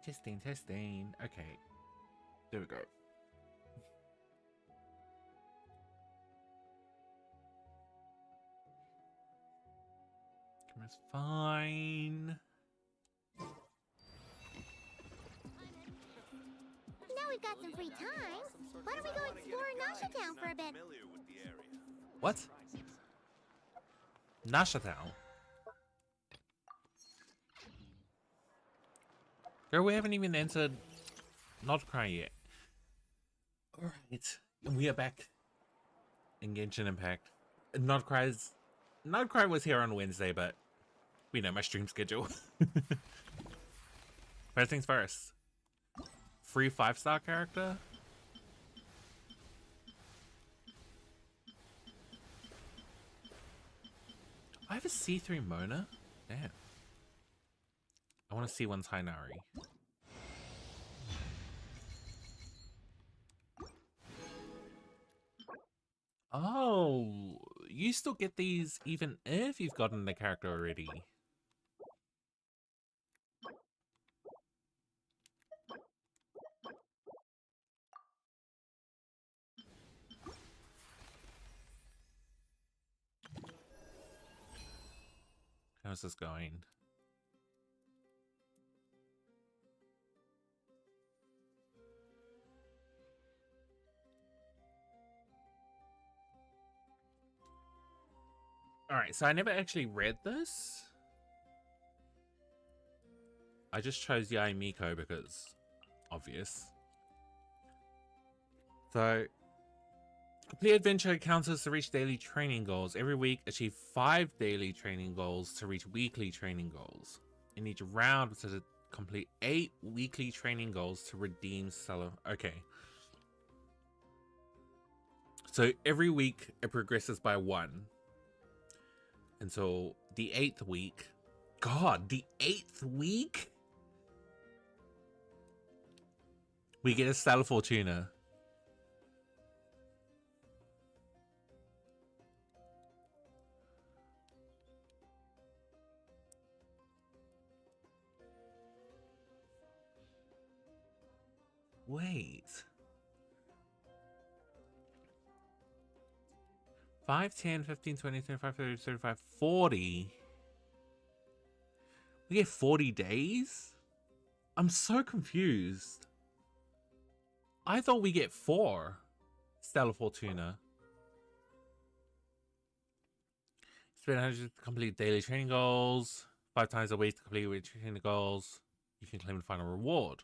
Testing, testing. Okay. There we go. Camera's fine. Now we've got some free time. Why don't we go explore Nasha Town for a bit? What? Nasha Town? Girl, we haven't even entered Not KRAI yet. Alright. And we are back in Genshin Impact. Not KRAI was here on Wednesday, but we know my stream schedule. First things first. Free 5-star character? I have a C3 Mona? Damn. I want to see one's Hainari. Oh, you still get these even if you've gotten the character already. How's this going? Alright, so I never actually read this. I just chose Yai Miko because obvious. So complete adventure encounters to reach daily training goals. Every week, achieve 5 daily training goals to reach weekly training goals. In each round, to complete 8 weekly training goals to redeem seller. Okay. So every week, it progresses by 1. Until the 8th week. God, the 8th week? We get a Stella Fortuna. Wait. 5, 10, 15, 20, 25, 30, 35, 40. We get 40 days? I'm so confused. I thought we get 4 Stella Fortuna. Spend 100 to complete daily training goals. 5 times a week to complete weekly training goals. You can claim the final reward.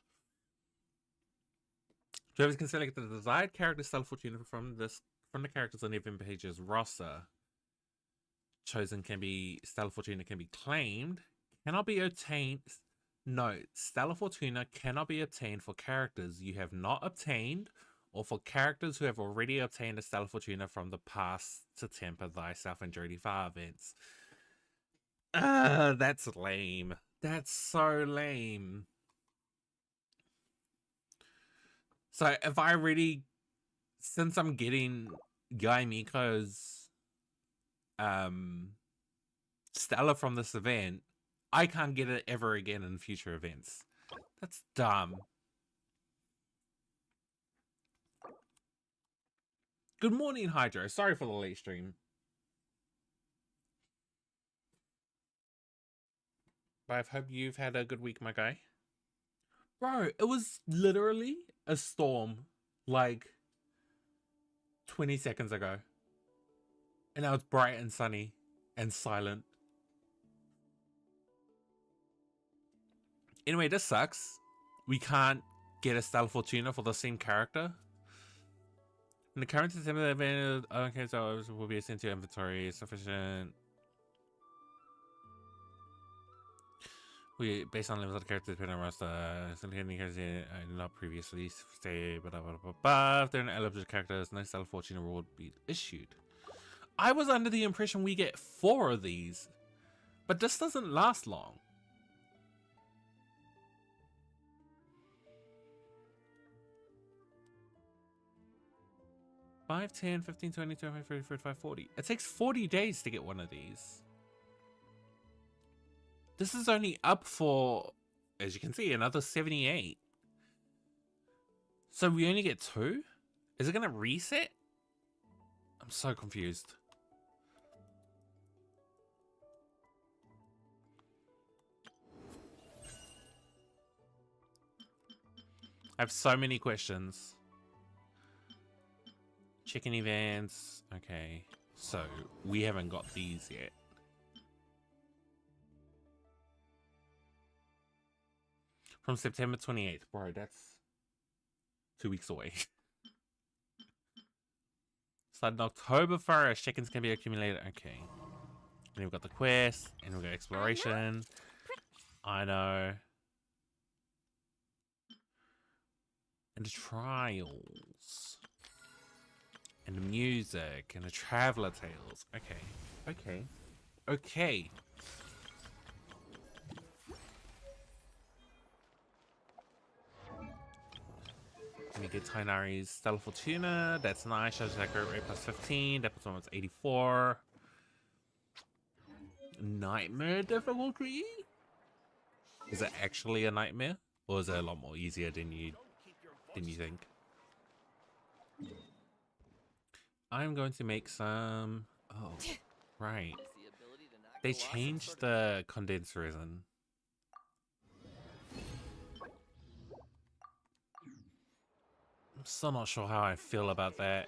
Drivers can select the desired character Stella Fortuna from the characters on the event page's roster. Chosen can be Stella Fortuna can be claimed. Cannot be obtained. No, Stella Fortuna cannot be obtained for characters you have not obtained, or for characters who have already obtained a Stella Fortuna from the past to temper thyself and Jody Far events. That's lame. That's so lame. So if I really, since I'm getting Yai Miko's Stella from this event, I can't get it ever again in future events. That's dumb. Good morning, Hydro. Sorry for the late stream. But I hope you've had a good week, my guy. Bro, it was literally a storm like 20 seconds ago. And now it's bright and sunny and silent. Anyway, this sucks. We can't get a Stella Fortuna for the same character. In the current September event, okay, so it will be sent to inventory. Sufficient. We based on levels of the character depending on roster. Something not previously stated, but above. They're an eligible characters. No Stella Fortuna will be issued. I was under the impression we get 4 of these, but this doesn't last long. Five, 10, 15, 20, 25, 30, 45, 40. It takes 40 days to get one of these. This is only up for as you can see, another 78. So we only get 2? Is it going to reset? I'm so confused. I have so many questions. Chicken events. Okay. So we haven't got these yet. From September 28th. Bro, that's 2 weeks away. Starting October 1st, chickens can be accumulated. Okay. And we've got the quest, and we've got exploration. I know. And the trials. And the music, and the traveler tales. Okay. Okay. Okay. We get Tainari's Stella Fortuna. That's nice. Shows like rate plus 15. That puts on 84. Nightmare difficulty? Is it actually a nightmare? Or is it a lot more easier than you think? I'm going to make some... Oh, right. They changed the condensed resin. I'm still not sure how I feel about that.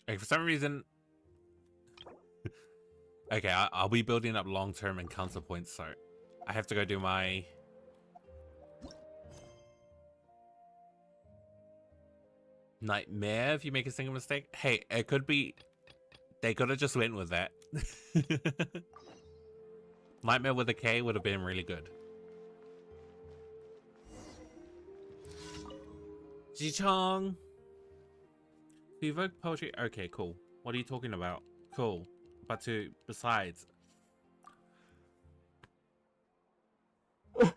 Like, for some reason... Okay, I'll be building up long-term encounter points, so I have to go do my... Nightmare if you make a single mistake. Hey, it could be... They could have just went with that. Nightmare with a K would have been really good. Ji-chong! To evoke poetry... Okay, cool. What are you talking about? Cool. But besides... I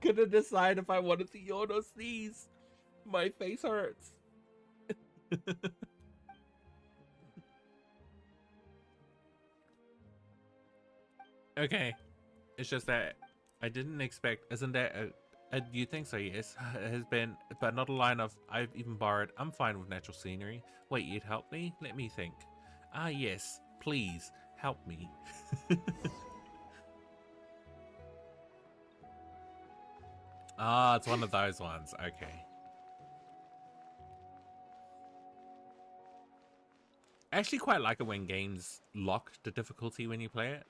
couldn't decide if I wanted to yawn or sneeze. My face hurts. Okay. It's just that I didn't expect... Isn't that you think so, yes. It has been... But not a line of I've even borrowed. I'm fine with natural scenery. Wait, you'd help me? Let me think. Ah, yes. Please, help me. Ah, it's one of those ones. Okay. I actually quite like it when games lock the difficulty when you play it.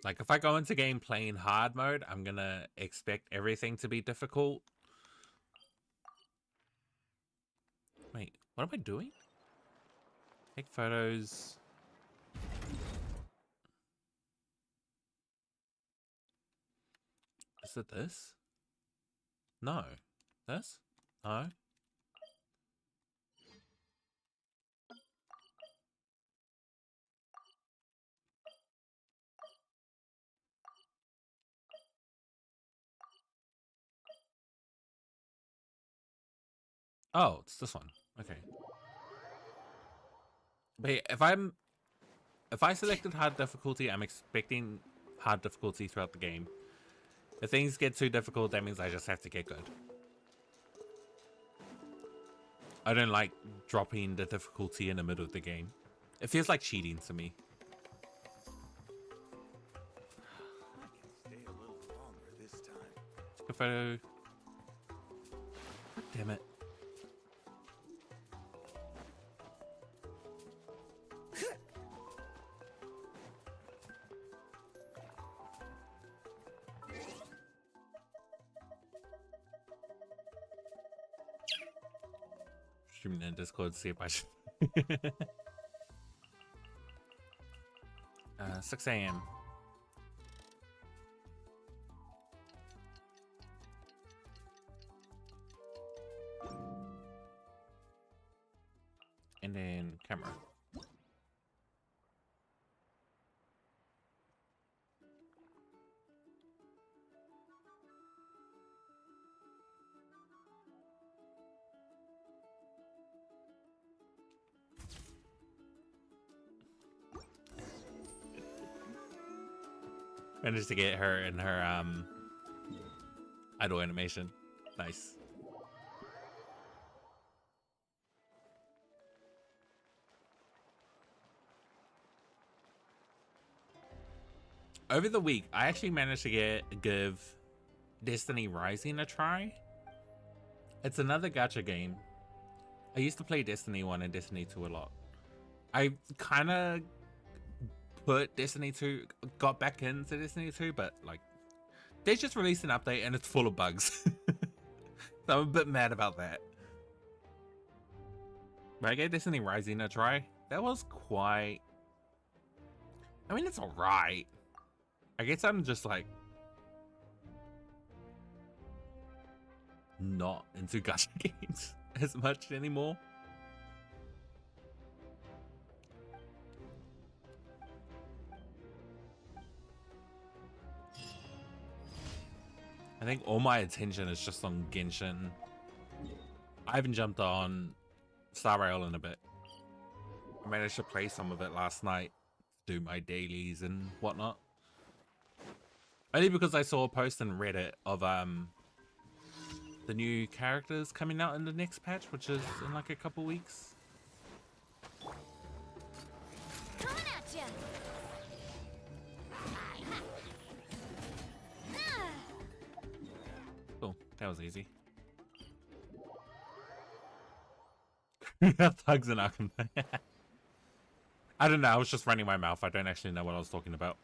Like, if I go into game playing hard mode, I'm gonna expect everything to be difficult. Wait, what am I doing? Take photos. Is it this? No. This? No. Oh, it's this one. Okay. But yeah, if I selected hard difficulty, I'm expecting hard difficulty throughout the game. If things get too difficult, that means I just have to get good. I don't like dropping the difficulty in the middle of the game. It feels like cheating to me. Take a photo. God damn it. Streaming in Discord to see if I should. 6 a.m. And then camera. Managed to get her in her idle animation. Nice. Over the week, I actually managed to give Destiny Rising a try. It's another gacha game. I used to play Destiny 1 and Destiny 2 a lot. I kind of put Destiny 2, got back into Destiny 2, but like, they just released an update and it's full of bugs. So I'm a bit mad about that. But I gave Destiny Rising a try. That was quite... I mean, it's alright. I guess I'm just like... not into gacha games as much anymore. I think all my attention is just on Genshin. I haven't jumped on Star Rail in a bit. I managed to play some of it last night, do my dailies and whatnot. Only because I saw a post on Reddit of the new characters coming out in the next patch, which is in like a couple weeks. Coming at ya. Cool, that was easy. Thugs and Arkham. I don't know, I was just running my mouth. I don't actually know what I was talking about.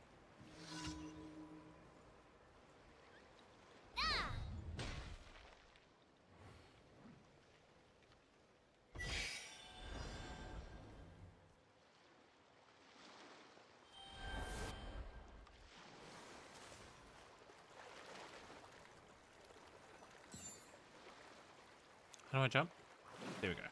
How do I jump? There we go.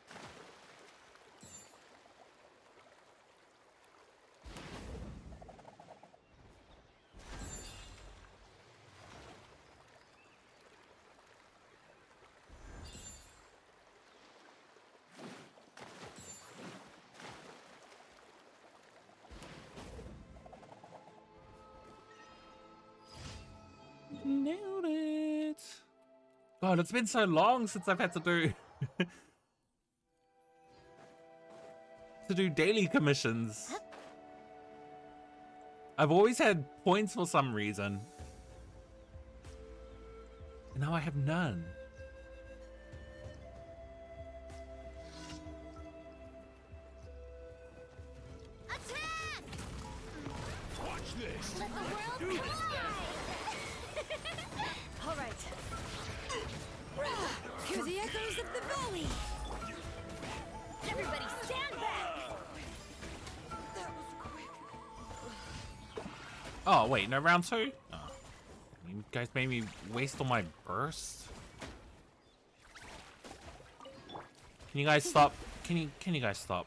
Nailed it. God, it's been so long since I've had to do daily commissions. I've always had points for some reason. And now I have none. Attack! Watch this. Let the world Do this. collide! All right. Hear the echoes of the valley. Everybody stand back! That was quick. Oh, wait, no round two? Oh. You guys made me waste all my burst. Can you guys stop? Can you guys stop?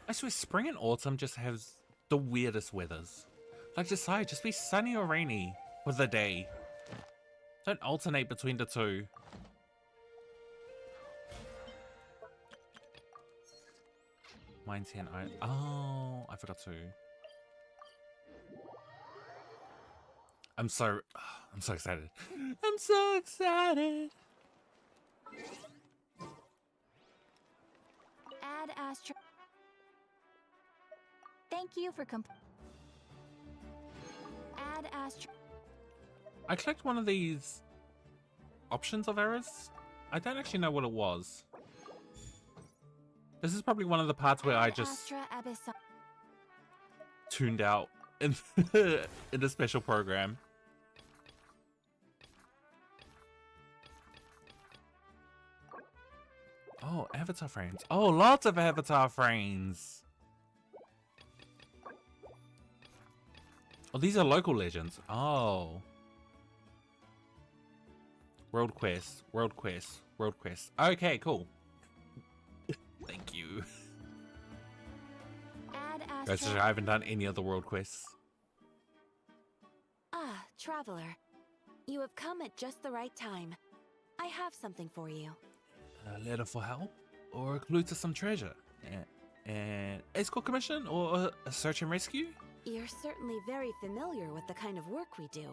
I swear spring and autumn just has the weirdest weathers. Like, decide, just be sunny or rainy for the day. Don't alternate between the two. Mine's here and oh, I forgot to. I'm so excited. I'm so excited. Add Astra. Thank you for Add Astra. I clicked one of these options of errors. I don't actually know what it was. This is probably one of the parts where I just tuned out in in the special program. Oh, avatar frames. Oh, lots of avatar frames. Oh, these are local legends. Oh. World quest, world quest, world quest. Okay, cool. Thank you. Add Guys, I haven't done any other world quests. traveler. You have come at just the right time. I have something for you. A letter for help? Or a clue to some treasure? An escort commission? Or a search and rescue? You're certainly very familiar with the kind of work we do.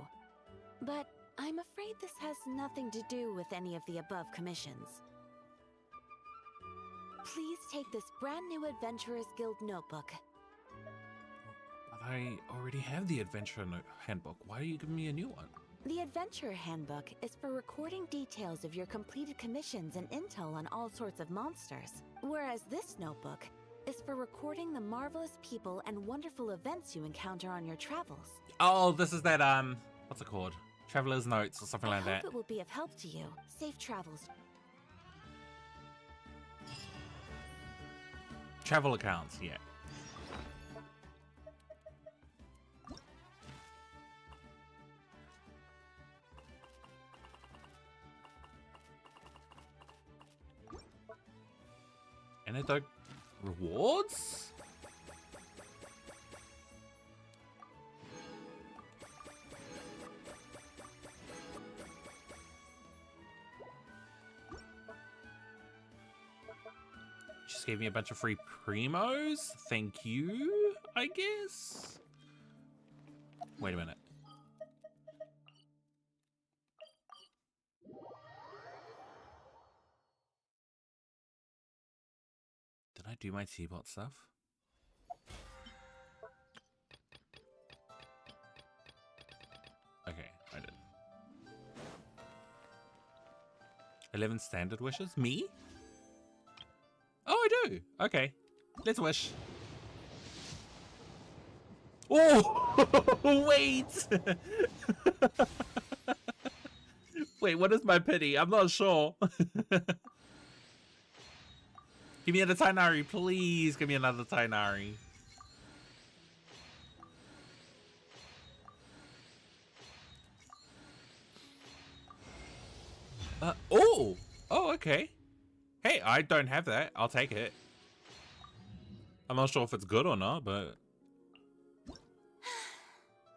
But I'm afraid this has nothing to do with any of the above commissions. Please take this brand new Adventurers Guild notebook. But I already have the adventure handbook. Why are you giving me a new one? The Adventurer Handbook is for recording details of your completed commissions and intel on all sorts of monsters, whereas this notebook is for recording the marvelous people and wonderful events you encounter on your travels. Oh, this is that, what's it called? Traveler's Notes or something like I that. hope it will be of help to you. Safe travels. Travel accounts, yeah. Anecdote rewards? Just gave me a bunch of free primos. Thank you, I guess. Wait a minute. Did I do my T-bot stuff? Okay, I did. 11 standard wishes? Me? Oh, I do. Okay, let's wish. Oh, wait. Wait, what is my pity? I'm not sure. Give me another Tainari, please. Give me another Tainari. Oh, okay. Hey, I don't have that. I'll take it. I'm not sure if it's good or not, but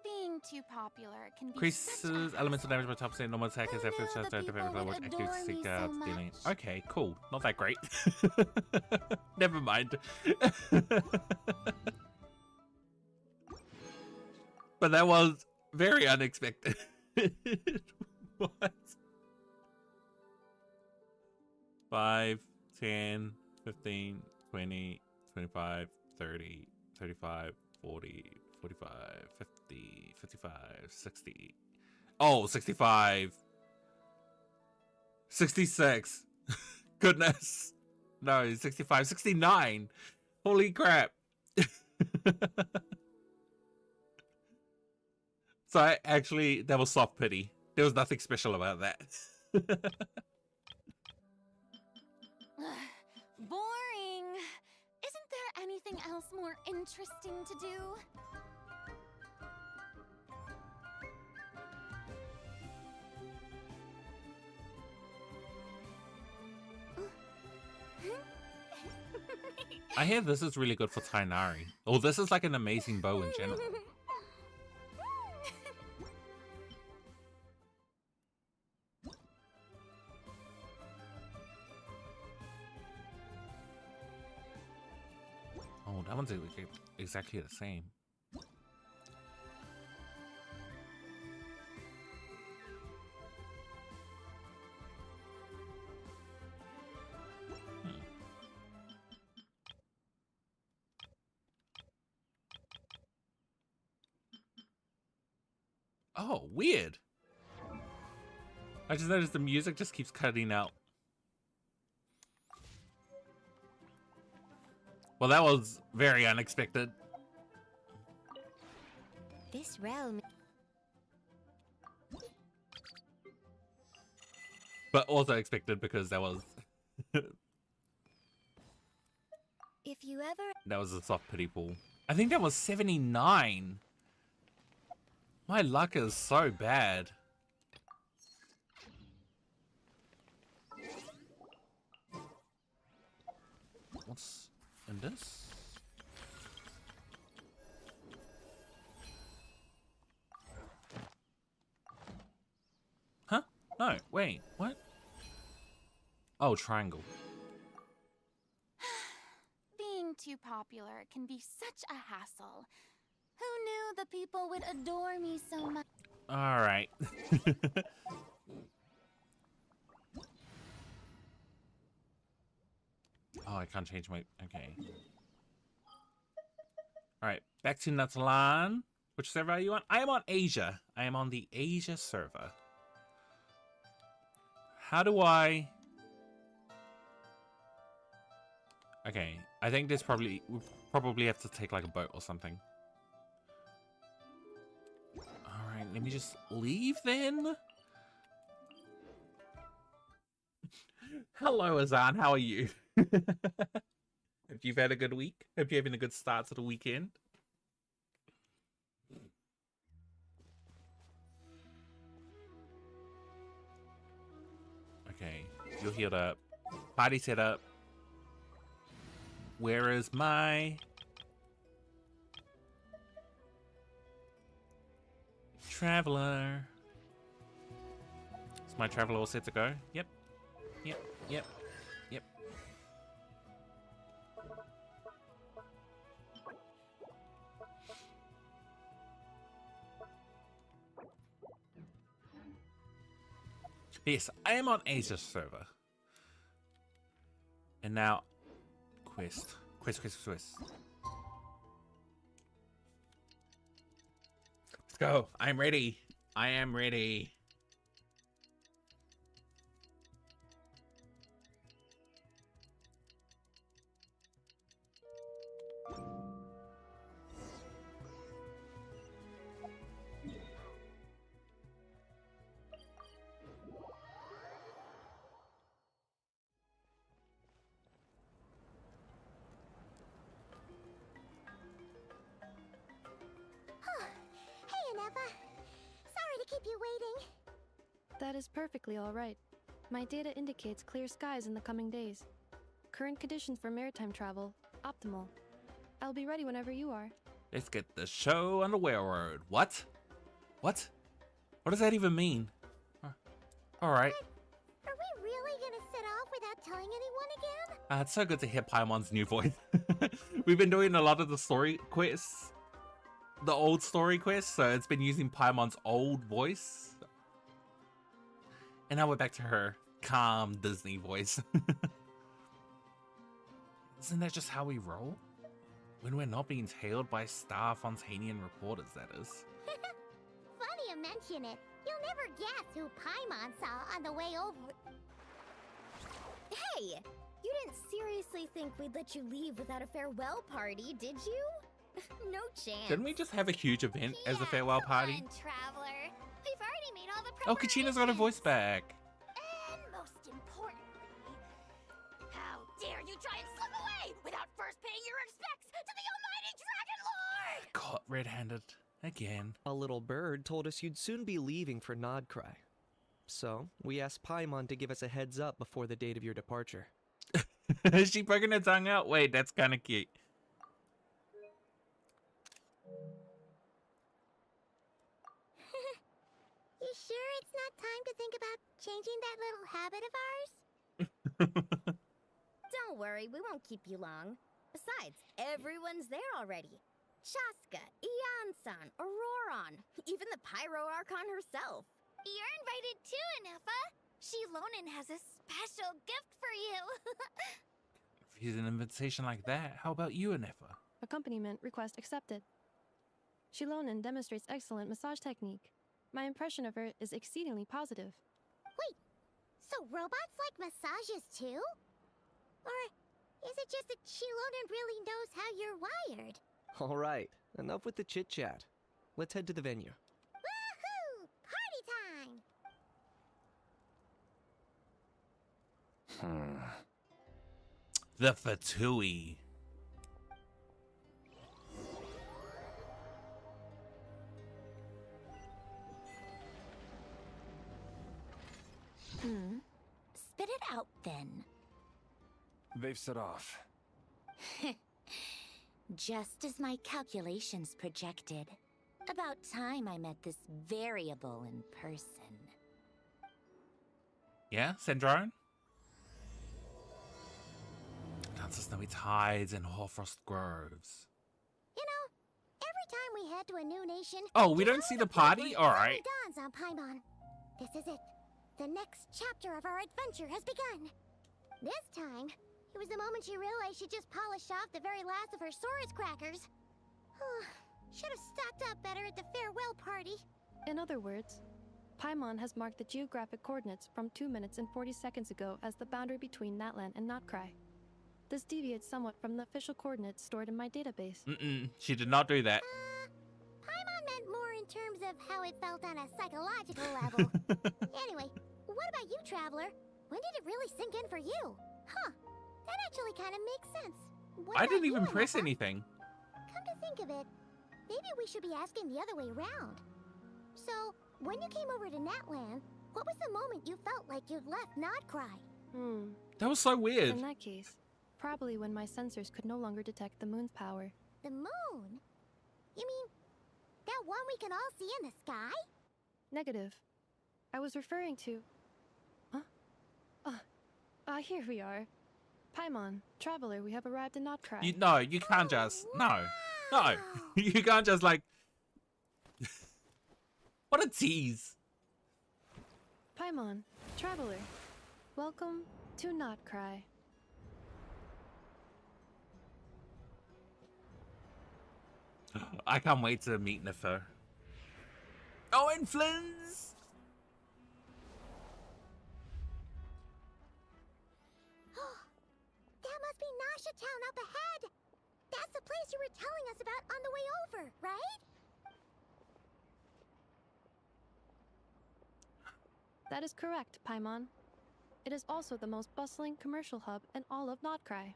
Being too popular can be increases elemental damage by top percent. Normal attack is after know the the people level. would Active adore me seek so out much. dealing. Okay, cool. Not that great. Never mind. But that was very unexpected. What? 5, 10, 15, 20, 25, 30, 35, 40, 45, 50, 55, 60. Oh, 65. 66. Goodness. No, 65, 69. Holy crap. So I actually, that was soft pity. There was nothing special about that. Boring. Isn't there anything else more interesting to do? I hear this is really good for Tainari. Oh, this is like an amazing bow in general. Oh, that one's exactly the same. Oh, weird. I just noticed the music just keeps cutting out. Well, that was very unexpected. This realm. But also expected because that was If you ever that was a soft pity pool. I think that was 79. My luck is so bad. What's in this? No, wait, what? Oh, triangle. Being too popular can be such a hassle. Who knew the people would adore me so much? All right. Oh, I can't change my... Okay. All right, back to Natalan. Which server are you on? I am on Asia. I am on the Asia server. How do I... Okay, I think this we probably have to take like a boat or something. All right, let me just leave then. Hello, Azan. How are you? Hope you've had a good week. Hope you're having a good start to the weekend. Okay, you're healed up. Party set up. Where is my traveler? Is my traveler all set to go? Yep. Yep. Yep. Yep. Yes, I am on Asia server. And now, quest. Let's go. I'm ready. I am ready. Hey, Anefa. Sorry to keep you waiting. That is perfectly all right. My data indicates clear skies in the coming days. Current conditions for maritime travel, optimal. I'll be ready whenever you are. Let's get the show on the railroad. What? What? What does that even mean? All right. Are we really gonna set off without telling anyone again? It's so good to hear Paimon's new voice. We've been doing a lot of the story quests. The old story quests, so it's been using Paimon's old voice. And now we're back to her calm Disney voice. Isn't that just how we roll? When we're not being tailed by Star Fontanian reporters, that is. Funny you mention it. You'll never guess who Paimon saw on the way over. Hey! You didn't seriously think we'd let you leave without a farewell party, did you? No chance. Didn't we just have a huge event as a farewell party? Come on, Traveler. We've already made all the Oh, Kachina's got her voice back. And most importantly, how dare you try and slip away without first paying your respects to the almighty Dragon Lord! Caught red-handed again. A little bird told us you'd soon be leaving for KRAI. So, we asked Paimon to give us a heads up before the date of your departure. Is she poking her tongue out? Wait, that's kind of cute. You sure it's not time to think about changing that little habit of ours? Don't worry, we won't keep you long. Besides, everyone's there already. Shaska, Ian-san, Auroron, even the Pyro Archon herself. You're invited too, Anefa. Shilonen has a special gift for you. If he's an invitation like that, how about you, Anefa? Accompaniment request accepted. Shilonen demonstrates excellent massage technique. My impression of her is exceedingly positive. Wait, so robots like massages too? Or is it just that Shilonen really knows how you're wired? Alright, enough with the chit-chat. Let's head to the venue. Woohoo! Party time! The Fatui. Spit it out then. They've set off. Just as my calculations projected. About time I met this variable in person. Yeah, Syndrome? Dance of snowy tides and hoarfrost groves. You know, every time we head to a new nation... Oh, we there's don't see always the a point party? where it Alright. suddenly dawns on Paimon. This is it. The next chapter of our adventure has begun. This time, it was the moment she realized she just polished off the very last of her Saurus crackers. Should have stocked up better at the farewell party. In other words, Paimon has marked the geographic coordinates from 2 minutes and 40 seconds ago as the boundary between Natlan and Notkrai. This deviates somewhat from the official coordinates stored in my database. She did not do that. Paimon meant more in terms of how it felt on a psychological level. Anyway, what about you, Traveler? When did it really sink in for you? Huh, that actually kind of makes sense. What I about didn't you, even press Anapa? anything. Come to think of it, maybe we should be asking the other way around. So, when you came over to Natlan, what was the moment you felt like you'd left Notkrai? That was so weird. In that case, probably when my sensors could no longer detect the moon's power. The moon? You mean that one we can all see in the sky? Negative. I was referring to... Here we are. Paimon, Traveler, we have arrived in Notkrai. No, you can't just... No. No. You can't just, like... What a tease. Paimon, Traveler, welcome to Notkrai. I can't wait to meet Nefer. Oh, and Flins! That must be Nasha Town up ahead. That's the place you were telling us about on the way over, right? That is correct, Paimon. It is also the most bustling commercial hub in all of Notkrai.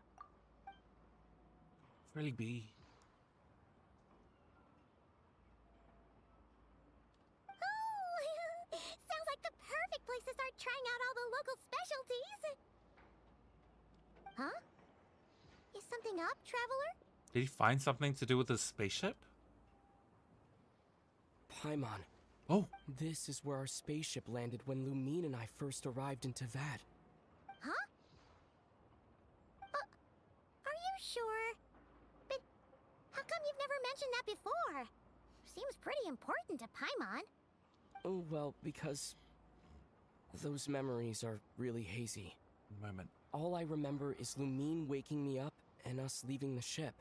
Really be. Oh, sounds like the perfect place to start trying out all the local specialties. Huh? Is something up, Traveler? Did he find something to do with his spaceship? Paimon, Oh, this is where our spaceship landed when Lumine and I first arrived in Teyvat. Huh? Are you sure? But how come you've never mentioned that before? Seems pretty important to Paimon. Oh, well, because those memories are really hazy. moment. All I remember is Lumine waking me up and us leaving the ship.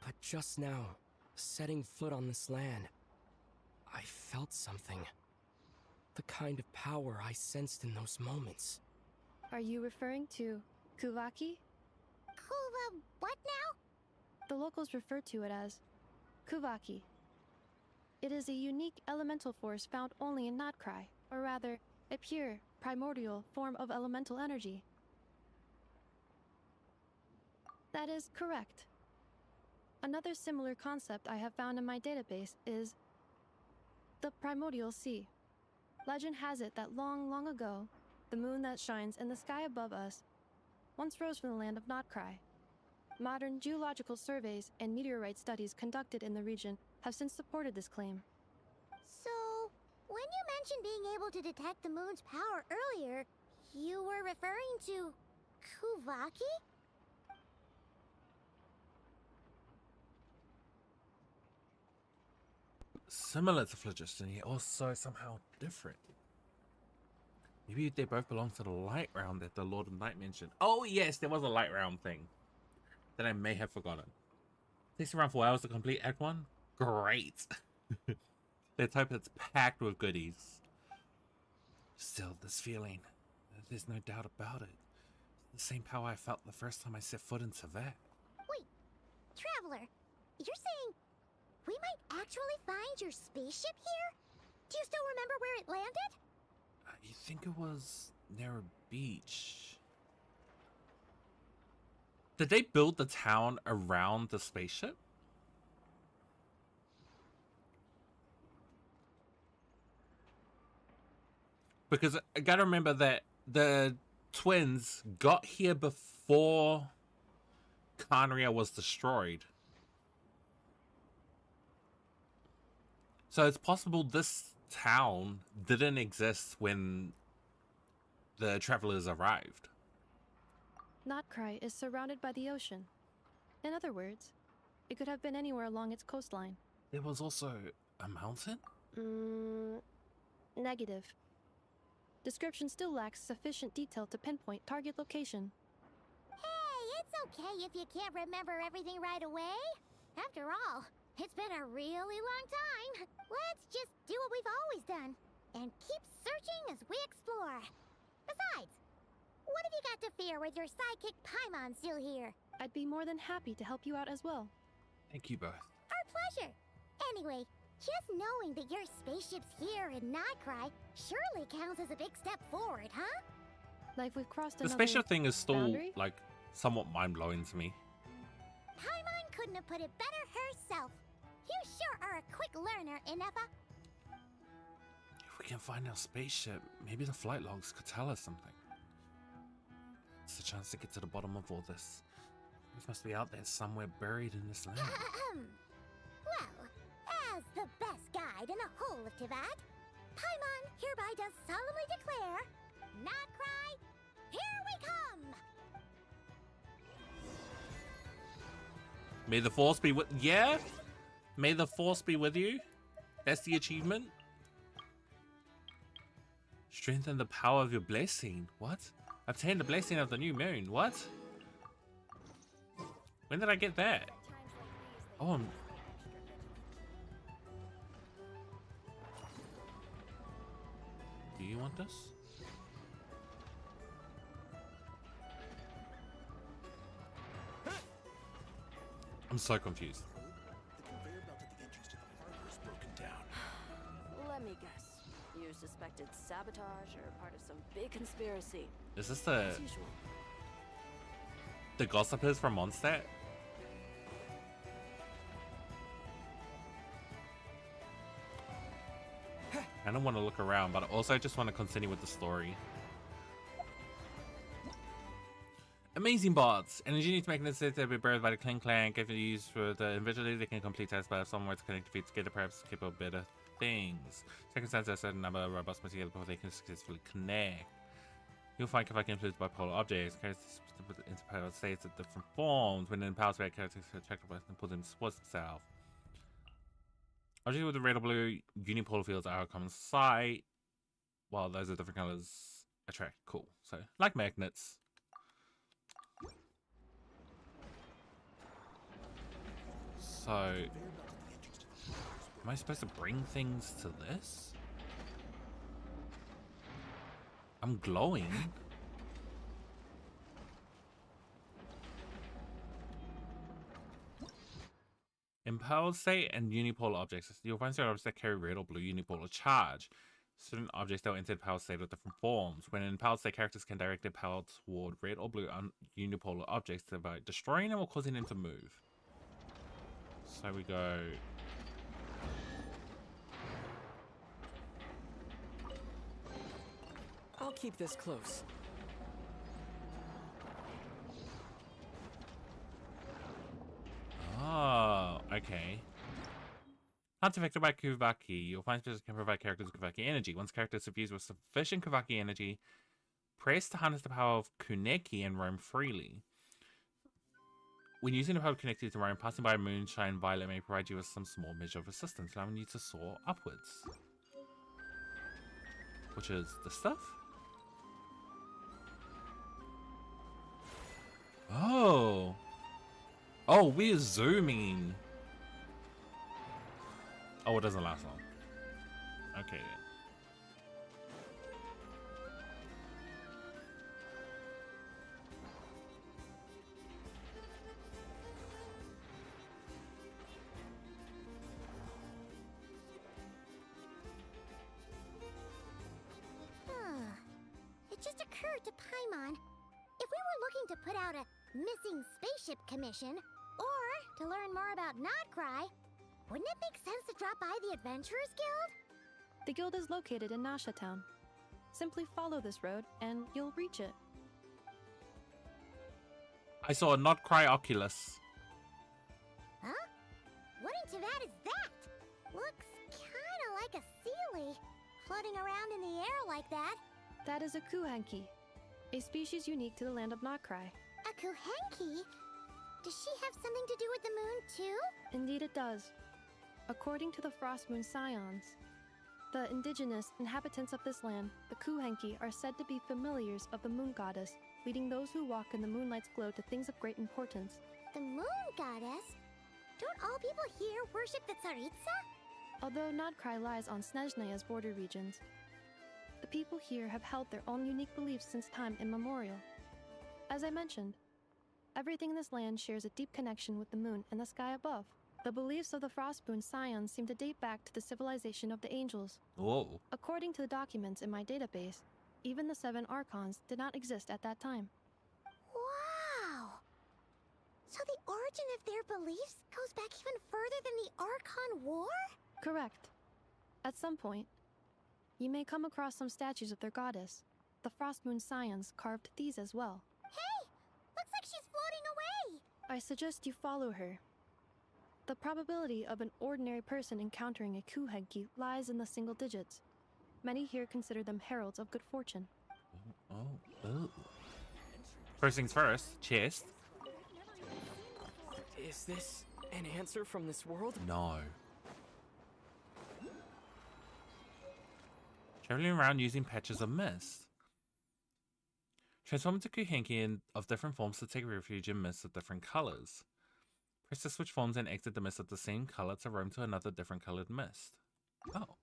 But just now, setting foot on this land, I felt something. The kind of power I sensed in those moments. Are you referring to Kuvaki? Kuva, what now? The locals refer to it as Kuvaki. It is a unique elemental force found only in Notkrai, or rather, a pure, primordial form of elemental energy. That is correct. Another similar concept I have found in my database is the primordial sea. Legend has it that long, long ago, the moon that shines in the sky above us once rose from the land of Notkrai. Modern geological surveys and meteorite studies conducted in the region have since supported this claim. So, when you mentioned being able to detect the moon's power earlier, you were referring to Kuvaki? Similar to Phlogiston, yet also somehow different. Maybe they both belong to the light round that the Lord of Night mentioned. Oh yes, there was a light round thing that I may have forgotten. Takes around 4 hours to complete Act 1? Great! Let's hope it's packed with goodies. Still, this feeling, there's no doubt about it. It's the same power I felt the first time I set foot in Teyvat. Wait, Traveler, you're saying we might actually find your spaceship here? Do you still remember where it landed? You think it was near a beach? Did they build the town around the spaceship? Because I gotta remember that the twins got here before Khaenri'ah was destroyed. So it's possible this town didn't exist when the travelers arrived. Notcry is surrounded by the ocean. In other words, it could have been anywhere along its coastline. There was also a mountain? Negative. Description still lacks sufficient detail to pinpoint target location. Hey, it's okay if you can't remember everything right away. After all, it's been a really long time. Let's just do what we've always done and keep searching as we explore. Besides, what have you got to fear with your sidekick Paimon still here? I'd be more than happy to help you out as well. Thank you both. Our pleasure. Anyway, just knowing that your spaceship's here in Notcry surely counts as a big step forward, huh? Like we've crossed The another spaceship thing is still, boundary? like, somewhat mind-blowing to me. Paimon couldn't have put it better herself. You sure are a quick learner, Ineppa. If we can find our spaceship, maybe the flight logs could tell us something. It's a chance to get to the bottom of all this. It must be out there somewhere buried in this land. Well, as the best guide in the whole of Tivat, Paimon hereby does solemnly declare, Notcry, here we come! May the force be with— yeah? May the force be with you? That's the achievement? Strengthen the power of your blessing. What? Obtain the blessing of the new moon. What? When did I get that? Oh, do you want this? I'm so confused. The conveyor belt at the entrance to the harbor is broken down. Let me guess. You suspected sabotage or part of some big conspiracy. Is this the As usual. gossipers from Mondstadt? I don't want to look around, but I also just want to continue with the story. Amazing bots! Energy needs to make necessary to be buried by the Clan Clan. If used for the individually, they can complete tasks, but if someone were to connect feet together, perhaps capable of better things. Circumstances a certain number of robots must together before they can successfully connect. You'll find Kavaki influenced by polar objects. Characters into power states at different forms. When in power state, characters are attracted by and pull them towards themselves. Objects with the red or blue unipolar fields are a common sight, while those are different colors attract. Cool. So, like magnets. So, am I supposed to bring things to this? I'm glowing. In power state and unipolar objects, you'll find certain objects that carry red or blue unipolar charge. Certain objects that will enter the power state of different forms. When in power state, characters can direct their power toward red or blue unipolar objects by destroying them or causing them to move. So we go. I'll keep this close. Oh, okay. Not affected by Kavaki. You'll find specials can provide characters with Kavaki energy. Once characters suffused with sufficient Kavaki energy, press to harness the power of Kuneki and roam freely. When using the power of Kuneki to roam, passing by a moonshine violet may provide you with some small measure of assistance, allowing you to soar upwards. Which is this stuff? Oh. Oh, we're zooming. Oh, it doesn't last long. Okay then. It just occurred to Paimon, if we were looking to put out a missing spaceship commission, or to learn more about Notcry, wouldn't it make sense to drop by the Adventurers Guild? The guild is located in Nasha Town. Simply follow this road and you'll reach it. I saw a Notcry Oculus. Huh? What in Tivat is that? Looks kinda like a Sealy, floating around in the air like that. That is a kuhenki, a species unique to the land of Nagcry. A kuhenki? Does she have something to do with the moon, too? Indeed it does. According to the Frost Moon Scions, the indigenous inhabitants of this land, the kuhenki, are said to be familiars of the moon goddess, leading those who walk in the moonlight's glow to things of great importance. The moon goddess? Don't all people here worship the Tsaritsa? Although Nagcry lies on Snezhnaya's border regions, the people here have held their own unique beliefs since time immemorial. As I mentioned, everything in this land shares a deep connection with the moon and the sky above. The beliefs of the Frostmoon Scions seem to date back to the civilization of the angels. Whoa. According to the documents in my database, even the 7 Archons did not exist at that time. Wow! So the origin of their beliefs goes back even further than the Archon War? Correct. At some point, you may come across some statues of their goddess. The Frostmoon Scions carved these as well. Hey! Looks like she's floating away! I suggest you follow her. The probability of an ordinary person encountering a kuhenki lies in the single digits. Many here consider them heralds of good fortune. Oh. First things first, chest. Is this an answer from this world? No. Traveling around using patches of mist. Transform into kuhenki of different forms to take refuge in mists of different colors. Press to switch forms and exit the mist of the same color to roam to another different colored mist. Oh.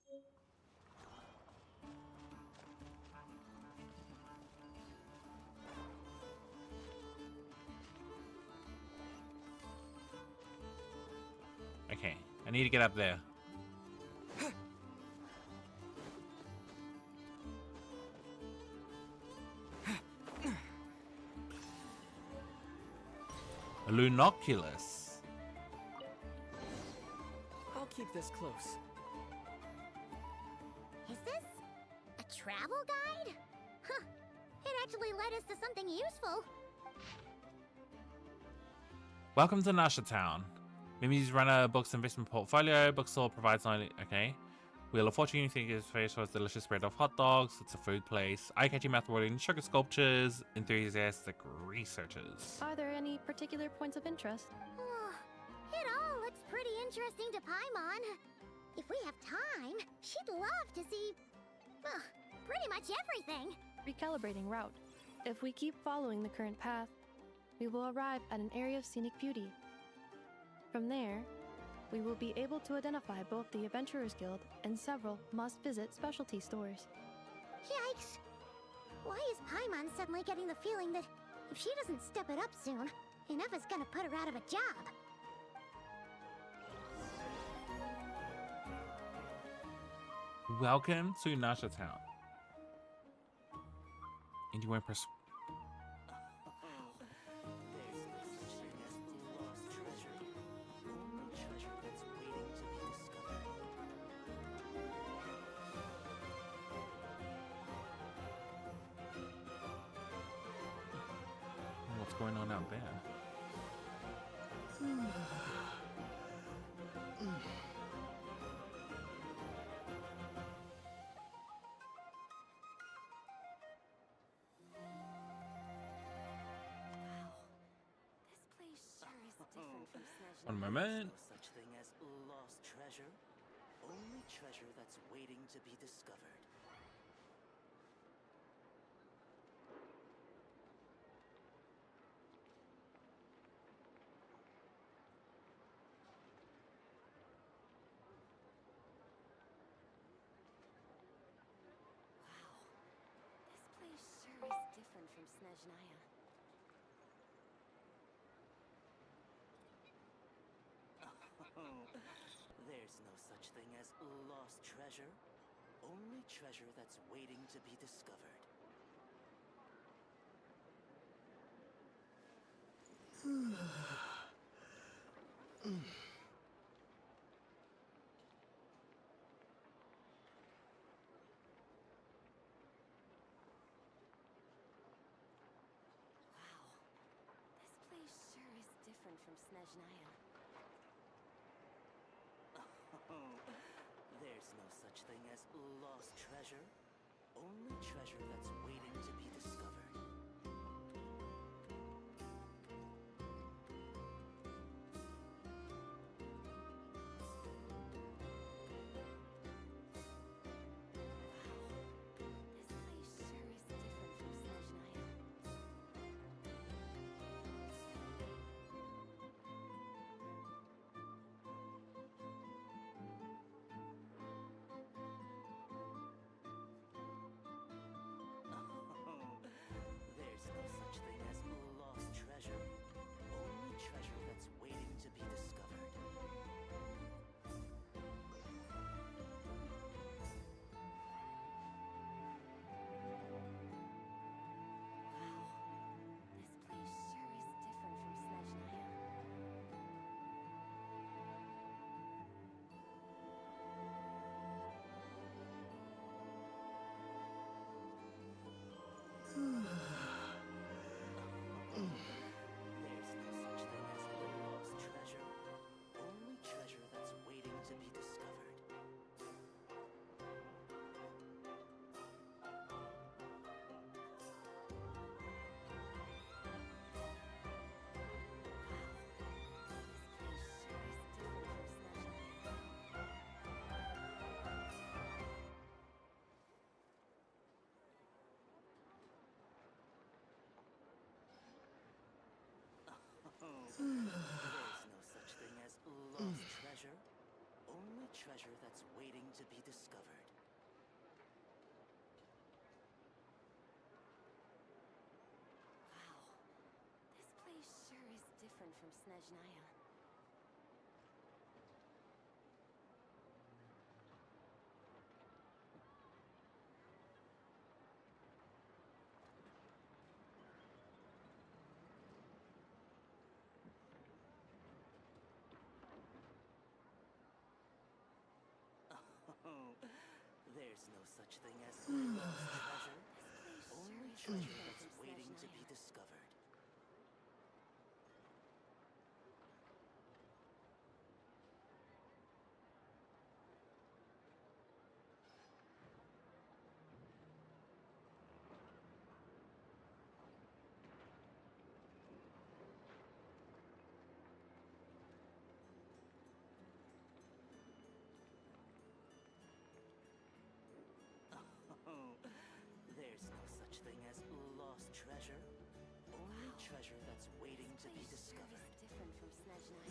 Okay, I need to get up there. A Lunoculus. I'll keep this close. Is this a travel guide? Huh. It actually led us to something useful. Welcome to Nasha Town. Mimi's run a books investment portfolio. Bookstore provides only. Okay. Wheel of Fortune, you think it's face for a delicious spread of hot dogs. It's a food place. Eye-catching, mouth-watering sugar sculptures. Enthusiastic researchers. Are there any particular points of interest? It all looks pretty interesting to Paimon. If we have time, she'd love to see, pretty much everything. Recalibrating route. If we keep following the current path, we will arrive at an area of scenic beauty. From there, we will be able to identify both the Adventurers Guild and several must-visit specialty stores. Yikes! Why is Paimon suddenly getting the feeling that if she doesn't step it up soon, Ineva's gonna put her out of a job? Welcome to Nasha Town. And you want to press. What's going on out there? One moment. No such thing as lost treasure. Only treasure that's waiting to be discovered. Wow. This place sure is different from Snezhnaya. There's no such thing as lost treasure. Only treasure that's waiting to be discovered. Wow. This place sure is different from Snezhnaya. There's no such thing as lost treasure. Only treasure that's waiting to be discovered. There's no such thing as lost treasure. Only treasure that's waiting to be discovered. There's no such thing as lost treasure. Only treasure that's waiting to be discovered. There's no such thing as lost treasure. Only treasure that's waiting to be discovered. Wow. This place sure is different from Snezhnaya. There's no such thing as lost treasure. Only treasure that's waiting to be discovered. There's no such thing as lost treasure. Only treasure that's waiting to be discovered. Different from Snezhnaya.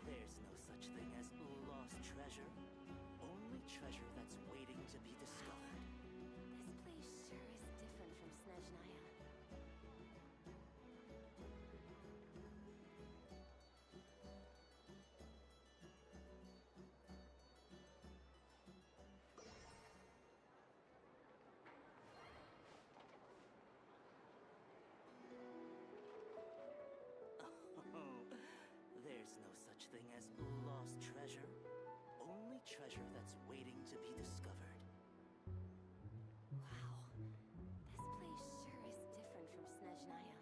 There's no such thing as lost treasure. Only treasure that's waiting to be discovered. This place sure is different from Snezhnaya. There's no such thing as lost treasure. Only treasure that's waiting to be discovered. Wow. This place sure is different from Snezhnaya.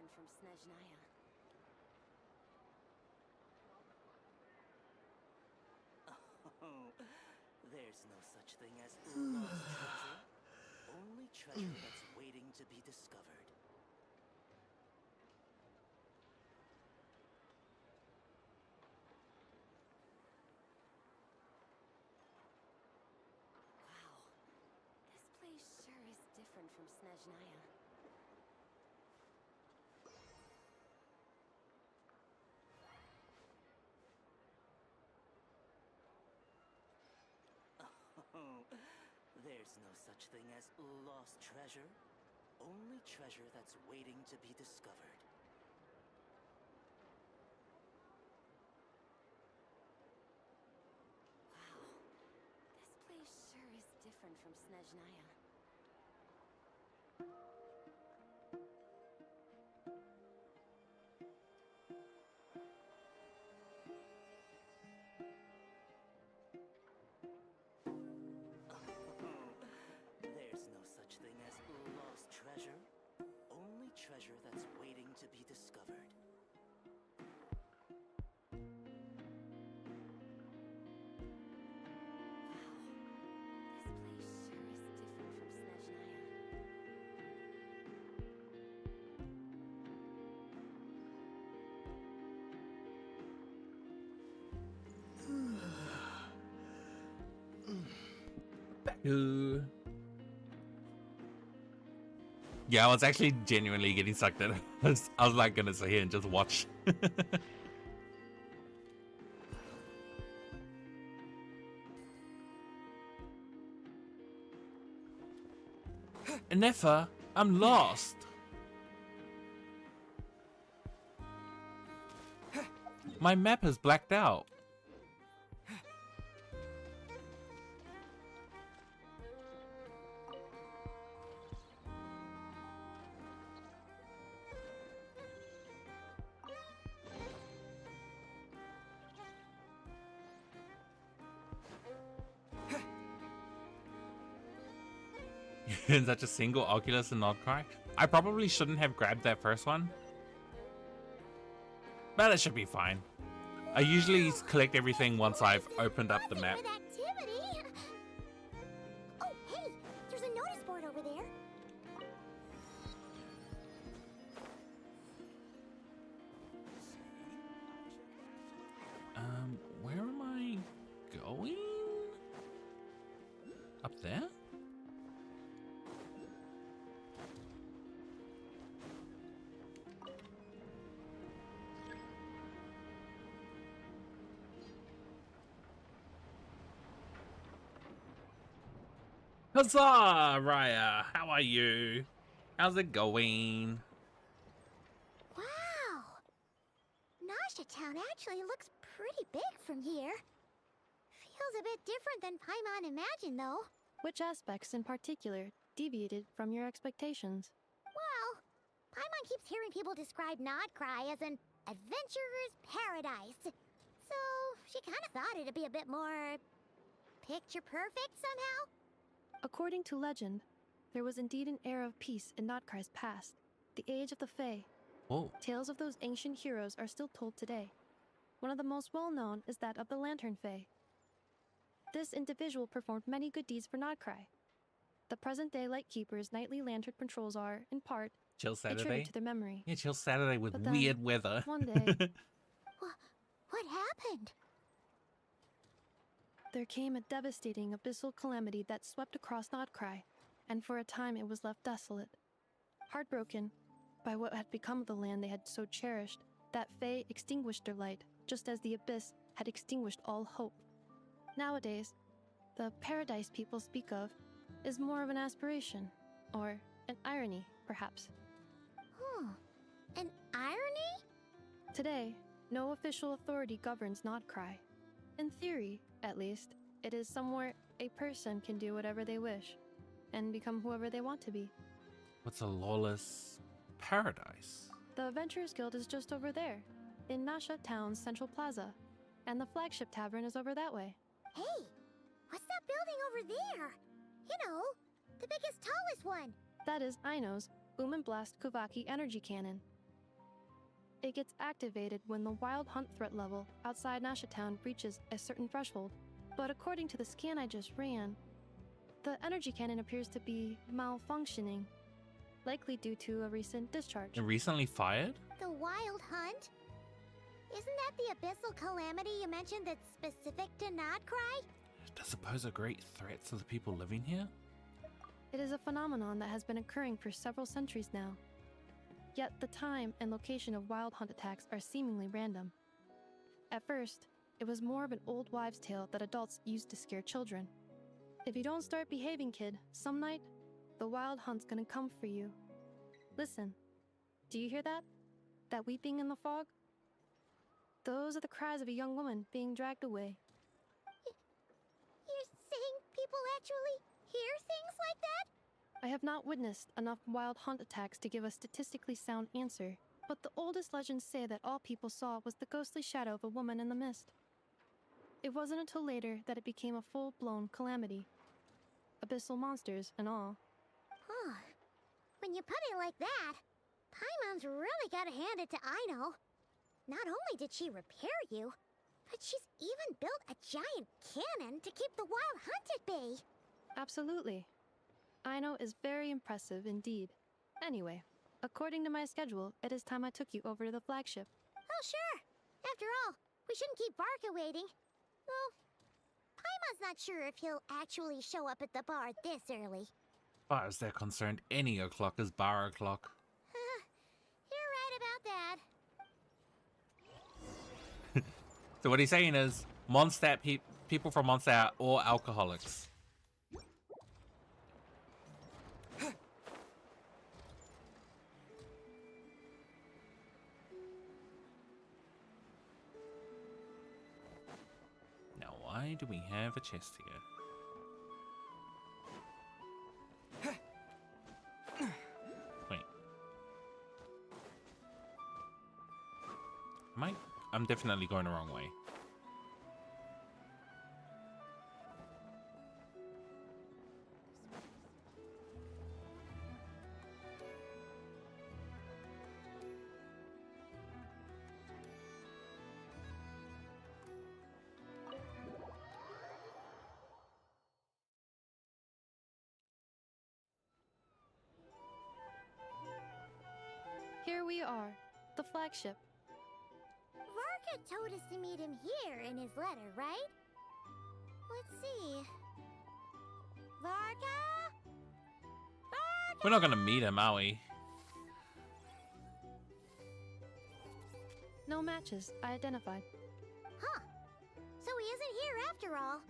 different from Snezhnaya. Oh, there's no such thing as lost treasure. Only treasure that's waiting to be discovered. Wow. This place sure is different from Snezhnaya. Oh, there's no such thing as lost treasure. Only treasure that's waiting to be discovered. Wow. This place sure is different from Snezhnaya. There's no such thing as lost treasure. Only treasure that's waiting to be discovered. Wow. This place sure is different from Snezhnaya. Ooh. Yeah, I was actually genuinely getting sucked in. I was like gonna sit here and just watch. Nefa, I'm lost. My map has blacked out. In such a single Oculus and not cry. I probably shouldn't have grabbed that first one, but it should be fine. I usually collect everything once I've opened up the map. Oh, hey, there's a notice board over there. Where am I going? Up there? Huzzah, Raya! How are you? How's it going? Wow! Nasha Town actually looks pretty big from here. Feels a bit different than Paimon imagined, though. Which aspects in particular deviated from your expectations? Well, Paimon keeps hearing people describe Nodcry as an adventurer's paradise. So, she kind of thought it'd be a bit more picture perfect somehow. According to legend, there was indeed an era of peace in Nodcry's past, the age of the Fae. Whoa. Tales of those ancient heroes are still told today. One of the most well-known is that of the Lantern Fae. This individual performed many good deeds for Nodcry. The present-day Lightkeeper's nightly lantern patrols are, in part, Chill a Saturday? tribute to their memory. Yeah, chill Saturday with But then, weird weather. one day, What happened? there came a devastating abyssal calamity that swept across Nodcry, and for a time it was left desolate. Heartbroken by what had become of the land they had so cherished, that Fae extinguished their light, just as the abyss had extinguished all hope. Nowadays, the paradise people speak of is more of an aspiration, or an irony, perhaps. An irony? Today, no official authority governs Nodcry. In theory, at least, it is somewhere a person can do whatever they wish, and become whoever they want to be. What's a lawless paradise? The Adventurers Guild is just over there, in Nasha Town's Central Plaza, and the flagship tavern is over that way. Hey, what's that building over there? You know, the biggest, tallest one. That is Aino's Blast Kuvaki energy cannon. It gets activated when the wild hunt threat level outside Nasha Town reaches a certain threshold. But according to the scan I just ran, the energy cannon appears to be malfunctioning, likely due to a recent discharge. And recently fired? The Wild Hunt? Isn't that the abyssal calamity you mentioned that's specific to Nodcry? Does it pose a great threat to the people living here? It is a phenomenon that has been occurring for several centuries now. Yet the time and location of wild hunt attacks are seemingly random. At first, it was more of an old wives' tale that adults used to scare children. If you don't start behaving, kid, some night, the wild hunt's gonna come for you. Listen, do you hear that? That weeping in the fog? Those are the cries of a young woman being dragged away. You're saying people actually hear things like that? I have not witnessed enough wild hunt attacks to give a statistically sound answer, but the oldest legends say that all people saw was the ghostly shadow of a woman in the mist. It wasn't until later that it became a full-blown calamity. Abyssal monsters and all. Huh. When you put it like that, Paimon's really gotta hand it to Aino. Not only did she repair you, but she's even built a giant cannon to keep the wild hunt at bay. Absolutely. Aino is very impressive indeed. Anyway, according to my schedule, it is time I took you over to the flagship. Oh, sure. After all, we shouldn't keep Varka waiting. Well, Paimon's not sure if he'll actually show up at the bar this early. As far as they're concerned, any o'clock is bar o'clock. You're right about that. So what he's saying is, Mondstadt people from Mondstadt are all alcoholics. Now, why do we have a chest here? Wait. I'm definitely going the wrong way. Here we are, the flagship. Varka told us to meet him here in his letter, right? Let's see. Varka? Varka? We're not gonna meet him, are we? No matches, I identified. Huh. So he isn't here after all.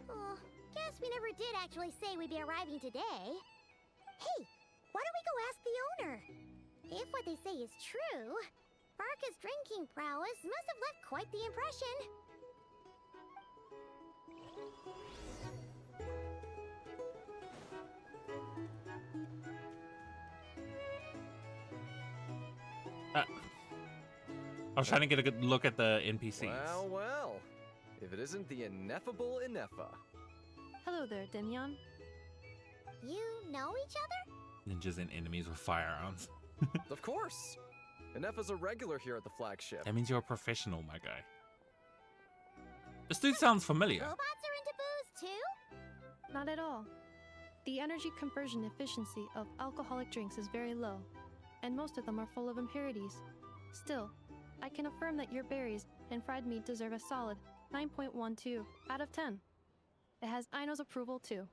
Oh, guess we never did actually say we'd be arriving today. Hey, why don't we go ask the owner? If what they say is true, Varka's drinking prowess must have left quite the impression. I was trying to get a good look at the NPCs. Well, well. If it isn't the ineffable Ineffa. Hello there, Demyon. You know each other? Ninjas and enemies with firearms. Of course. Ineffa's a regular here at the flagship. That means you're a professional, my guy. This dude sounds familiar. Robots are into booze too? Not at all. The energy conversion efficiency of alcoholic drinks is very low, and most of them are full of impurities. Still, I can affirm that your berries and fried meat deserve a solid 9.12 out of 10. It has Aino's approval too.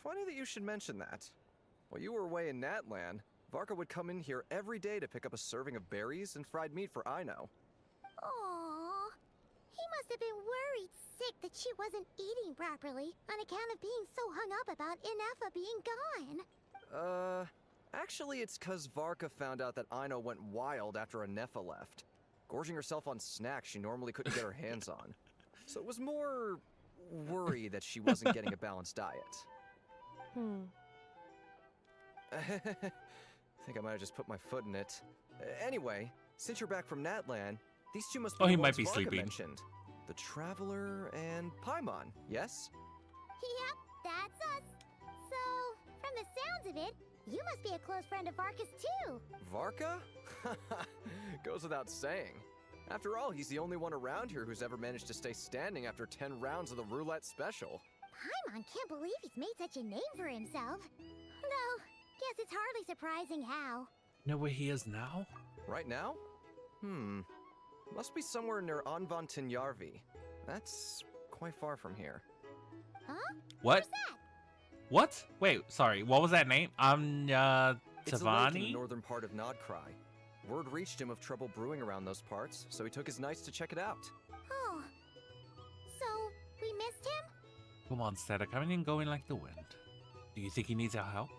Funny that you should mention that. While you were away in Natlan, Varka would come in here every day to pick up a serving of berries and fried meat for Aino. Aww. He must have been worried sick that she wasn't eating properly on account of being so hung up about Ineffa being gone. Actually it's 'cause Varka found out that Aino went wild after Ineffa left, gorging herself on snacks she normally couldn't get her hands on. So it was more worry that she wasn't getting a balanced diet. I think I might have just put my foot in it. Anyway, since you're back from Natlan, these two must be Oh, the he might ones be Varka sleeping. mentioned. The Traveler and Paimon, yes? Yep, that's us. So, from the sounds of it, You must be a close friend of Varka's too. Varka? Goes without saying. After all, he's the only one around here who's ever managed to stay standing after 10 rounds of the roulette special. Paimon can't believe he's made such a name for himself. Though, guess it's hardly surprising how. Know where he is now? Right now? Must be somewhere near Anvantinyarvi. That's quite far from here. Huh? What? Where's that? What? Wait, sorry. What was that name? It's a lake in the Tavani? northern part of KRAI. Word reached him of trouble brewing around those parts, so he took his knights to check it out. Oh. So, we missed him? Come on, Seta, coming and going like the wind. Do you think he needs our help?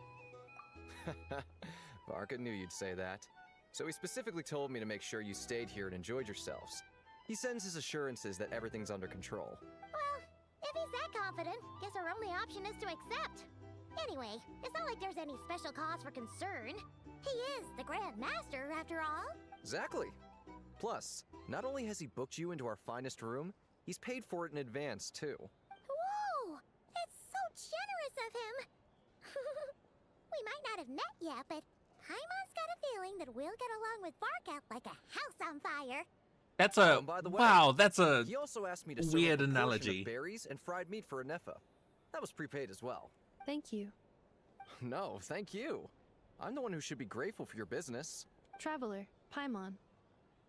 Varka knew you'd say that. So he specifically told me to make sure you stayed here and enjoyed yourselves. He sends his assurances that everything's under control. Well, if he's that confident, guess our only option is to accept. Anyway, it's not like there's any special cause for concern. He is the Grand Master, after all. Exactly. Plus, not only has he booked you into our finest room, he's paid for it in advance, too. Whoa! That's so generous of him! We might not have met yet, but Paimon's got a feeling that we'll get along with Varka like a house on fire. That's a... By the way, wow, that's a he also asked me to weird serve a portion analogy. of berries and fried meat for Anefa. That was prepaid as well. Thank you. No, thank you. I'm the one who should be grateful for your business. Traveler, Paimon,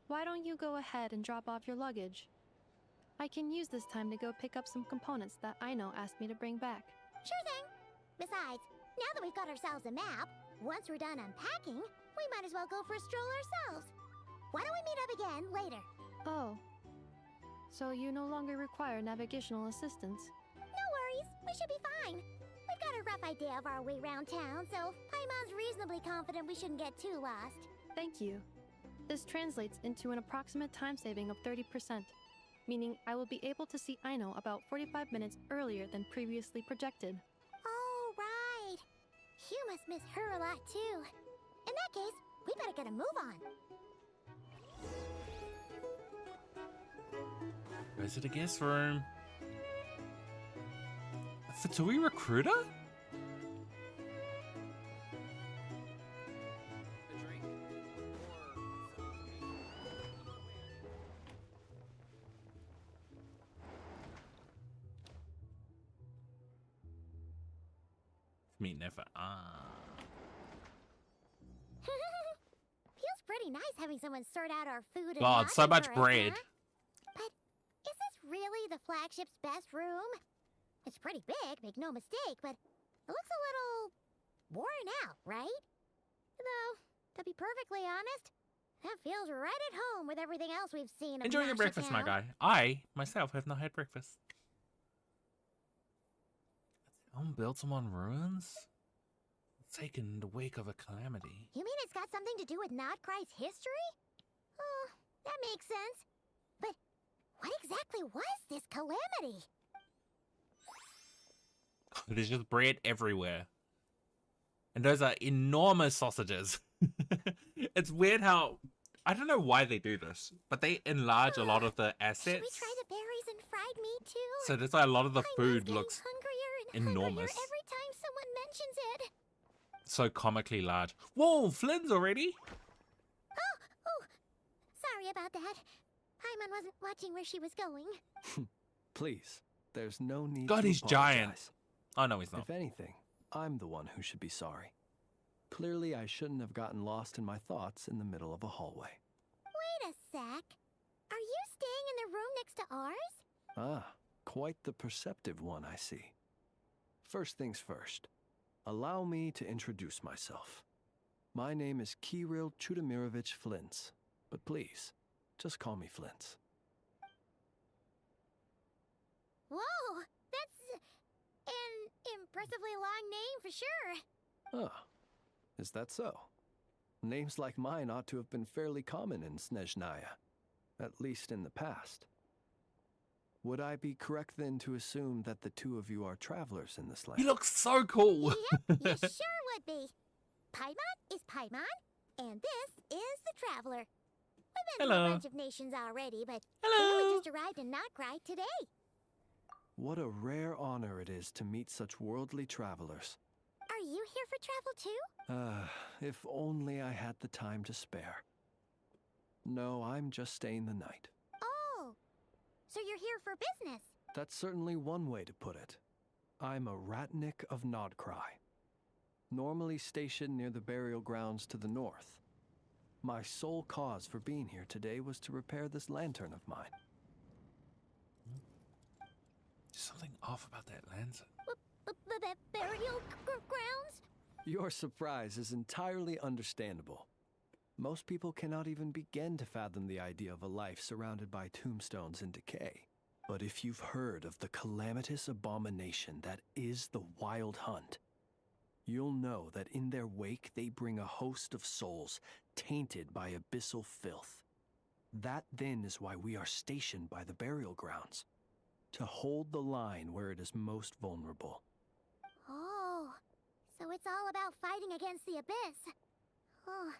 why don't you go ahead and drop off your luggage? I can use this time to go pick up some components that Aino asked me to bring back. Sure thing. Besides, now that we've got ourselves a map, once we're done unpacking, we might as well go for a stroll ourselves. Why don't we meet up again later? Oh. So you no longer require navigational assistance? No worries, we should be fine. We've got a rough idea of our way around town, so Paimon's reasonably confident we shouldn't get too lost. Thank you. This translates into an approximate time saving of 30%, meaning I will be able to see Aino about 45 minutes earlier than previously projected. Oh, right. You must miss her a lot, too. In that case, we better get a move on. Goes to the guest room. A Fatui recruiter? Meet Nefa. Feels pretty nice having someone sort out our food and God, so lodging much for us, bread. huh? But is this really the flagship's best room? It's pretty big, make no mistake, but it looks a little worn out, right? Though, to be perfectly honest, that feels right at home with everything else we've seen. Enjoy your breakfast, my guy. I, myself, have not had breakfast. Let's build some on ruins? Taken in the wake of a calamity. You mean it's got something to do with KRAI's history? Oh, that makes sense. But what exactly was this calamity? There's just bread everywhere. And those are enormous sausages. It's weird how... I don't know why they do this, but they enlarge a lot of the assets. Should we try the berries and fried meat too? So that's why a lot of the food getting looks hungrier and enormous. hungrier every time someone mentions it. So comically large. Whoa, Flynn's already? Oh, sorry about that. Paimon wasn't watching where she was going. Please, there's no need God, to he's giant. apologize. Oh, no, he's not. If anything, I'm the one who should be sorry. Clearly, I shouldn't have gotten lost in my thoughts in the middle of a hallway. Wait a sec. Are you staying in the room next to ours? Ah, quite the perceptive one, I see. First things first. Allow me to introduce myself. My name is Kirill Chudamirovich Flintz, but please, just call me Flintz. Whoa, that's an impressively long name for sure. Ah, is that so? Names like mine ought to have been fairly common in Snezhnaya, at least in the past. Would I be correct then to assume that the two of you are travelers in this land? He looks so cool. Yep, you sure would be. Paimon is Paimon, and this is the Traveler. We've been to a bunch of nations already, but we just arrived in KRAI today. What a rare honor it is to meet such worldly travelers. Are you here for travel too? If only I had the time to spare. No, I'm just staying the night. Oh, so you're here for business? That's certainly one way to put it. I'm a Ratnik of KRAI, normally stationed near the burial grounds to the north. My sole cause for being here today was to repair this lantern of mine. There's something off about that lantern. Burial grounds? Your surprise is entirely understandable. Most people cannot even begin to fathom the idea of a life surrounded by tombstones and decay. But if you've heard of the calamitous abomination that is the Wild Hunt, you'll know that in their wake they bring a host of souls tainted by abyssal filth. That then is why we are stationed by the burial grounds, to hold the line where it is most vulnerable. Oh, so it's all about fighting against the abyss. Oh,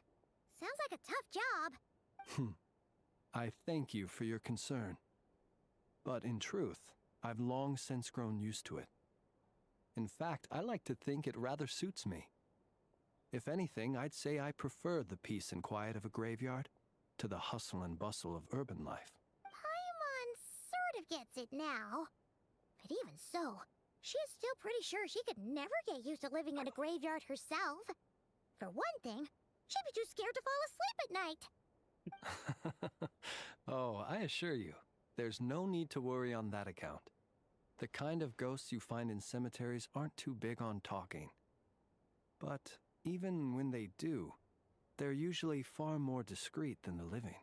sounds like a tough job. I thank you for your concern. But in truth, I've long since grown used to it. In fact, I like to think it rather suits me. If anything, I'd say I prefer the peace and quiet of a graveyard to the hustle and bustle of urban life. Paimon sort of gets it now. But even so, she's still pretty sure she could never get used to living in a graveyard herself. For one thing, she'd be too scared to fall asleep at night. Oh, I assure you, there's no need to worry on that account. The kind of ghosts you find in cemeteries aren't too big on talking. But even when they do, they're usually far more discreet than the living.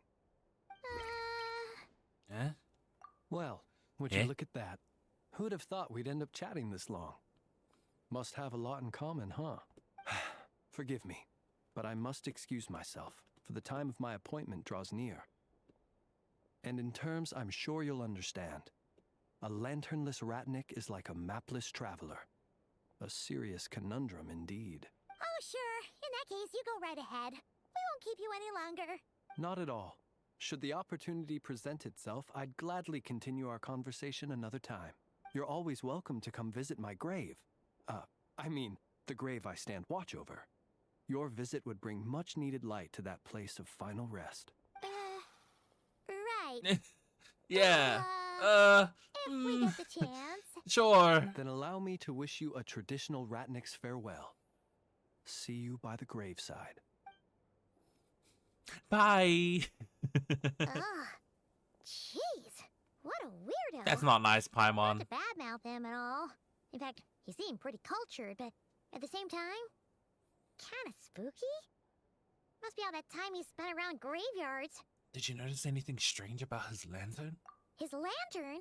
Eh? Well, would you look at that? Who'd have thought we'd end up chatting this long? Must have a lot in common, huh? Forgive me, but I must excuse myself, for the time of my appointment draws near. And in terms I'm sure you'll understand, a lanternless Ratnik is like a mapless traveler. A serious conundrum indeed. Oh, sure. In that case, you go right ahead. We won't keep you any longer. Not at all. Should the opportunity present itself, I'd gladly continue our conversation another time. You're always welcome to come visit my grave. I mean, the grave I stand watch over. Your visit would bring much needed light to that place of final rest. Right. Yeah. If we get the chance. Sure. Then allow me to wish you a traditional Ratnik's farewell. See you by the graveside. Bye. Ugh. Jeez. What a weirdo. That's not nice, Paimon. Not to badmouth him at all. In fact, he seemed pretty cultured, but at the same time, kind of spooky. Must be all that time he spent around graveyards. Did you notice anything strange about his lantern? His lantern?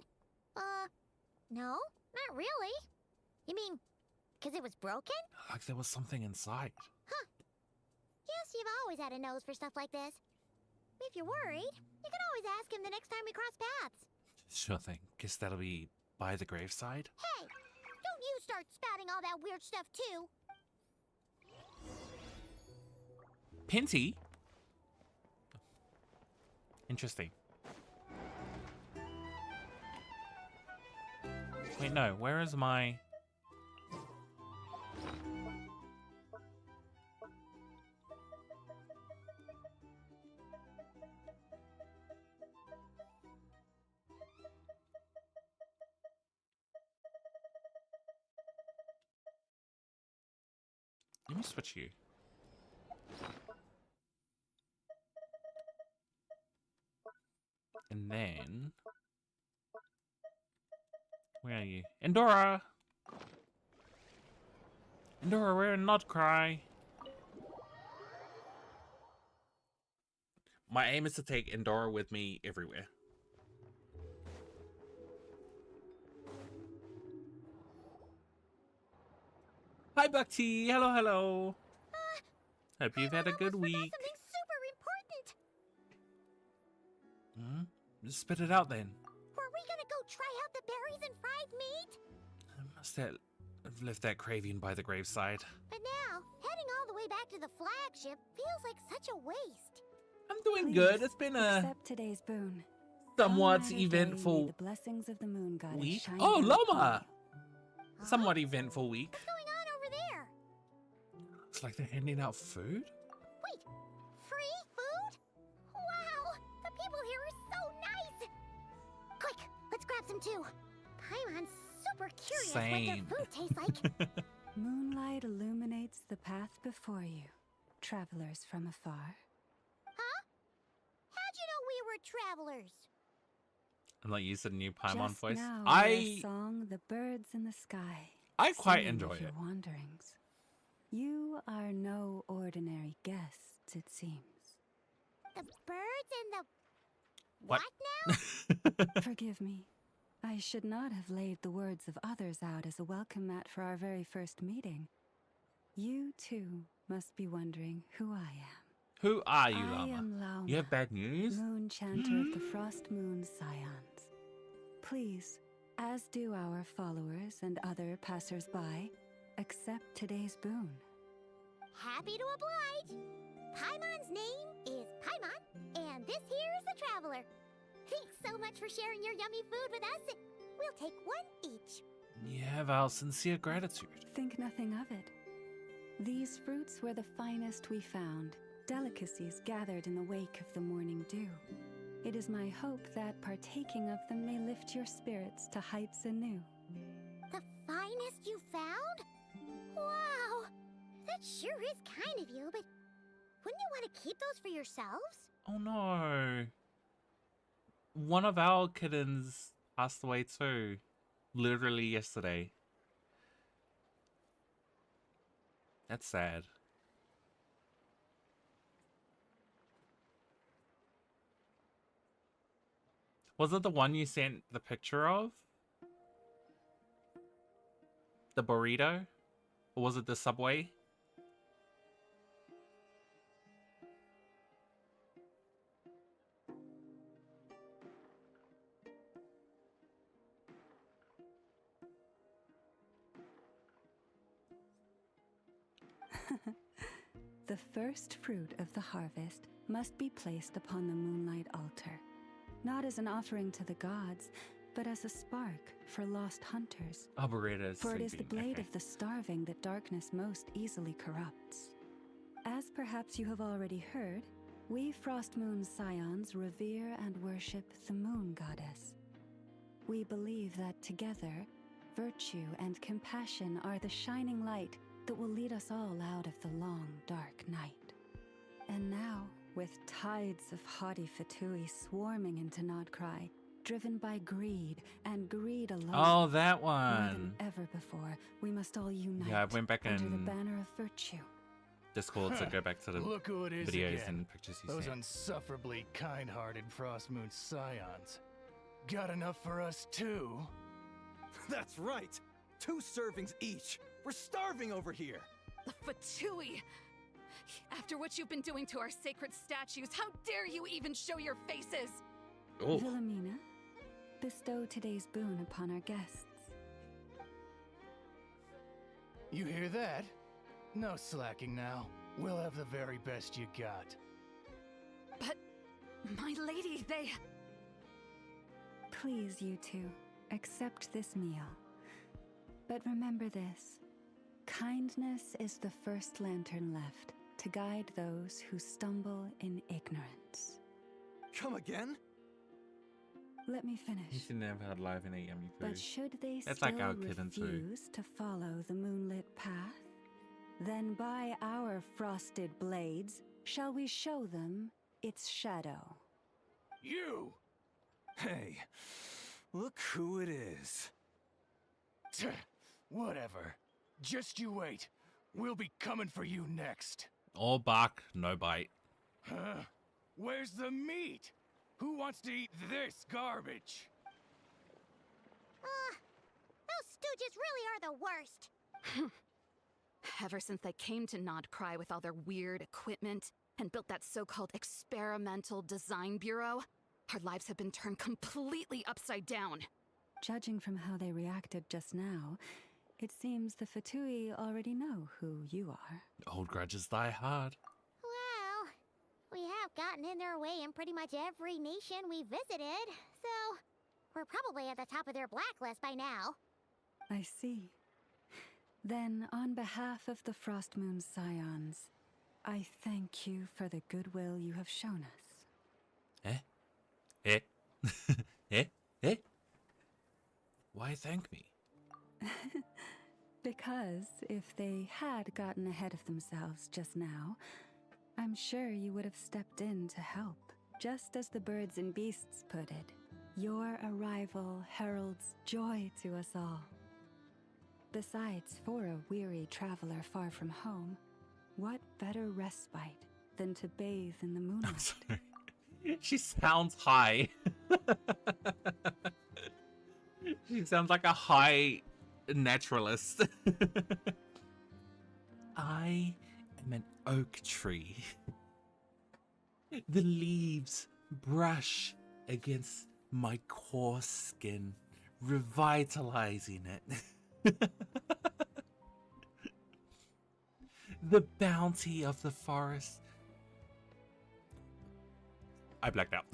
No, not really. You mean, because it was broken? Like there was something inside. Huh. Yes, you've always had a nose for stuff like this. If you're worried, you can always ask him the next time we cross paths. Sure thing. Guess that'll be by the graveside. Hey, don't you start spouting all that weird stuff too. Pinty? Interesting. Wait, no. Where is my... Let me switch you. And then... Where are you? Endora! Endora, we're in KRAI. My aim is to take Endora with me everywhere. Hi, Bhakti. Hello, hello. Hope you've had a good week. Something super important. Just spit it out then. Were we gonna go try out the berries and fried meat? I must have left that craving by the graveside. But now, heading all the way back to the flagship feels like such a waste. I'm doing Please, good. It's been a accept today's boon. somewhat All night or day, eventful may the blessings of the moon goddess week. shine Oh, down Loma! upon you. Somewhat eventful week. What's going on over there? like they're handing out food? Wait, free food? Wow, the people here are so nice! Quick, let's grab some too. Paimon's super curious Same. what their food tastes like. Moonlight illuminates the path before you, travelers from afar. Huh? How'd you know we were travelers? And like use the new Paimon Just voice. now, I their song, the birds in the sky. quite singing enjoy of your it. wanderings. You are no ordinary guests, it seems. The birds and the... What? now? Forgive me. I should not have laid the words of others out as a welcome mat for our very first meeting. You, too, must be wondering who I am. Who are you, I Llama? am Lauma, You have bad news? Moon Chanter of the Frost Moon Scions. Please, as do our followers and other passers-by, accept today's boon. Happy to oblige. Paimon's name is Paimon, and this here is the traveler. Thanks so much for sharing your yummy food with us. We'll take one each. You have our sincere gratitude. Think nothing of it. These fruits were the finest we found, delicacies gathered in the wake of the morning dew. It is my hope that partaking of them may lift your spirits to heights anew. The finest you found? Wow! That sure is kind of you, but wouldn't you want to keep those for yourselves? Oh no. One of our kittens passed away too. Literally yesterday. That's sad. Was it the one you sent the picture of? The burrito? Or was it the Subway? The first fruit of the harvest must be placed upon the moonlight altar, not as an offering to the gods, but as a spark for lost hunters. Oh, burrito's For it is the sleeping. blade Okay. of the starving that darkness most easily corrupts. As perhaps you have already heard, we Frost Moon Scions revere and worship the moon goddess. We believe that together, virtue and compassion are the shining light that will lead us all out of the long, dark night. And now, with tides of haughty Fatui swarming into KRAI, driven by greed, and greed alone. Oh, that More one. than ever before, we must all unite Yeah, I went back under the and banner of virtue. Discord to go back to the Look who it is videos again. and pictures you Those sent. unsufferably kind-hearted Frost Moon Scions. Got enough for us too? That's right! 2 servings each! We're starving over here! The Fatui! After what you've been doing to our sacred statues, how dare you even show your faces? Oh. Wilhelmina, bestow today's boon upon our guests. You hear that? No slacking now. We'll have the very best you got. But, my lady, they... Please, you two, accept this meal. But remember this. Kindness is the first lantern left to guide those who stumble in ignorance. Come again? Let me You finish. should never had live and eat yummy food. But should they That's still like our kitten too. refuse to follow the moonlit path, then by our frosted blades shall we show them its shadow. You! Hey, look who it is. Tch, whatever. Just you wait. We'll be coming for you next. All bark, no bite. Huh? Where's the meat? Who wants to eat this garbage? Those stooges really are the worst. Ever since they came to KRAI with all their weird equipment and built that so-called experimental design bureau, our lives have been turned completely upside down. Judging from how they reacted just now, it seems the Fatui already know who you are. Old grudges die hard. Well, we have gotten in their way in pretty much every nation we visited, so we're probably at the top of their blacklist by now. I see. Then, on behalf of the Frost Moon Scions, I thank you for the goodwill you have shown us. Eh? Eh? Eh? Why thank me? Because if they had gotten ahead of themselves just now, I'm sure you would have stepped in to help. Just as the birds and beasts put it, your arrival heralds joy to us all. Besides, for a weary traveler far from home, what better respite than to bathe in the moonlight? I'm sorry. She sounds high. She sounds like a high naturalist. I am an oak tree. The leaves brush against my coarse skin, revitalizing it. The bounty of the forest. I blacked out.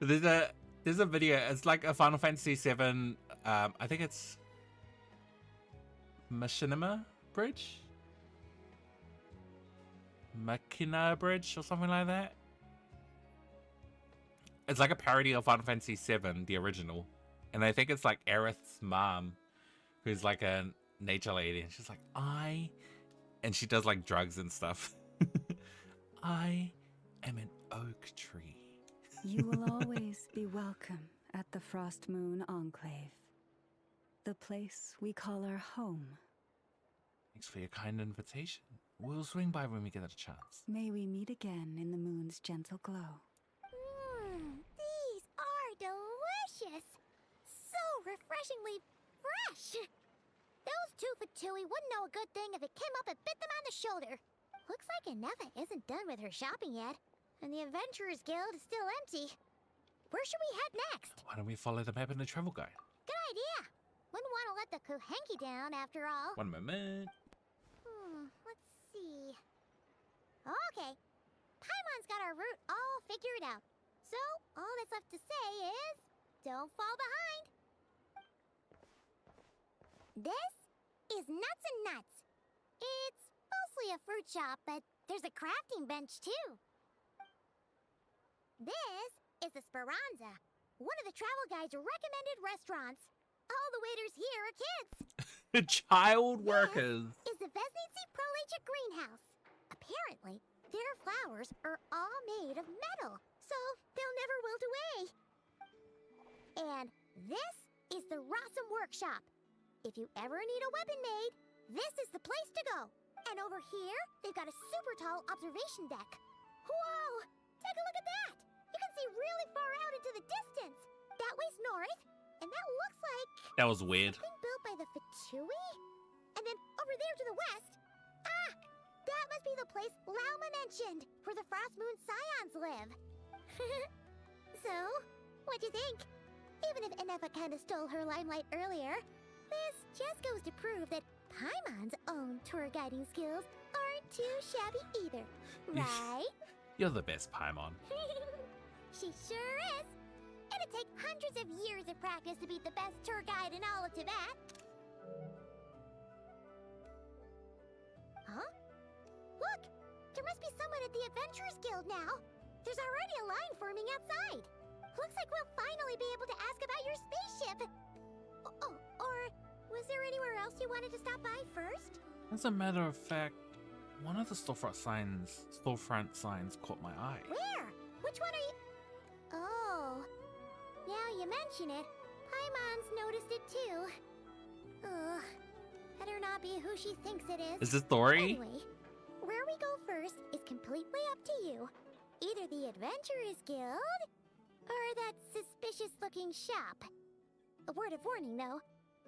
There's a video. It's like a Final Fantasy VII. I think it's Machinima Bridge, Machina Bridge, or something like that. It's like a parody of Final Fantasy VII, the original, and I think it's like Aerith's mom, who's like a nature lady, and she's like, and she does like drugs and stuff. I am an oak tree. You will always be welcome at the Frost Moon Enclave, the place we call our home. Thanks for your kind invitation. We'll swing by when we get a chance. May we meet again in the moon's gentle glow. These are delicious! So refreshingly fresh! Those Toofatui wouldn't know a good thing if it came up and bit them on the shoulder. Looks like Anefa isn't done with her shopping yet, and the Adventurers Guild is still empty. Where should we head next? Why don't we follow the map in the travel guide? Good idea! Wouldn't want to let the Kuhenki down, after all. One moment. Let's see. Okay. Paimon's got our route all figured out. So, all that's left to say is, don't fall behind. This is Nuts and Nuts. It's mostly a fruit shop, but there's a crafting bench too. This is the Speranza, one of the travel guide's recommended restaurants. All the waiters here are kids. Child workers. This is the Vesnitsi Prolecha greenhouse. Apparently, their flowers are all made of metal, so they'll never wilt away. And this is the Rossum Workshop. If you ever need a weapon made, this is the place to go. And over here, they've got a super tall observation deck. Whoa! Take a look at that! You can see really far out into the distance. That way's north, and that looks like... That was weird. something built by the Fatui? And then over there to the west... Ah! That must be the place Lauma mentioned, where the Frost Moon Scions live. So, what'd you think? Even if Anefa kinda stole her limelight earlier, this just goes to prove that Paimon's own tour guiding skills aren't too shabby either, right? You're the best, Paimon. She sure is. It'd take hundreds of years of practice to beat the best tour guide in all of Tibet. Huh? Look! There must be someone at the Adventurers Guild now. There's already a line forming outside. Looks like we'll finally be able to ask about your spaceship. Or was there anywhere else you wanted to stop by first? As a matter of fact, one of the storefront signs caught my eye. Where? Which one are you... Oh. Now you mention it, Paimon's noticed it too. Ugh. Better not be who she thinks it is. Is this Dory? Anyway, where we go first is completely up to you. Either the Adventurers Guild, or that suspicious-looking shop. A word of warning, though.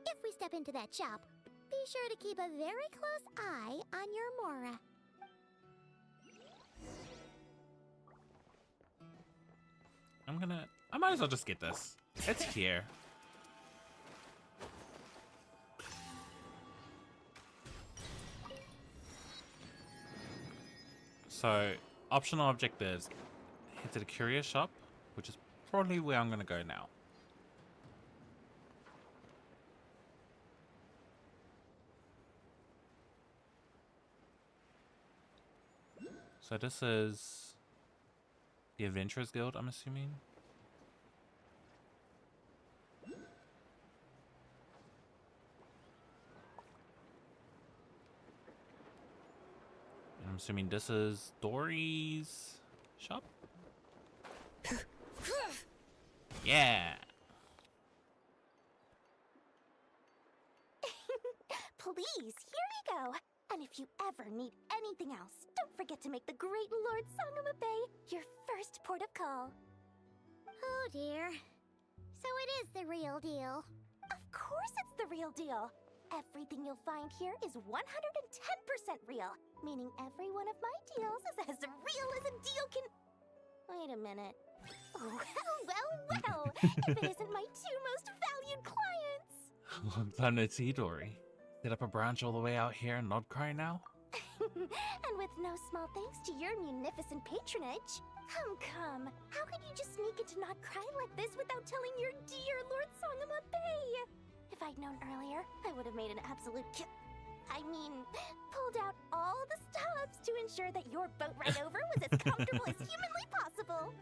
If we step into that shop, be sure to keep a very close eye on your Mora. I might as well just get this. It's here. So, optional objectives. Head to the courier shop, which is probably where I'm gonna go now. So this is the Adventurers Guild, I'm assuming. And I'm assuming this is Dory's shop. Yeah. Please, here we go. And if you ever need anything else, don't forget to make the great Lord Sangama Bay your first port of call. Oh dear. So it is the real deal. Of course it's the real deal. Everything you'll find here is 110% real, meaning every one of my deals is as real as a deal can... Wait a minute. Well, if it isn't my two most valued clients. Long time no see, Dory. Set up a branch all the way out here in Nodcry now? And with no small thanks to your munificent patronage. Come. How could you just sneak into Nodcry like this without telling your dear Lord Sangama Bay? If I'd known earlier, I would have made an absolute pulled out all the stops to ensure that your boat ride over was as comfortable as humanly possible.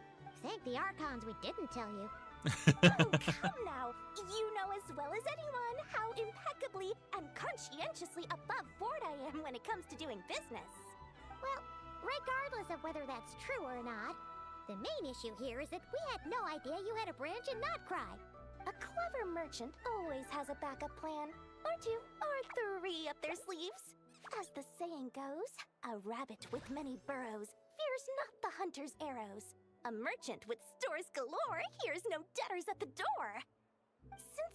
Thank the Archons we didn't tell you. Oh, come now. You know as well as anyone how impeccably and conscientiously above board I am when it comes to doing business. Well, regardless of whether that's true or not, the main issue here is that we had no idea you had a branch in Nodcry. A clever merchant always has a backup plan, or two, or three up their sleeves. As the saying goes, a rabbit with many burrows fears not the hunter's arrows. A merchant with stores galore hears no debtors at the door.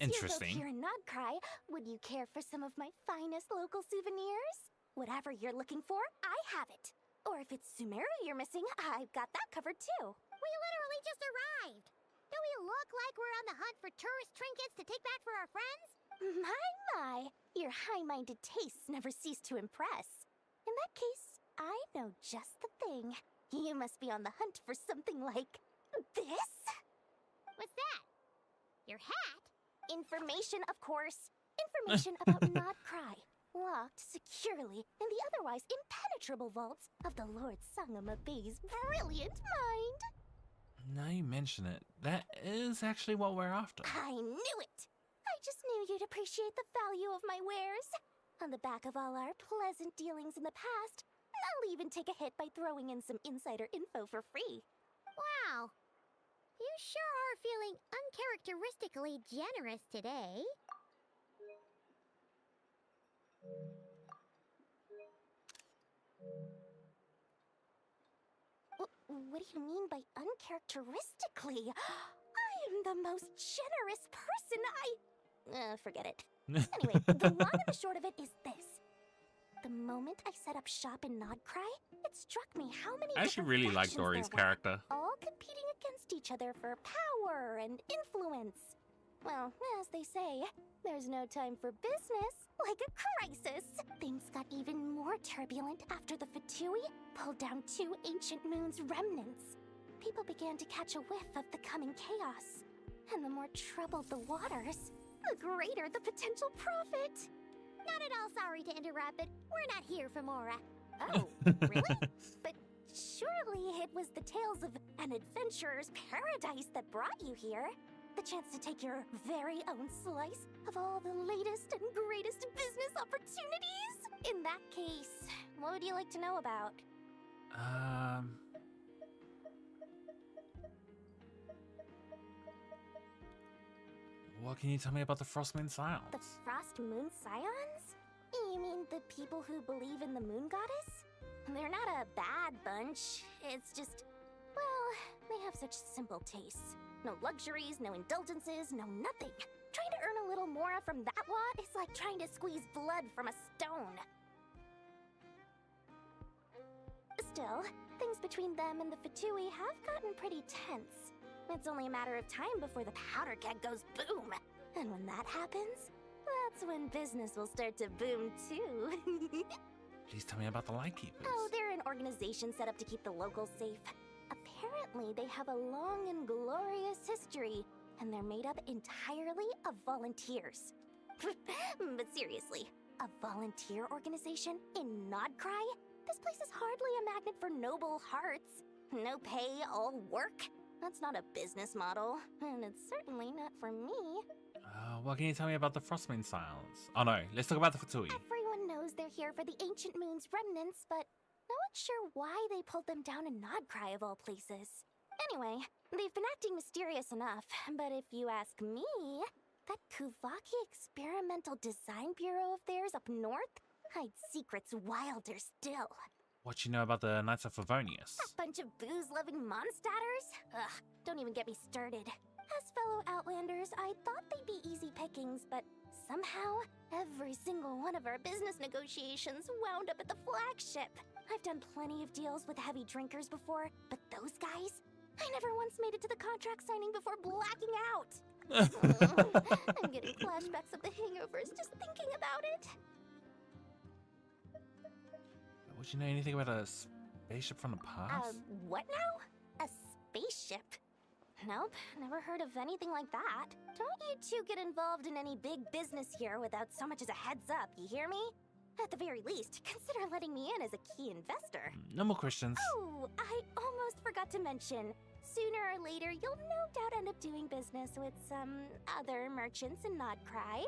Since you're both here in Nodcry, would you care for some of my finest local souvenirs? Whatever you're looking for, I have it. Or if it's Sumeru you're missing, I've got that covered too. We literally just arrived. Do we look like we're on the hunt for tourist trinkets to take back for our friends? My. Your high-minded tastes never cease to impress. In that case, I know just the thing. You must be on the hunt for something like this? What's that? Your hat? Information, of course. Information about Nodcry. Locked securely in the otherwise impenetrable vaults of the Lord Sangama Bay's brilliant mind. Now you mention it, that is actually what we're after. I knew it! I just knew you'd appreciate the value of my wares. On the back of all our pleasant dealings in the past, I'll even take a hit by throwing in some insider info for free. Wow. You sure are feeling uncharacteristically generous today. What do you mean by uncharacteristically? I am the most generous person forget it. Anyway, the long and the short of it is this. The moment I set up shop in Nodcry, it struck me how many I actually really like Dory's character. All competing against each other for power and influence. Well, as they say, there's no time for business like a crisis. Things got even more turbulent after the Fatui pulled down 2 ancient moon's remnants. People began to catch a whiff of the coming chaos. And the more troubled the waters, the greater the potential profit. Not at all sorry to interrupt, but we're not here for Mora. Oh, really? But surely it was the tales of an adventurer's paradise that brought you here. The chance to take your very own slice of all the latest and greatest business opportunities? In that case, what would you like to know about? What can you tell me about the Frostmoon Scions? The Frost Moon Scions? You mean the people who believe in the moon goddess? They're not a bad bunch. It's just, well, they have such simple tastes. No luxuries, no indulgences, no nothing. Trying to earn a little more from that lot is like trying to squeeze blood from a stone. Still, things between them and the Fatui have gotten pretty tense. It's only a matter of time before the powder keg goes boom. And when that happens, that's when business will start to boom too. Please tell me about the Lightkeepers. Oh, they're an organization set up to keep the locals safe. Apparently, they have a long and glorious history, and they're made up entirely of volunteers. But seriously, a volunteer organization in Nodcry? This place is hardly a magnet for noble hearts. No pay, all work. That's not a business model, and it's certainly not for me. What can you tell me about the Frostmoon Scions? Oh no, let's talk about the Fatui. Everyone knows they're here for the ancient moon's remnants, but no one's sure why they pulled them down in Nodcry of all places. Anyway, they've been acting mysterious enough, but if you ask me, that Kuvaki Experimental Design Bureau of theirs up north hides secrets wilder still. What you know about the Knights of Favonius? That bunch of booze-loving monsters? Ugh, don't even get me started. As fellow Outlanders, I thought they'd be easy pickings, but somehow, every single one of our business negotiations wound up at the flagship. I've done plenty of deals with heavy drinkers before, but those guys? I never once made it to the contract signing before blacking out. I'm getting flashbacks of the hangovers just thinking about it. Would you know anything about a spaceship from the past? What now? A spaceship? Nope, never heard of anything like that. Don't you two get involved in any big business here without so much as a heads up, you hear me? At the very least, consider letting me in as a key investor. No more questions. Oh, I almost forgot to mention. Sooner or later, you'll no doubt end up doing business with some other merchants in Nodcry.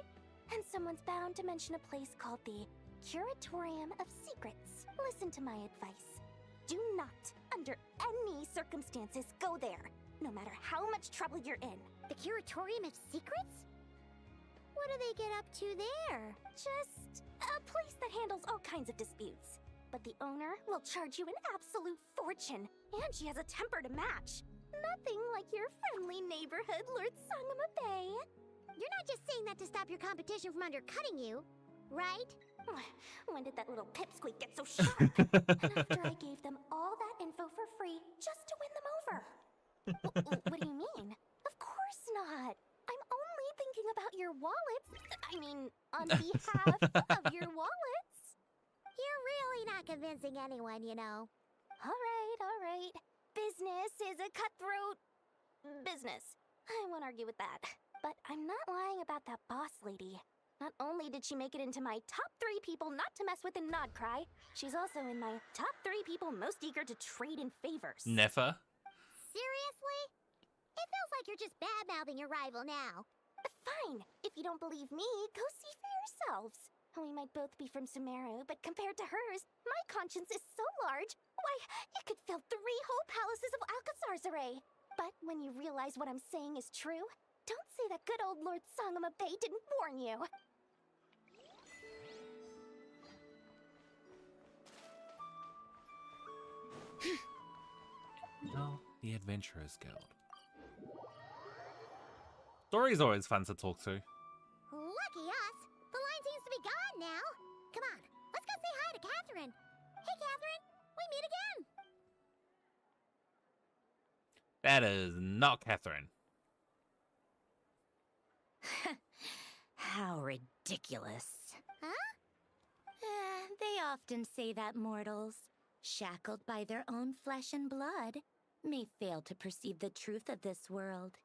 And someone's bound to mention a place called the Curatorium of Secrets. Listen to my advice. Do not, under any circumstances, go there, no matter how much trouble you're in. The Curatorium of Secrets? What do they get up to there? Just a place that handles all kinds of disputes. But the owner will charge you an absolute fortune, and she has a temper to match. Nothing like your friendly neighborhood, Lord Sangama Bay. You're not just saying that to stop your competition from undercutting you, right? When did that little pipsqueak get so sharp? And after I gave them all that info for free just to win them over. What do you mean? Of course not. I'm only thinking about your wallets. I mean, on behalf of your wallets. You're really not convincing anyone, you know. All right. Business is a cutthroat business. I won't argue with that. But I'm not lying about that boss lady. Not only did she make it into my top 3 people not to mess with in Nodcry, she's also in my top 3 people most eager to trade in favors. Never. Seriously? It feels like you're just bad-mouthing your rival now. Fine. If you don't believe me, go see for yourselves. We might both be from Sumeru, but compared to hers, my conscience is so large, why, you could fill 3 whole palaces of Alcazar's array. But when you realize what I'm saying is true, don't say that good old Lord Sangama Bay didn't warn you. No, the Adventurers Guild. Dory's always fun to talk to. Lucky us! The line seems to be gone now. Come on, let's go say hi to Catherine. Hey, Catherine, we meet again. That is not Catherine. How ridiculous. Huh? They often say that mortals, shackled by their own flesh and blood, may fail to perceive the truth of this world,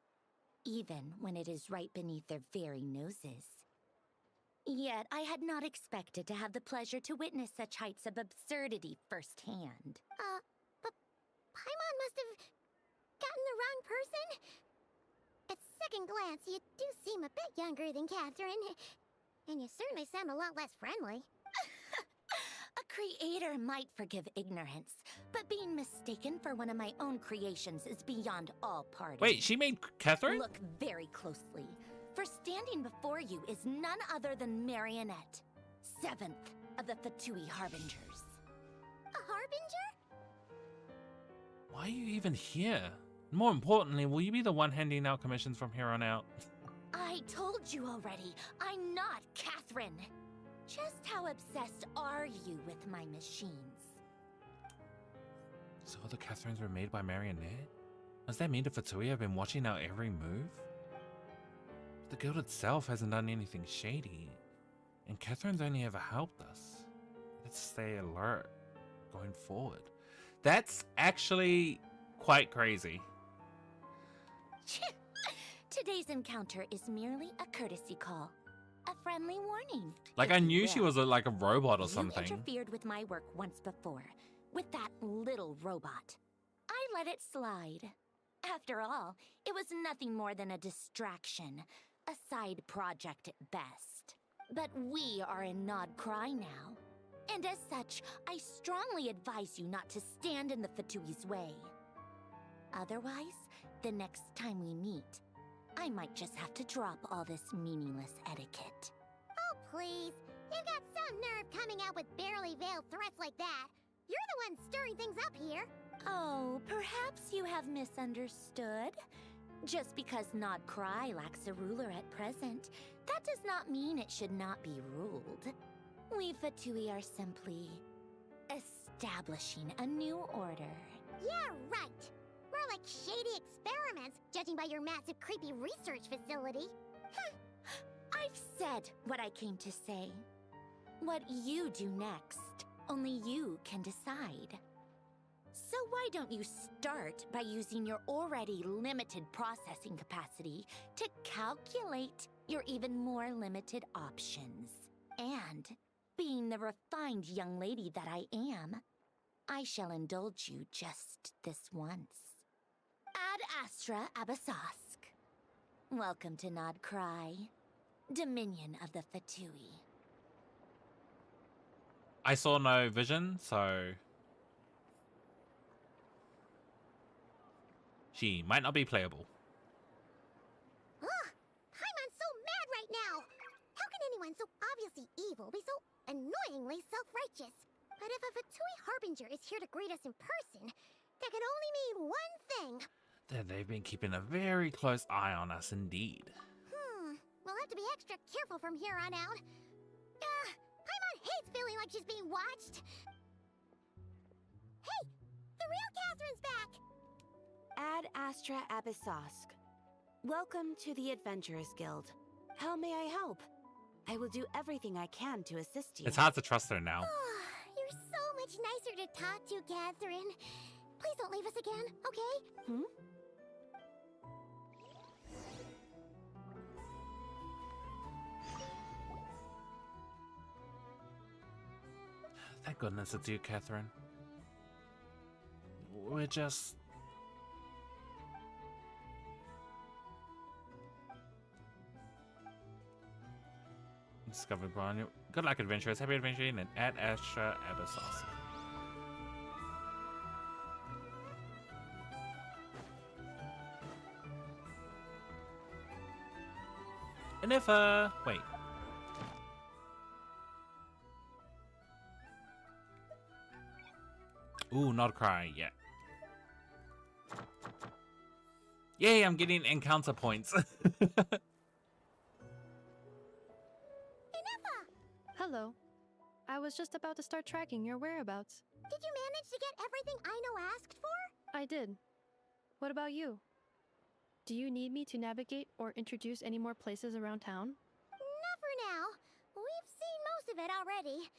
even when it is right beneath their very noses. Yet I had not expected to have the pleasure to witness such heights of absurdity firsthand. But Paimon must have gotten the wrong person? At second glance, you do seem a bit younger than Catherine. And you certainly sound a lot less friendly. A creator might forgive ignorance, but being mistaken for one of my own creations is beyond all pardon. Wait, she made Catherine? Look very closely, for standing before you is none other than Marionette, 7th of the Fatui Harbingers. A harbinger? Why are you even here? More importantly, will you be the one handing out commissions from here on out? I told you already, I'm not Catherine. Just how obsessed are you with my machines? So the Catherines were made by Marionette? Does that mean the Fatui have been watching our every move? The guild itself hasn't done anything shady, and Catherine's only ever helped us. Let's stay alert going forward. That's actually quite crazy. Today's encounter is merely a courtesy call. A friendly warning. Like, if I you knew she will. was like a robot or You something. interfered with my work once before, with that little robot. I let it slide. After all, it was nothing more than a distraction, a side project at best. But we are in Nod KRAI now. And as such, I strongly advise you not to stand in the Fatui's way. Otherwise, the next time we meet, I might just have to drop all this meaningless etiquette. Oh, please. You've got some nerve coming out with barely veiled threats like that. You're the one stirring things up here. Oh, perhaps you have misunderstood. Just because Nod KRAI lacks a ruler at present, that does not mean it should not be ruled. We Fatui are simply establishing a new order. Yeah, right. We're like shady experiments, judging by your massive creepy research facility. I've said what I came to say. What you do next, only you can decide. So why don't you start by using your already limited processing capacity to calculate your even more limited options? And, being the refined young lady that I am, I shall indulge you just this once. Ad Astra Abyssosque. Welcome to Nod KRAI, Dominion of the Fatui. I saw no vision, so she might not be playable. Ugh! Paimon's so mad right now! How can anyone so obviously evil be so annoyingly self-righteous? But if a Fatui Harbinger is here to greet us in person, that can only mean one thing. They've been keeping a very close eye on us indeed. We'll have to be extra careful from here on out. Paimon hates feeling like she's being watched. Hey! The real Catherine's back! Ad Astra Abyssosque. Welcome to the Adventurers Guild. How may I help? I will do everything I can to assist you. It's hard to trust her now. You're so much nicer to talk to, Catherine. Please don't leave us again, okay? Thank goodness it's you, Catherine. We're just... Discovered brand new. Good luck, adventurers. Happy adventuring and Ad Astra Abyssosque. And if, wait. Ooh, Nod KRAI, yeah. Yay, I'm getting encounter points. Hello. I was just about to start tracking your whereabouts. Did you manage to get everything Aino asked for? I did. What about you? Do you need me to navigate or introduce any more places around town? Not for now. We've seen most of it already.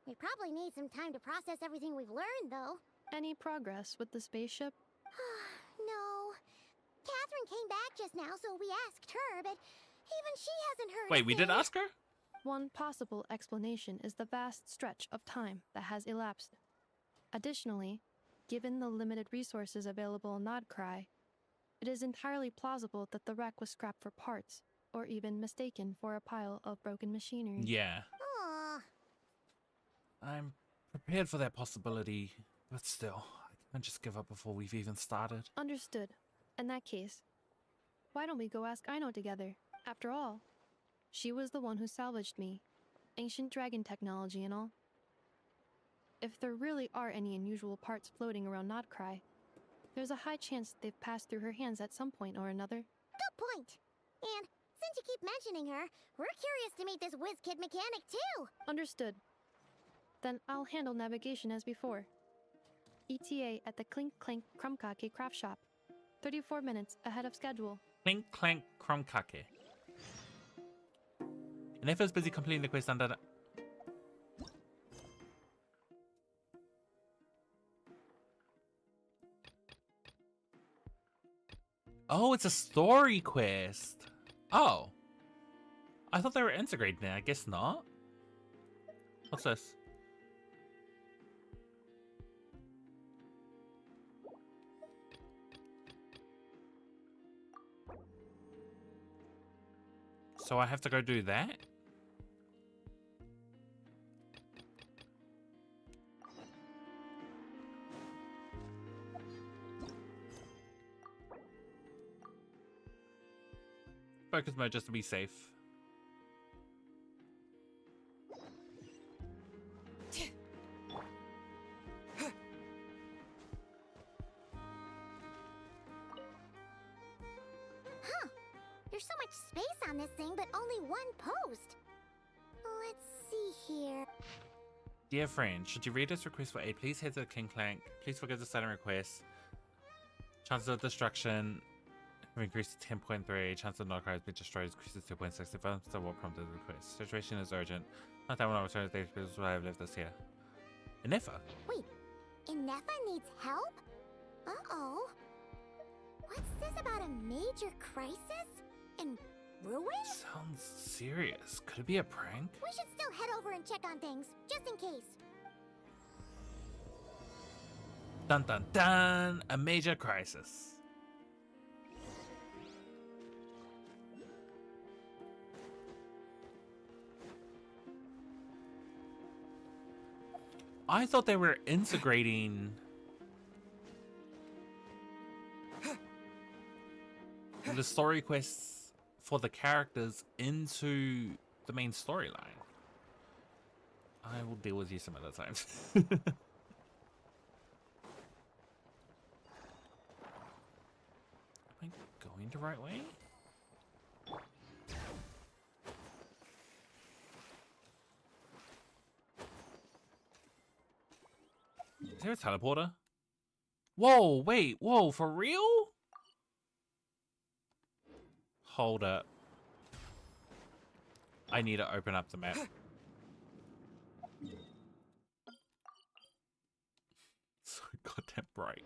We probably need some time to process everything we've learned, though. Any progress with the spaceship? No. Catherine came back just now, so we asked her, but even she hasn't heard. Wait, we did ask her? One possible explanation is the vast stretch of time that has elapsed. Additionally, given the limited resources available in Nod KRAI, it is entirely plausible that the wreck was scrapped for parts, or even mistaken for a pile of broken machinery. Yeah. Aw. I'm prepared for that possibility, but still, I can't just give up before we've even started. Understood. In that case, why don't we go ask Aino together? After all, she was the one who salvaged me. Ancient dragon technology and all. If there really are any unusual parts floating around Nod KRAI, there's a high chance they've passed through her hands at some point or another. Good point. And since you keep mentioning her, we're curious to meet this whiz-kid mechanic, too. Understood. Then I'll handle navigation as before. ETA at the Clink Clank Krumkake craft shop. 34 minutes ahead of schedule. Clink clank krumkake. And if it's busy completing the quest under the... Oh, it's a story quest. Oh. I thought they were integrated now. I guess not. What's this? So I have to go do that? Focus mode just to be safe. Huh. There's so much space on this thing, but only one post. Let's see here. Dear friend, should you read this request for aid, please head to the King Clank. Please forgive the sudden request. Chances of destruction have increased to 10.3. Chance of not has been destroyed increases to 2.6. The films still what prompted the request. Situation is urgent. Not that when I return to the database, I have left this here. Inefa? Wait, Inefa needs help? Uh-oh. What's this about a major crisis? And ruin? Sounds serious. Could it be a prank? We should still head over and check on things, just in case. Dun dun dun! A major crisis. I thought they were integrating the story quests for the characters into the main storyline. I will deal with you some other times. Am I going the right way? Is there a teleporter? Whoa, wait, whoa, for real? Hold up. I need to open up the map. So goddamn bright.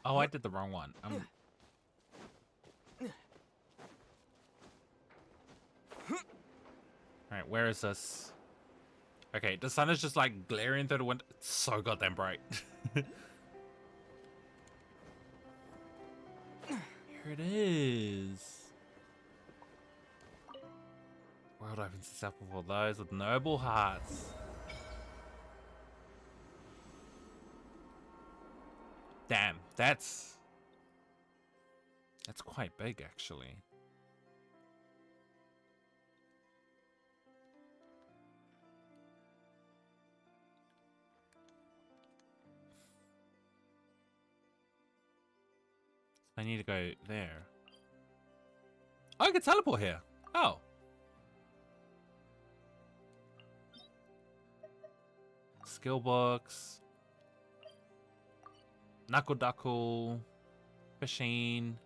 Oh, I did the wrong one. Alright, where is this? Okay, the sun is just like glaring through the window. It's so goddamn bright. Here it is. World opens itself before those with noble hearts. Damn, that's quite big, actually. I need to go there. Oh, I can teleport here. Oh. Skill books. Knuckle Duckle. Machine.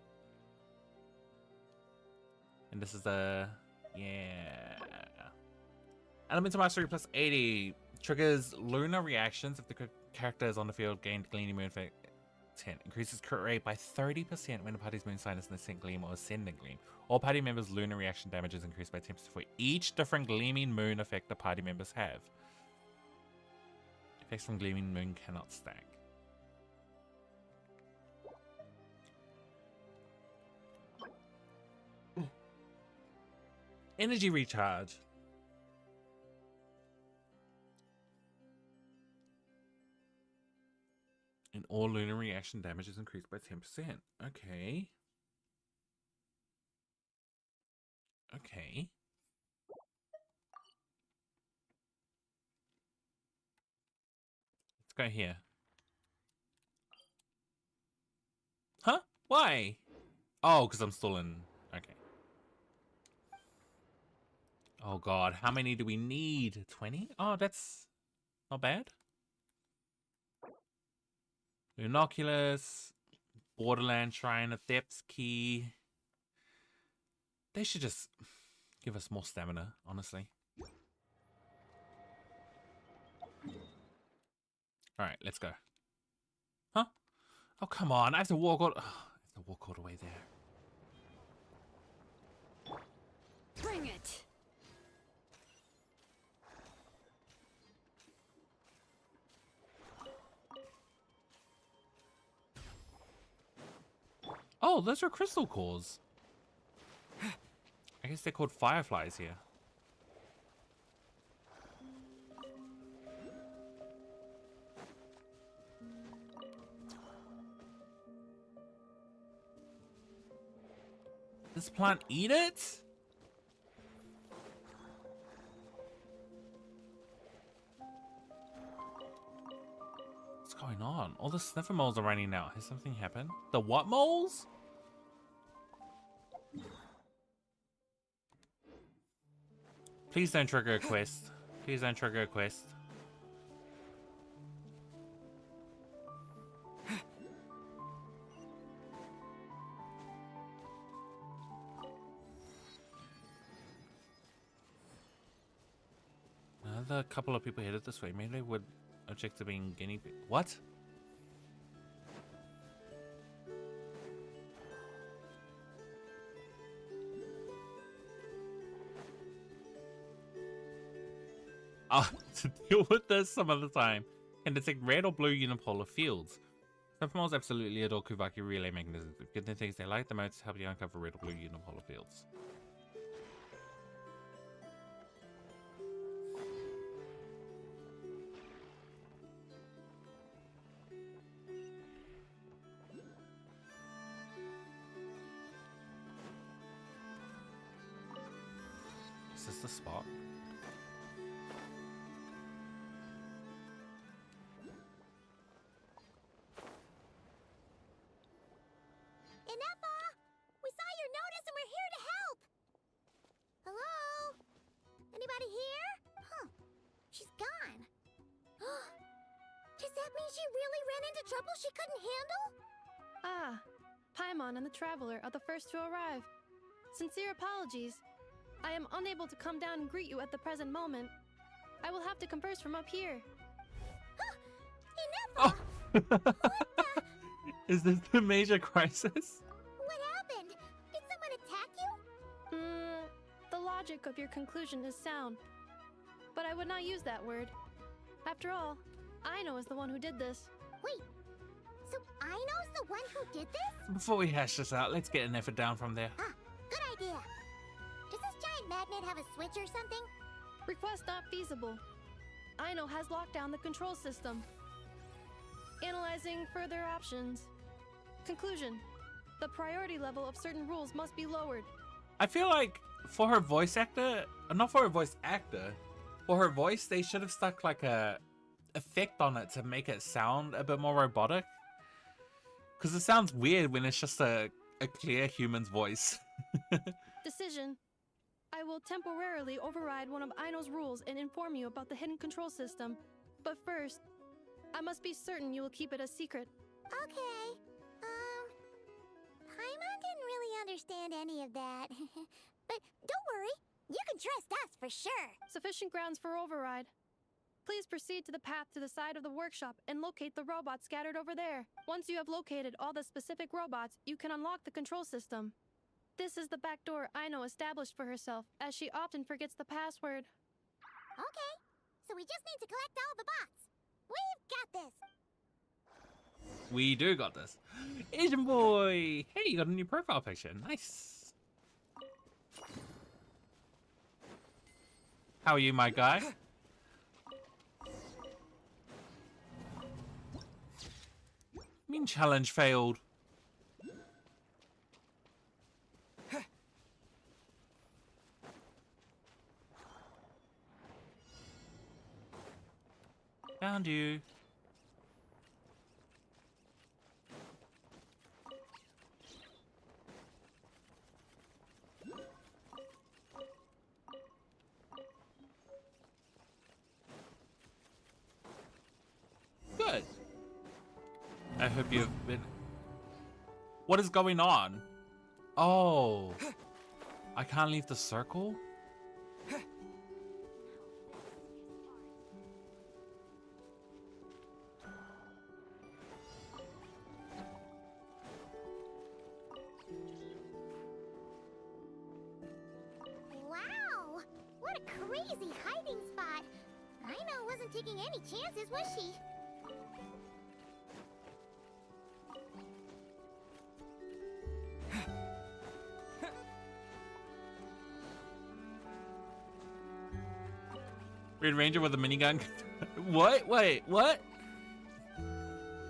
And this is the... Yeah. Elemental Mastery plus 80. Triggers lunar reactions if the character is on the field. Gained Gleaming Moon effect 10. Increases crit rate by 30% when the party's moon sign is an Ascent Gleam or Ascending Gleam. All party members' lunar reaction damage is increased by 10% for each different Gleaming Moon effect the party members have. Effects from Gleaming Moon cannot stack. Energy recharge. And all lunar reaction damage is increased by 10%. Okay. Okay. Let's go here. Huh? Why? Oh, because I'm still in... Okay. Oh god, how many do we need? 20? Oh, that's not bad. Lunoculus, Borderland Shrine of Depths Key. They should just give us more stamina, honestly. Alright, let's go. Huh? Oh, come on. I have to walk all... I have to walk all the way there. Bring it! Oh, those are crystal cores. I guess they're called fireflies here. Does this plant eat it? What's going on? All the sniffer moles are running out. Has something happened? The what moles? Please don't trigger a quest. Please don't trigger a quest. Another couple of people headed this way. Maybe they would object to being guinea pig. What? To deal with this some other time. Can detect red or blue unipolar fields. Sniffermoles absolutely adore Kuvaki relay mechanisms. Good things they like the most help you uncover red or blue unipolar fields. Is this the spot? Inepa! We saw your notice and we're here to help! Hello? Anybody here? Huh. She's gone. Does that mean she really ran into trouble she couldn't handle? Ah, Paimon and the Traveler are the first to arrive. Sincere apologies. I am unable to come down and greet you at the present moment. I will have to converse from up here. Inepa! Oh. Is this the major crisis? What happened? Did someone attack you? The logic of your conclusion is sound, but I would not use that word. After all, Aino is the one who did this. Wait, so Aino's the one who did this? Before we hash this out, let's get an effort down from there. Ah, good idea. Does this giant magnet have a switch or something? Request not feasible. Aino has locked down the control system. Analyzing further options. Conclusion. The priority level of certain rules must be lowered. I feel like for her voice actor, not for her voice actor, for her voice, they should have stuck like a effect on it to make it sound a bit more robotic. Because it sounds weird when it's just a clear human's voice. Decision. I will temporarily override one of Aino's rules and inform you about the hidden control system. But first, I must be certain you will keep it a secret. Okay. Paimon didn't really understand any of that. But don't worry, you can trust us for sure. Sufficient grounds for override. Please proceed to the path to the side of the workshop and locate the robots scattered over there. Once you have located all the specific robots, you can unlock the control system. This is the back door Aino established for herself, as she often forgets the password. Okay, so we just need to collect all the bots. We've got this. We do got this. Asian boy! Hey, you got a new profile picture. Nice. How are you, my guy? Mean challenge failed. Found you. Good. I hope you've been... What is going on? Oh. I can't leave the circle? Wow! What a crazy hiding spot! Ino wasn't taking any chances, was she? Red Ranger with a minigun? What? Wait, what?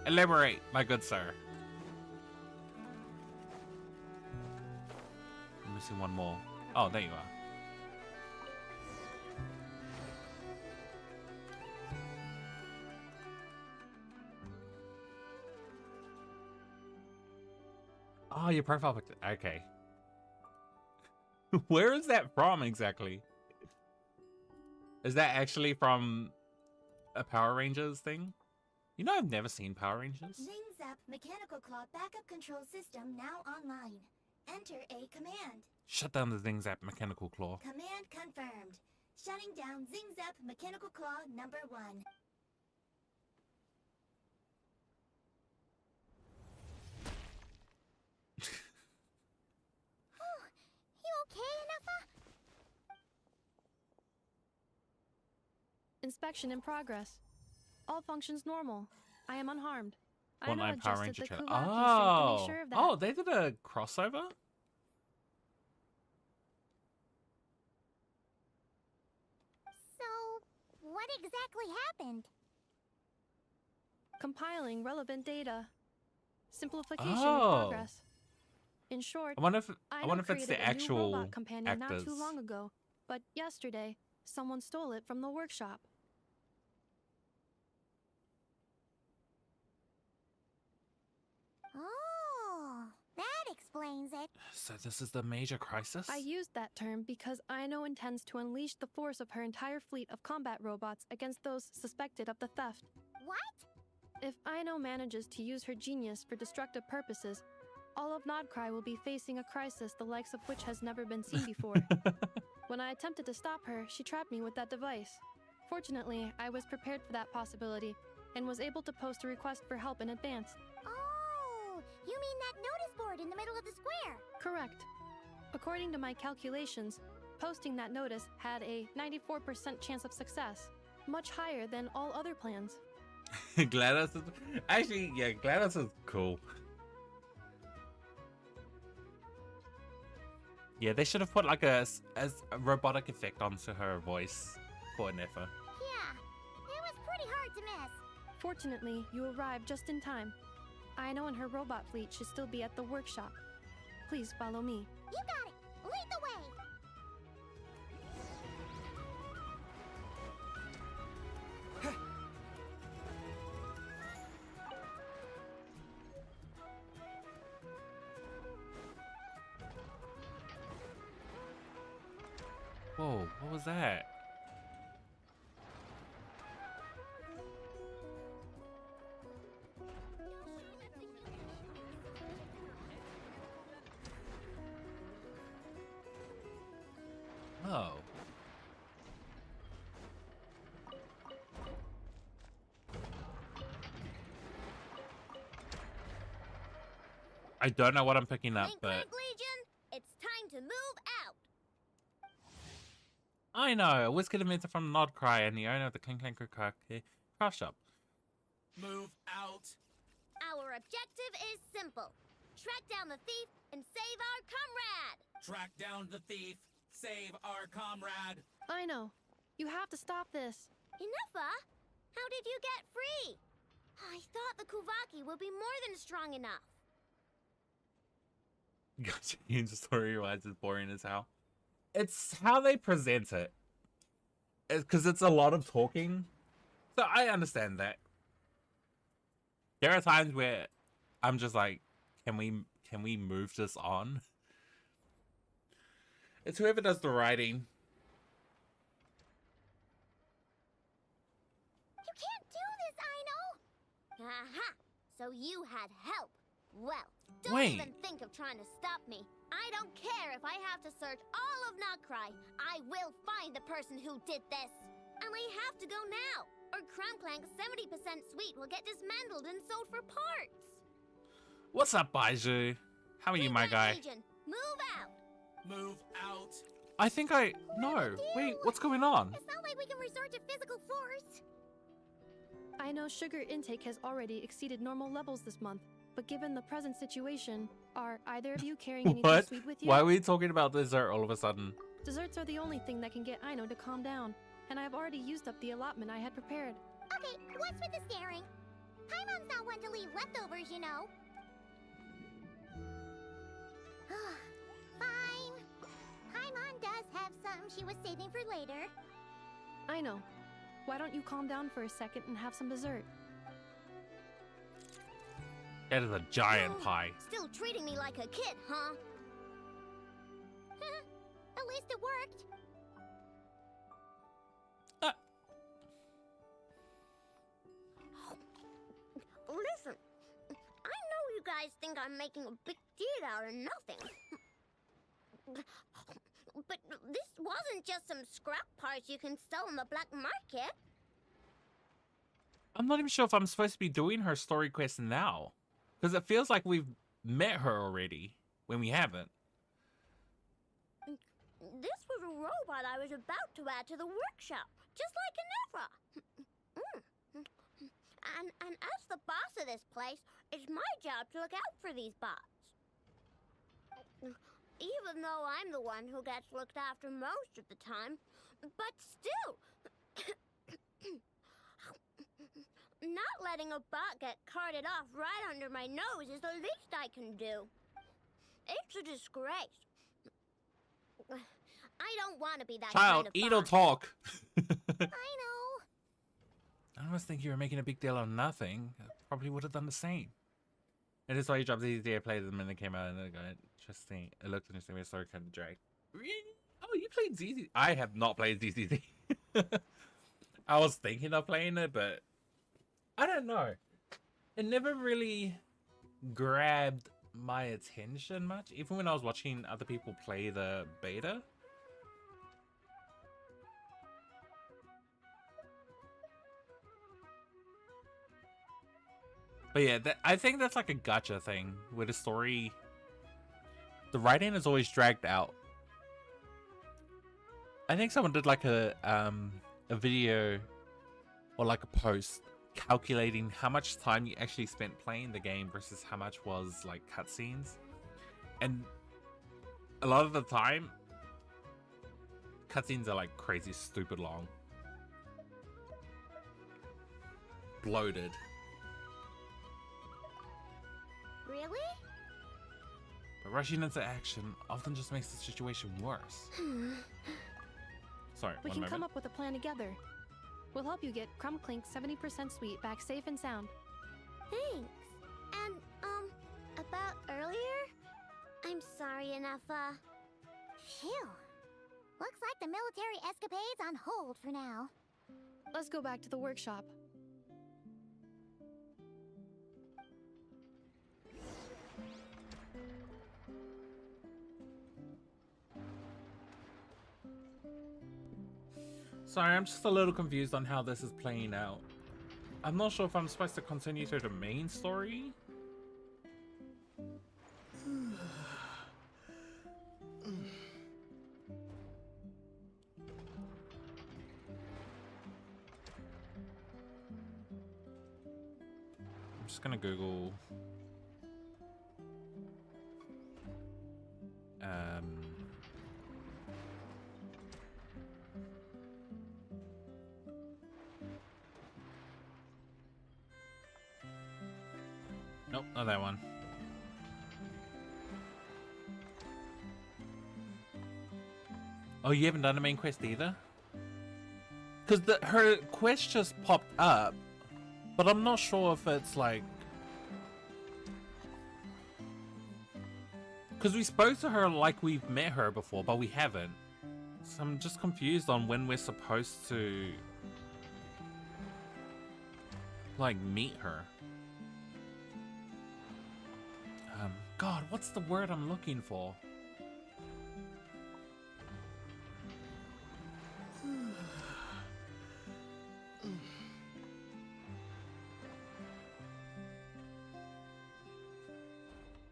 Elaborate, my good sir. I'm missing one more. Oh, there you are. Oh, your profile picture. Okay. Where is that from exactly? Is that actually from a Power Rangers thing? You know, I've never seen Power Rangers. Zap Mechanical Claw backup control system now online. Enter a command. Shut down the Zing Zap Mechanical Claw. Command confirmed. Shutting down Zap Mechanical Claw number 1. Oh, you okay, Anafa? Inspection in progress. All functions normal. I am unharmed. One Ino Eye Power adjusted Ranger the trailer. Kuvaki suit to Oh. make sure of that. Oh, they did a crossover? So, what exactly happened? Compiling relevant data. Simplification in Oh. progress. In short, I wonder if Ino it's created the a new actual robot companion actors. not too long ago, but yesterday, someone stole it from the workshop. Oh, that explains it. So this is the major crisis? I used that term because Ino intends to unleash the force of her entire fleet of combat robots against those suspected of the theft. What? If Ino manages to use her genius for destructive purposes, all of Nodcry will be facing a crisis the likes of which has never been seen before. When I attempted to stop her, she trapped me with that device. Fortunately, I was prepared for that possibility and was able to post a request for help in advance. Oh, you mean that notice board in the middle of the square? Correct. According to my calculations, posting that notice had a 94% chance of success, much higher than all other plans. GLaDOS is... Actually, yeah, GLaDOS is cool. Yeah, they should have put like a robotic effect onto her voice for Nefa. Yeah, it was pretty hard to miss. Fortunately, you arrived just in time. Ino and her robot fleet should still be at the workshop. Please follow me. You got it. Lead the way. Whoa, what was that? Oh. I don't know what I'm picking up, but Legion, it's time to move out. I know. Whiskey Dementor from Nodcry and the owner of the Clink Clank Craft Shop. Move out. Our objective is simple. Track down the thief and save our comrade. Track down the thief. Save our comrade. Ino, you have to stop this. Enough, How did you get free? I thought the Kuvaki would be more than strong enough. Gotcha. The story-wise is boring as hell. It's how they present it. Because it's a lot of talking. So I understand that. There are times where I'm just like, can we move this on? It's whoever does the writing. You can't do this, Ino! Aha! So you had help. Well, don't Wait. even think of trying to stop me. I don't care if I have to search all of Notcry. I will find the person who did this. And I have to go now, or Crumbclank's 70% suite will get dismantled and sold for parts. What's up, Baiju? How are you, my guy? Agent, move out. Move out. I think I... No. Wait, what's going on? It's not like we can resort to physical force. I know sugar intake has already exceeded normal levels this month, but given the present situation, are either of you carrying anything What? sweet with you? Why are we talking about dessert all of a sudden? Desserts are the only thing that can get Aino to calm down, and I have already used up the allotment I had prepared. Okay, what's with the staring? Paimon's not one to leave leftovers, you know. Fine. Paimon does have some she was saving for later. I know. Why don't you calm down for a second and have some dessert? That is a giant pie. Still treating me like a kid, huh? At least it worked. Listen, I know you guys think I'm making a big deal out of nothing. But this wasn't just some scrap parts you can sell on the black market. I'm not even sure if I'm supposed to be doing her story quest now. Because it feels like we've met her already, when we haven't. This was a robot I was about to add to the workshop, just like Anefra. And as the boss of this place, it's my job to look out for these bots. Even though I'm the one who gets looked after most of the time. But still, not letting a bot get carted off right under my nose is the least I can do. It's a disgrace. I don't want to be that Child, kind of eat or boss. talk. I know. I almost think you were making a big deal of nothing. I probably would have done the same. And that's why you dropped ZZ. I played them and it came out and it got interesting. It looked interesting. We started kind of drag. Really? Oh, you played ZZ? I have not played ZZ. I was thinking of playing it, but I don't know. It never really grabbed my attention much, even when I was watching other people play the beta. But yeah, I think that's like a gacha thing, where the story, the writing is always dragged out. I think someone did like a video or like a post calculating how much time you actually spent playing the game versus how much was like cutscenes. And a lot of the time, cutscenes are like crazy stupid long. Bloated. Really? But rushing into action often just makes the situation worse. Sorry, We one can come moment. up with a plan together. We'll help you get Crumbclink's 70% suite back safe and sound. Thanks. And, about earlier? I'm sorry, Anafa. Phew. Looks like the military escapade's on hold for now. Let's go back to the workshop. Sorry, I'm just a little confused on how this is playing out. I'm not sure if I'm supposed to continue through the main story. I'm just gonna Google nope, not that one. Oh, you haven't done the main quest either? Because her quest just popped up, but I'm not sure if it's like... Because we spoke to her like we've met her before, but we haven't. So I'm just confused on when we're supposed to... like, meet her. God, what's the word I'm looking for?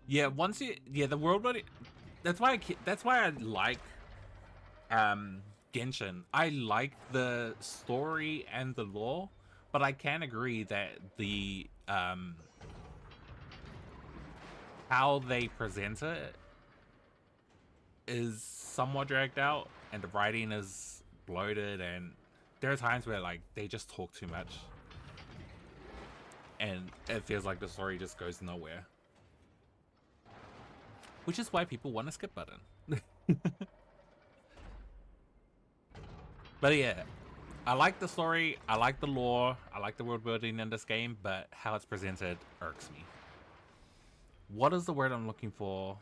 Yeah, once you, yeah, the world building. That's why I like Genshin. I like the story and the lore, but I can agree that the how they present it is somewhat dragged out, and the writing is bloated, and there are times where like they just talk too much, and it feels like the story just goes nowhere. Which is why people want a skip button. But yeah, I like the story, I like the lore, I like the world building in this game, but how it's presented irks me. What is the word I'm looking for?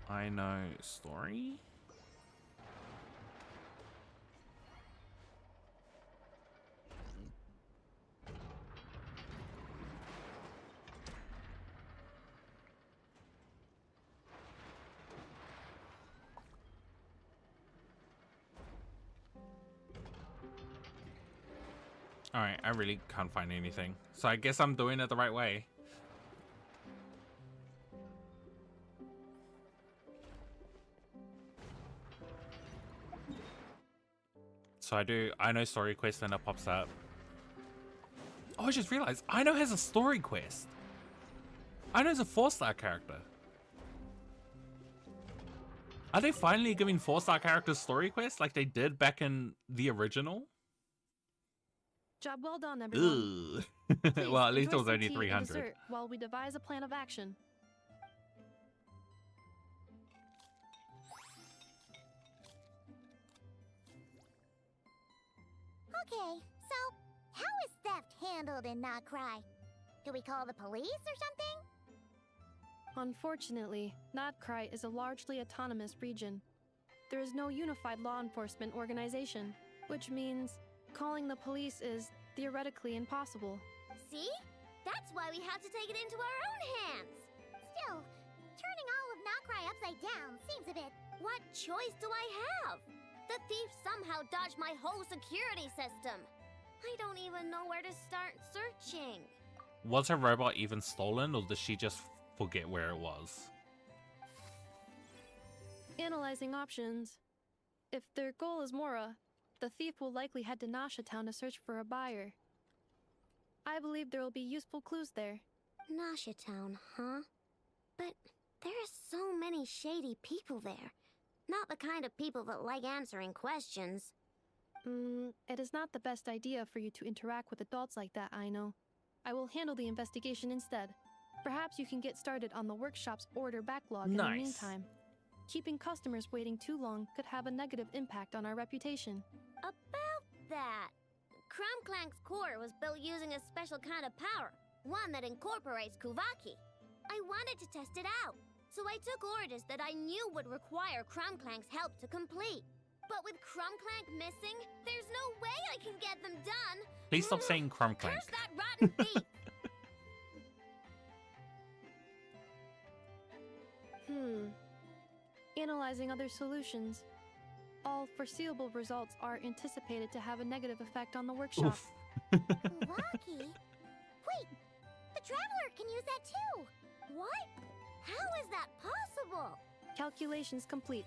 I know story? Alright, I really can't find anything. So I guess I'm doing it the right way. So I know story quest when it pops up. Oh, I just realized Ino has a story quest. Ino's a 4-star character. Are they finally giving 4-star characters story quests like they did back in the original? Job well done, everyone. Well, at least it enjoy was some only tea and 300. dessert while we devise a plan of action. Okay, so how is theft handled in Not KRAI? Do we call the police or something? Unfortunately, Not KRAI is a largely autonomous region. There is no unified law enforcement organization, which means calling the police is theoretically impossible. See? That's why we have to take it into our own hands. Still, turning all of Not KRAI upside down seems a bit... What choice do I have? The thief somehow dodged my whole security system. I don't even know where to start searching. Was her robot even stolen, or did she just forget where it was? Analyzing options. If their goal is Mora, the thief will likely head to Nasha Town to search for a buyer. I believe there will be useful clues there. Nasha Town, huh? But there are so many shady people there. Not the kind of people that like answering questions. It is not the best idea for you to interact with adults like that, I know. I will handle the investigation instead. Perhaps you can get started on the workshop's order backlog in the meantime. Keeping customers waiting too long could have a negative impact on our reputation. About that, Crumclank's core was built using a special kind of power, one that incorporates Kuvaki. I wanted to test it out, so I took orders that I knew would require Crumclank's help to complete. But with Crumclank missing, there's no way I can get them done. Please stop saying Crumclank. Curse that rotten thief! Analyzing other solutions. All foreseeable results are anticipated to have a negative effect on the workshop. Kuvaki? Wait, the Traveler can use that too! What? How is that possible? Calculations complete.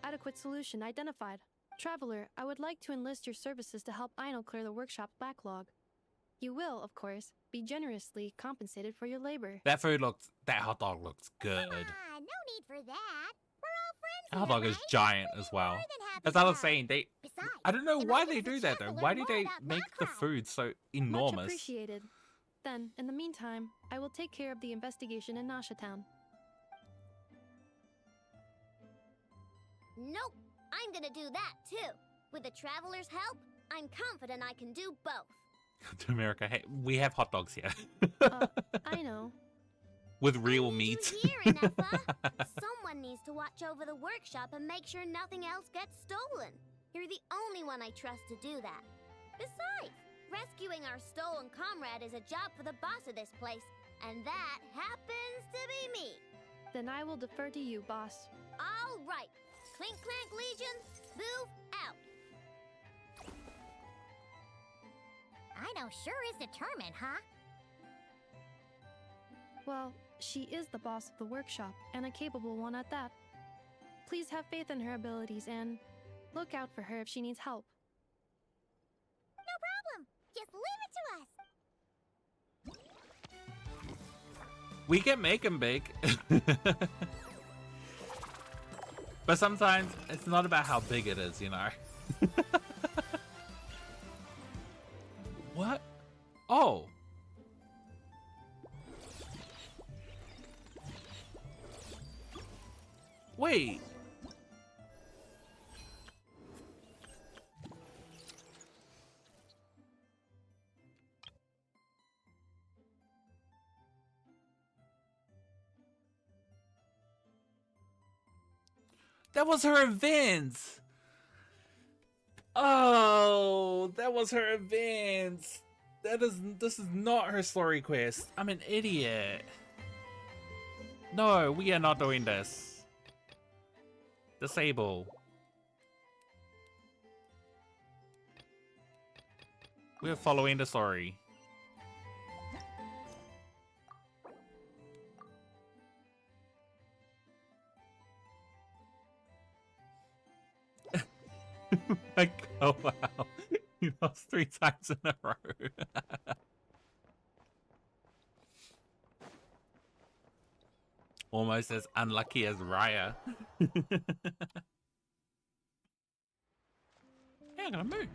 Adequate solution identified. Traveler, I would like to enlist your services to help Ino clear the workshop backlog. You will, of course, be generously compensated for your labor. That hot dog looks good. No need for that. We're all friends That hot here, dog is right? giant as well. As I was saying, I don't know why they do that though. Why do they make the food so Much enormous? appreciated. Then, in the meantime, I will take care of the investigation in Nasha Town. Nope, I'm gonna do that too. With the Traveler's help, I'm confident I can do both. To America, hey, we have hot dogs here. I know. With real meat. Here, Ineffa. Someone needs to watch over the workshop and make sure nothing else gets stolen. You're the only one I trust to do that. Besides, rescuing our stolen comrade is a job for the boss of this place, and that happens to be me. Then I will defer to you, boss. All right. Clink Clank Legion, move out. I know sure is determined, huh? Well, she is the boss of the workshop, and a capable one at that. Please have faith in her abilities and look out for her if she needs help. No problem. Just leave it to us. We can make him big. But sometimes it's not about how big it is, you know? What? Oh. Wait. That was her event. Oh, that was her event. This is not her story quest. I'm an idiot. No, we are not doing this. Disable. We are following the story. Like, oh wow. You lost 3 times in a row. Almost as unlucky as Raya. Yeah, I'm gonna move.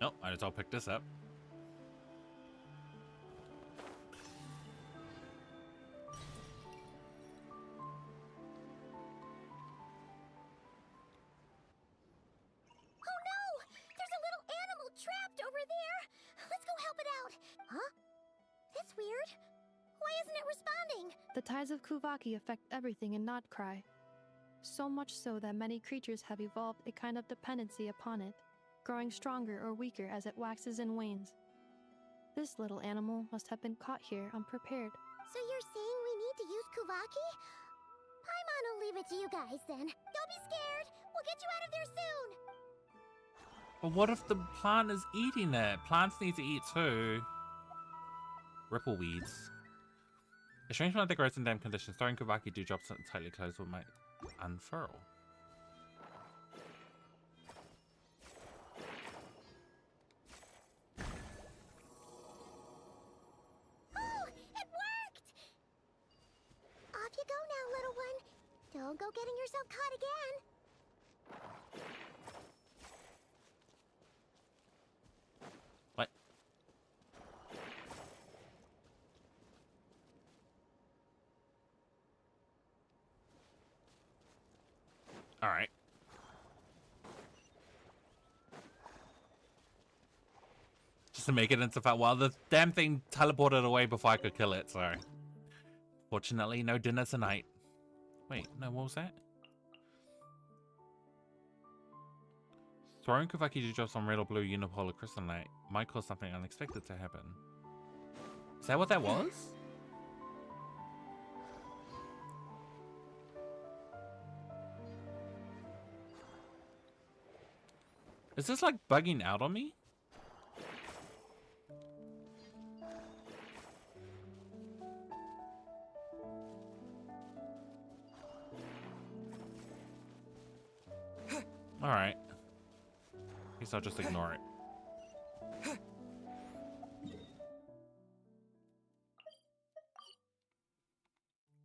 Nope, I just all pick this up. Oh no! There's a little animal trapped over there! Let's go help it out! Huh? That's weird. Why isn't it responding? The tides of Kuvaki affect everything in KRAI. So much so that many creatures have evolved a kind of dependency upon it, growing stronger or weaker as it waxes and wanes. This little animal must have been caught here unprepared. So you're saying we need to use Kuvaki? Paimon will leave it to you guys then. Don't be scared! We'll get you out of there soon! But what if the plant is eating it? Plants need to eat too. Ripple weeds. A strange plant that grows in damp conditions. Throwing Kuvaki dewdrops tightly closed will might unfurl. Oh! It worked! Off you go now, little one. Don't go getting yourself caught again. What? All right. Just to make it into fact, well, the damn thing teleported away before I could kill it, so. Fortunately, no dinner tonight. Wait, no, what was that? Throwing Kuvaki dewdrops on red or blue unipolar crystalline might cause something unexpected to happen. Is that what that was? Is this like bugging out on me? All right. Guess I'll just ignore it.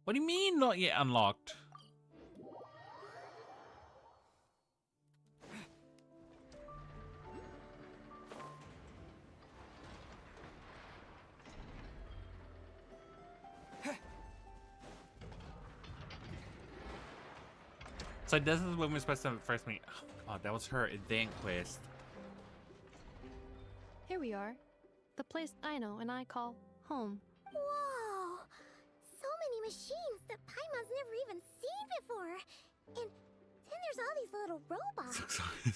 What do you mean not yet unlocked? So this is when we're supposed to first meet. Oh god, that was her event quest. we are. The place Aino and I call home. Whoa! So many machines that Paimon's never even seen before. And then there's all these little robots.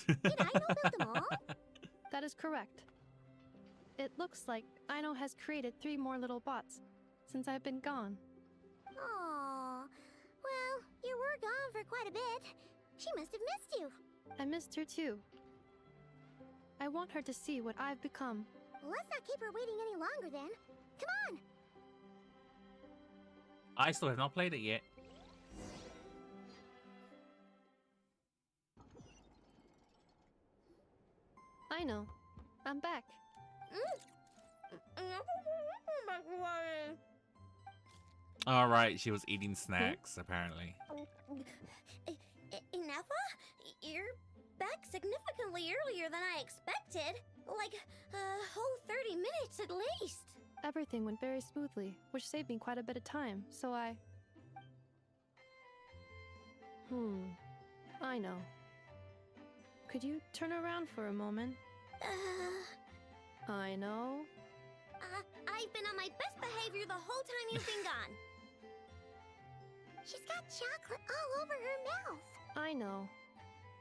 Did Aino build them all? That is correct. It looks like Aino has created 3 more little bots since I've been gone. Aw. Well, you were gone for quite a bit. She must have missed you. I missed her too. I want her to see what I've become. Well, let's not keep her waiting any longer then. Come on! I still have not played it yet. Aino, I'm back. Alright, she was eating snacks, apparently. Ineffa? You're back significantly earlier than I expected. Like a whole 30 minutes at least. Everything went very smoothly, which saved me quite a bit of time, so I know. Could you turn around for a moment? I know. I've been on my best behavior the whole time you've been gone. She's got chocolate all over her mouth. I know.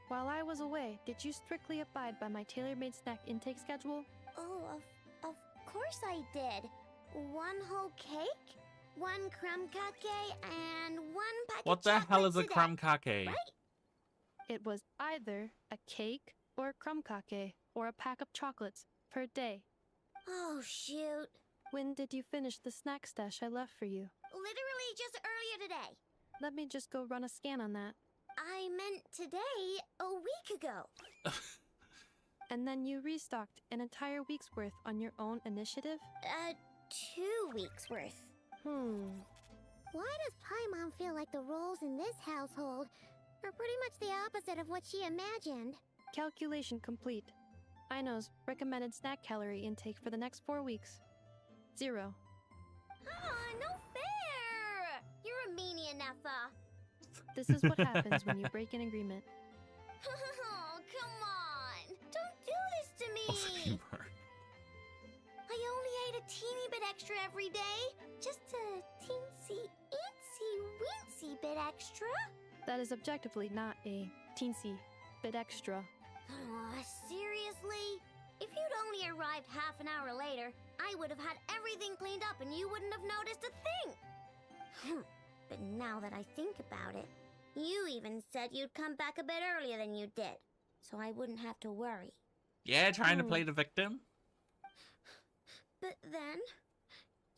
While I was away, did you strictly abide by my tailor-made snack intake schedule? Oh, of course I did. 1 whole cake, 1 crumb cake, and 1 pack What of the hell is a chocolates crumb day. cake? Right? It was either a cake or a crumb cake or a pack of chocolates per day. Oh, shoot. When did you finish the snack stash I left for you? Literally just earlier today. Let me just go run a scan on that. I meant today, a week ago. And then you restocked an entire week's worth on your own initiative? 2 weeks worth. Why does Paimon feel like the roles in this household are pretty much the opposite of what she imagined? Calculation complete. Aino's recommended snack calorie intake for the next 4 weeks. 0. No fair! You're a meanie, Neffa. This is what happens when you break an agreement. Oh, come on! Don't do this to me! I only ate a teeny bit extra every day. Just a teensy, weensy bit extra. That is objectively not a teensy bit extra. Seriously? If you'd only arrived half an hour later, I would have had everything cleaned up and you wouldn't have noticed a thing. But now that I think about it, you even said you'd come back a bit earlier than you did, so I wouldn't have to worry. Yeah, trying to play the victim. But then,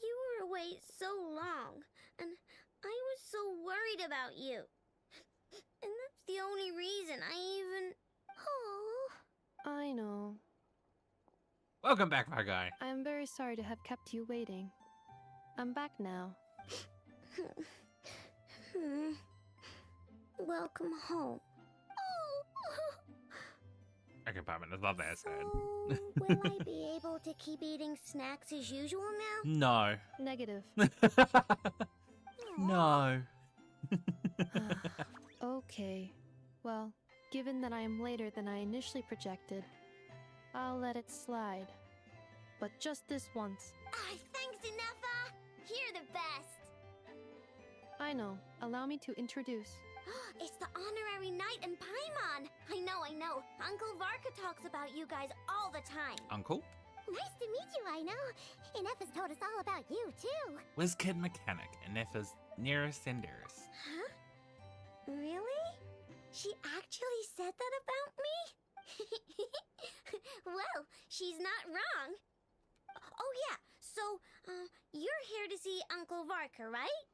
you were away so long, and I was so worried about you. And that's the only reason I even... Oh. I know. Welcome back, my guy. I am very sorry to have kept you waiting. I'm back now. Welcome home. Okay, Batman, it's not that sad. Will I be able to keep eating snacks as usual now? No. Negative. No. Okay. Well, given that I am later than I initially projected, I'll let it slide. But just this once. Thanks, Ineffa! You're the best! I know. Allow me to introduce. It's the honorary knight and Paimon! I know. Uncle Varka talks about you guys all the time. Uncle? Nice to meet you, I know. Ineffa's told us all about you, too. WizKid Mechanic, Ineffa's nearest and dearest. Huh? Really? She actually said that about me? Well, she's not wrong. Oh yeah, so, you're here to see Uncle Varka, right?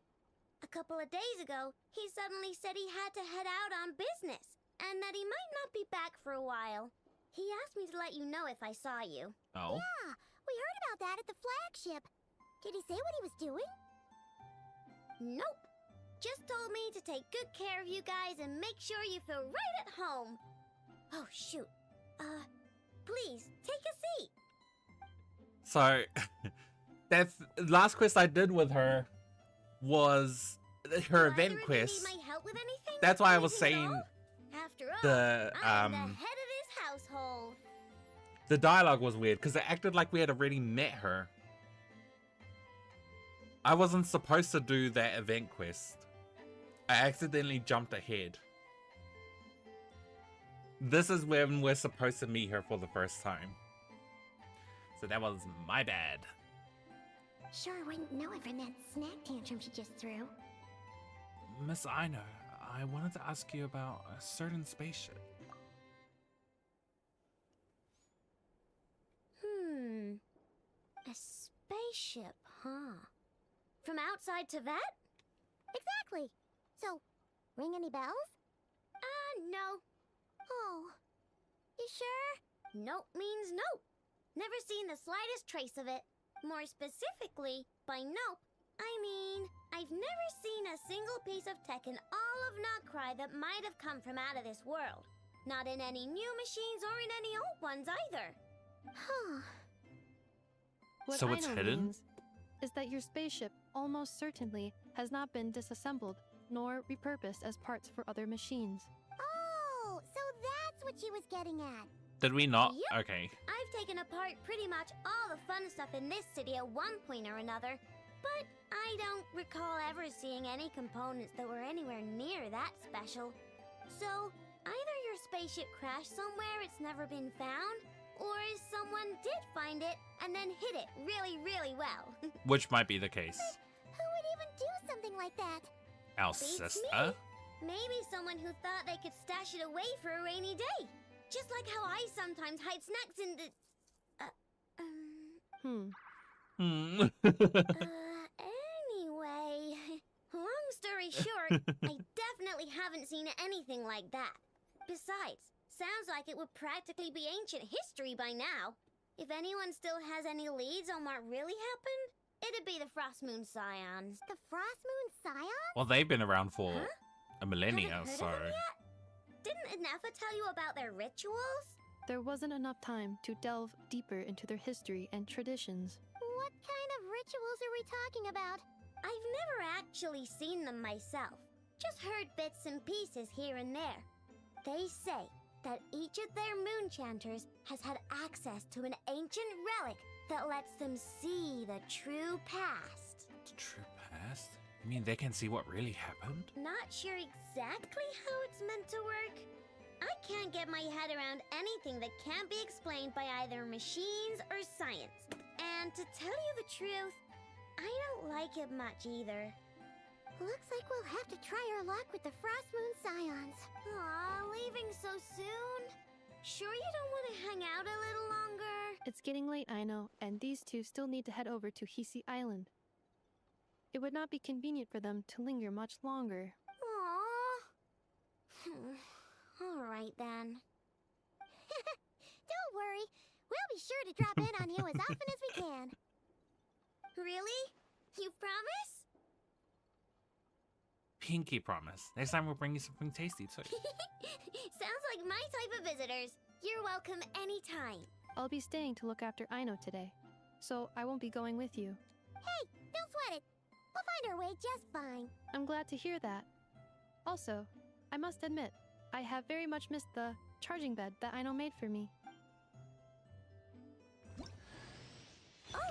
A couple of days ago, he suddenly said he had to head out on business, and that he might not be back for a while. He asked me to let you know if I saw you. Oh? Yeah, we heard about that at the flagship. Did he say what he was doing? Nope. Just told me to take good care of you guys and make sure you feel right at home. Oh, shoot. Please, take a seat. So, that last quest I did with her was her event quest. Need my help with anything? That's why I was saying After all, the I'm the head of this household. The dialogue was weird because it acted like we had already met her. I wasn't supposed to do that event quest. I accidentally jumped ahead. This is when we're supposed to meet her for the first time. So that was my bad. Sure wouldn't know it from that snack tantrum she just threw. Miss Aino, I wanted to ask you about a certain spaceship. A spaceship, huh? From outside to that? Exactly. So, ring any bells? No. Oh. You sure? Nope means nope. Never seen the slightest trace of it. More specifically, by nope, I mean, I've never seen a single piece of tech in all of KRAI that might have come from out of this world. Not in any new machines or in any old ones either. Huh. What So it's Aino hidden? means is that your spaceship almost certainly has not been disassembled nor repurposed as parts for other machines. Oh, so that's what she was getting at. Did we not? Yep. Okay. I've taken apart pretty much all the fun stuff in this city at one point or another, but I don't recall ever seeing any components that were anywhere near that special. So, either your spaceship crashed somewhere it's never been found, or someone did find it and then hid it really, really well. Which might be the case. Who would even do something like that? Our Beats sister? me. Maybe someone who thought they could stash it away for a rainy day. Just like how I sometimes hide snacks in the... Anyway, long story short, I definitely haven't seen anything like that. Besides, sounds like it would practically be ancient history by now. If anyone still has any leads on what really happened, it'd be the Frost Moon Scions. The Frost Moon Scions? Well, they've been around for a millennia, Haven't heard so... of them yet? Didn't Inefa tell you about their rituals? There wasn't enough time to delve deeper into their history and traditions. What kind of rituals are we talking about? I've never actually seen them myself. Just heard bits and pieces here and there. They say that each of their moon chanters has had access to an ancient relic that lets them see the true past. The true past? You mean they can see what really happened? Not sure exactly how it's meant to work. I can't get my head around anything that can't be explained by either machines or science. And to tell you the truth, I don't like it much either. Looks like we'll have to try our luck with the Frost Moon Scions. Aw, leaving so soon? Sure you don't want to hang out a little longer? It's getting late, I know, and these two still need to head over to Hisi Island. It would not be convenient for them to linger much longer. Aww. Alright then. Don't worry. We'll be sure to drop in on you as often as we can. Really? You promise? Pinky promise. Next time we'll bring you something tasty too. Sounds like my type of visitors. You're welcome anytime. I'll be staying to look after Aino today, so I won't be going with you. Hey, don't sweat it. We'll find our way just fine. I'm glad to hear that. Also, I must admit, I have very much missed the charging bed that Aino made for me.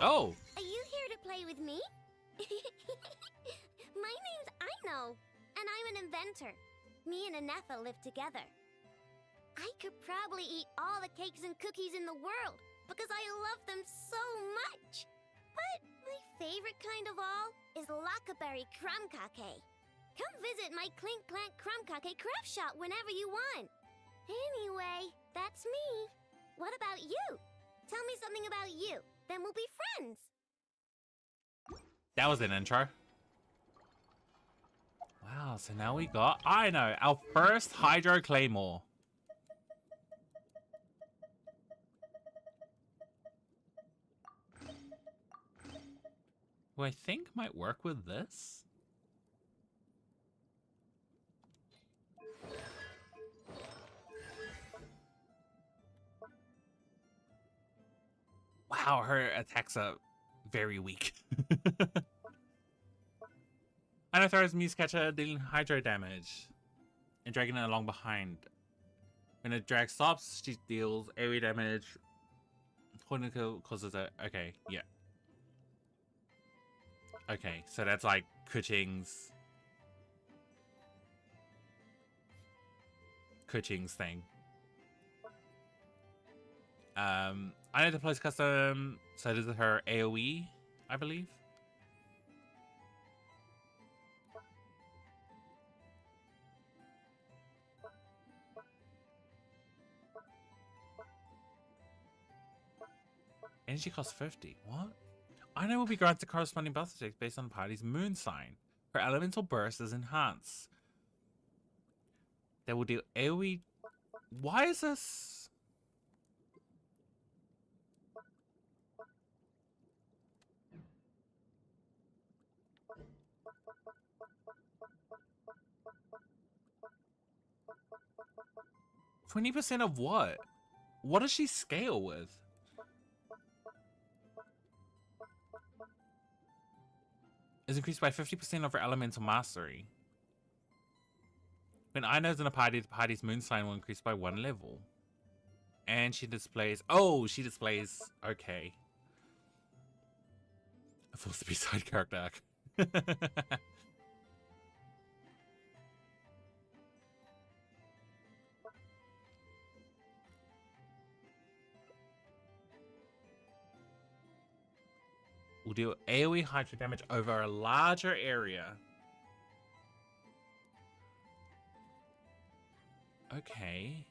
Oh! Are you here to play with me? My name's Aino, and I'm an inventor. Me and Inefa live together. I could probably eat all the cakes and cookies in the world because I love them so much. But my favorite kind of all is Lackaberry Crumb Cake. Come visit my Clink Clank Crumb Cake craft shop whenever you want. Anyway, that's me. What about you? Tell me something about you, then we'll be friends. That was an intro. Wow, so now we got Aino, our first Hydro Claymore. Who I think might work with this. Wow, her attacks are very weak. Aino throws Muse Catcher, dealing hydro damage and dragging it along behind. When the drag stops, she deals AoE damage Poison kill causes a... Okay, yeah. Okay, so that's like Kuching's thing. I know the place custom, so this is her AoE, I believe. Energy costs 50. What? I know will be granted corresponding buff effects based on the party's moon sign. Her elemental burst is enhanced. They will deal AoE. Why is this? %20 of what? What does she scale with? Is increased by 50% of her elemental mastery. When Ina's in a party, the party's moon sign will increase by 1 level. And she displays... Oh, she displays... Okay. A full speed side character arc. Will deal AoE hydro damage over a larger area. Okay.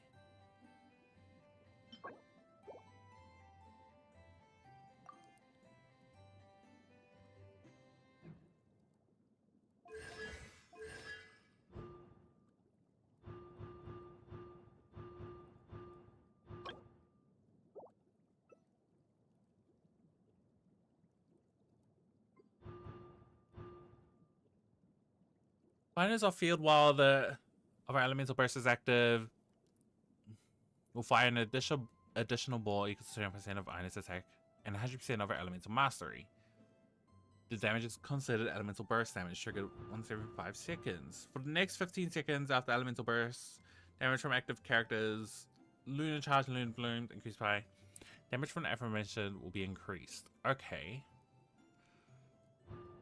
Miners off field while the other elemental burst is active. Will fire an additional ball equal to 7% of Ina's attack and 100% of her elemental mastery. The damage is considered elemental burst damage, triggered once every 5 seconds. For the next 15 seconds after elemental burst, damage from active characters, Lunar Charge and Lunar Bloom increased by. Damage from the aforementioned will be increased. Okay.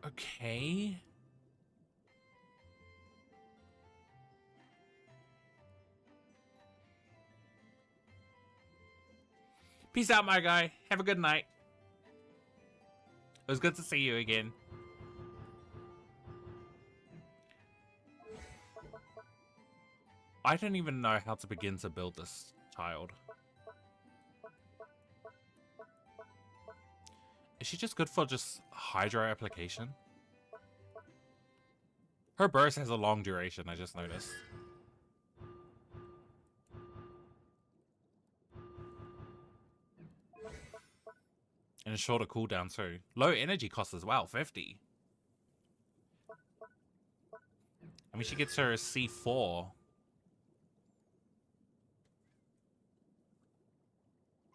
Okay. Peace out, my guy. Have a good night. It was good to see you again. I don't even know how to begin to build this child. Is she just good for just hydro application? Her burst has a long duration, I just noticed. And a shorter cooldown too. Low energy cost as well, 50. I mean, she gets her C4.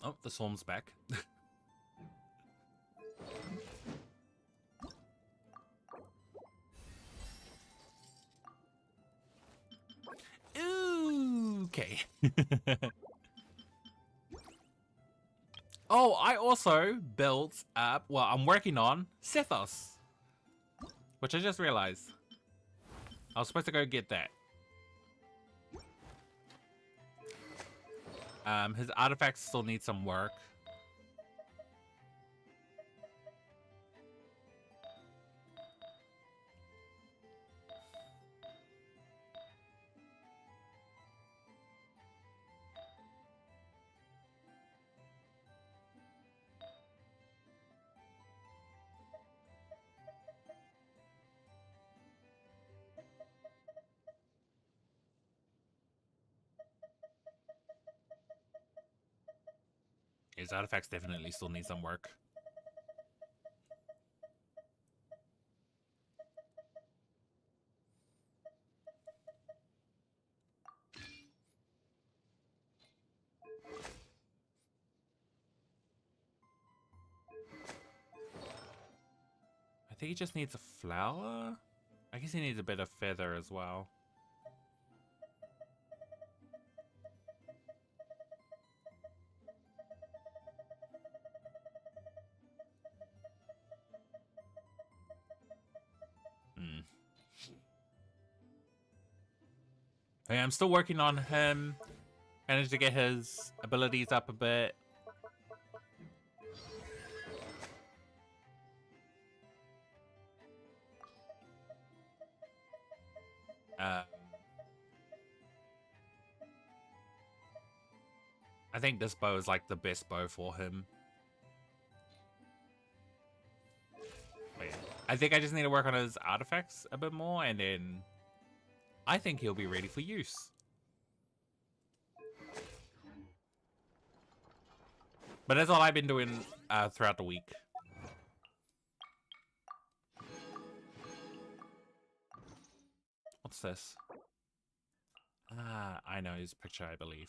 Oh, the swarm's back. Ooh, okay. Oh, I also built up, well, I'm working on Sethos, which I just realized. I was supposed to go get that. His artifacts still need some work. His artifacts definitely still need some work. I think he just needs a flower? I guess he needs a bit of feather as well. Yeah, I'm still working on him. Managed to get his abilities up a bit. I think this bow is like the best bow for him. But yeah, I think I just need to work on his artifacts a bit more, and then I think he'll be ready for use. But that's all I've been doing throughout the week. What's this? Ah, I know his picture, I believe.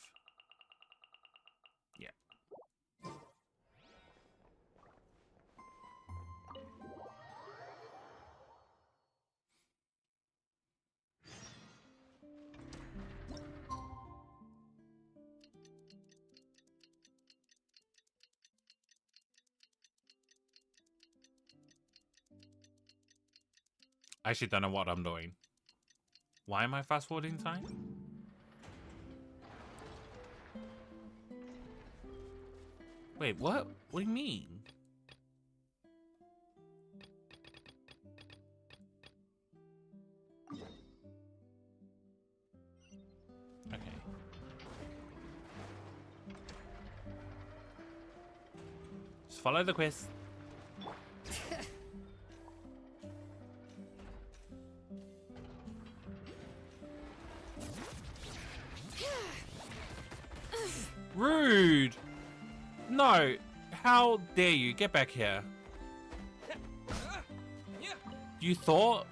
Yeah. I actually don't know what I'm doing. Why am I fast forwarding time? Wait, what? What do you mean? Okay. Just follow the quest. Rude! No! How dare you? Get back here. You thought?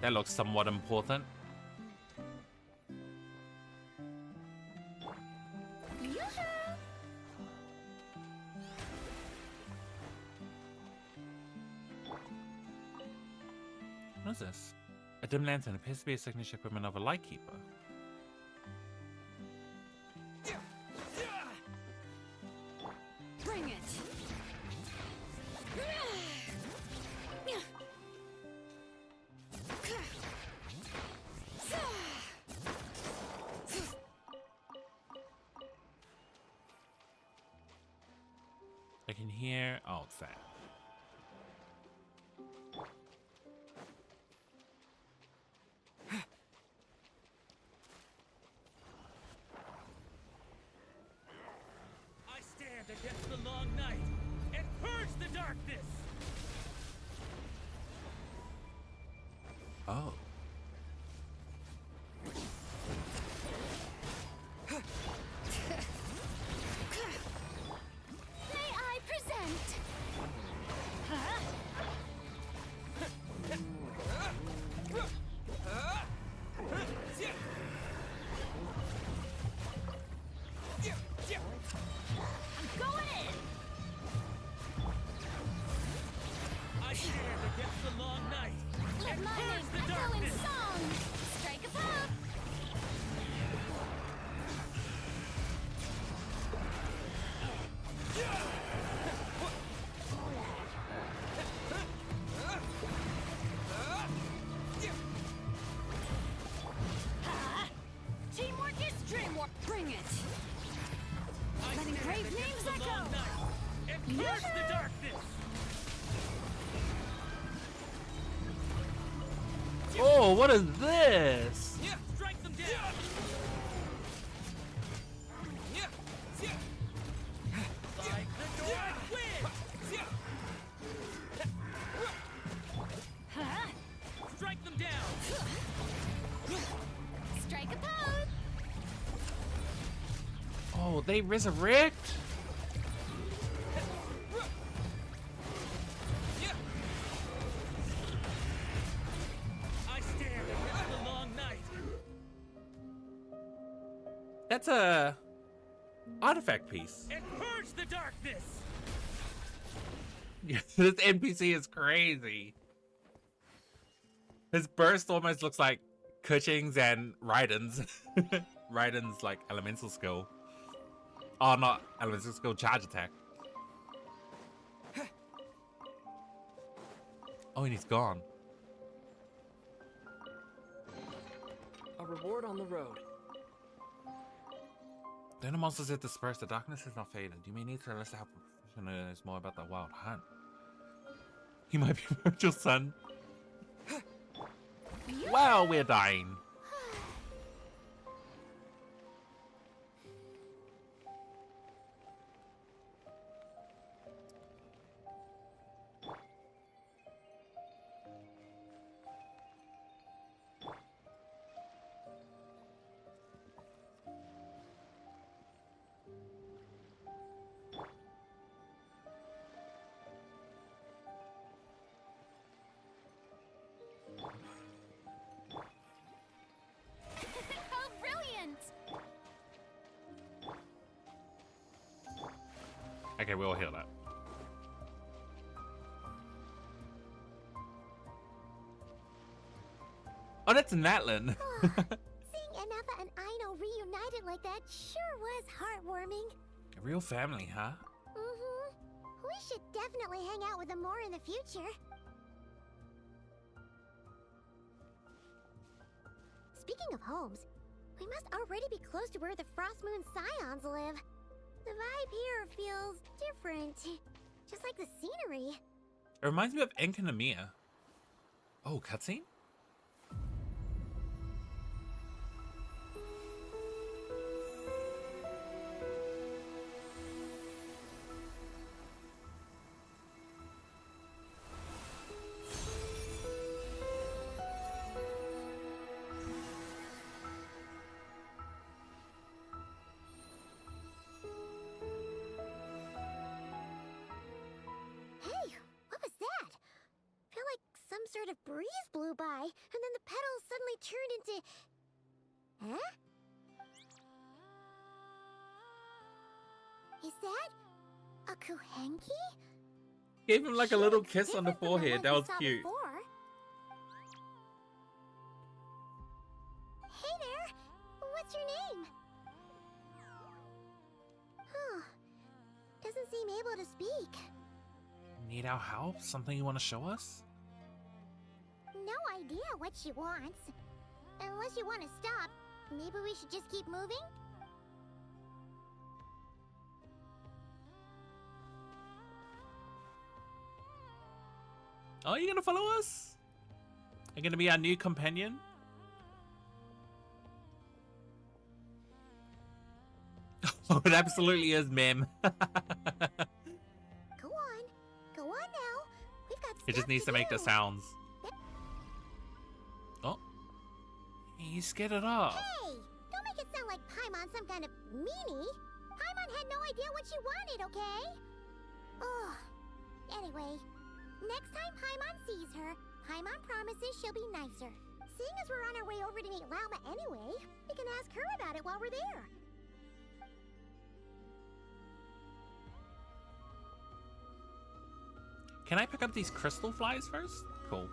That looks somewhat important. What is this? A dim lantern appears to be a signature equipment of a lightkeeper. Bring it. I can hear. Oh, it's that. Against the long night and purge the darkness. Oh. May I present? I stand against the long night Let and my purge name the echo in darkness. song. Strike a pop. Teamwork is dreamwork. Bring it. Letting brave names The echo. long night and purge the darkness. Oh, what is this? Strike them down. Like the North wind. Strike them down. Strike a pose. Oh, they resurrect? I stand against the long night. That's a artifact piece. And purge the darkness. This NPC is crazy. His burst almost looks like Kuching's and Raiden's. Raiden's like elemental skill. Oh, not elemental skill, charge attack. Oh, and he's gone. A reward on the road. Then the monsters have dispersed. The darkness has not faded. You may need to listen how professional knows more about the wild hunt. He might be Virgil's son. Well, we're dying. How brilliant! Okay, we'll heal that. Oh, that's Natlin. Seeing Anafa and Aino reunited like that sure was heartwarming. A real family, huh? Mm-hmm. We should definitely hang out with them more in the future. Speaking of homes, we must already be close to where the Frost Moon Scions live. The vibe here feels different. Just like the scenery. It reminds me of Enkanomiya. Oh, cutscene? Hey, what was that? Felt like some sort of breeze blew by, and then the petals suddenly turned into... Huh? Is that a Kuhenki? Gave him like a little kiss on the forehead. That was cute. Hey there! What's your name? Huh. Doesn't seem able to speak. Need our help? Something you want to show us? No idea what she wants. Unless you want to stop, maybe we should just keep moving? Oh, you gonna follow us? You're gonna be our new companion? Oh, it absolutely is, ma'am. Go on. Go on now. We've got It just needs to make the sounds. Oh. You scared it off. Hey! Don't make it sound like Paimon some kind of meanie. Paimon had no idea what she wanted, okay? Oh. Anyway, next time Paimon sees her, Paimon promises she'll be nicer. Seeing as we're on our way over to meet Lauma anyway, we can ask her about it while we're there. Can I pick up these crystal flies first? Cool.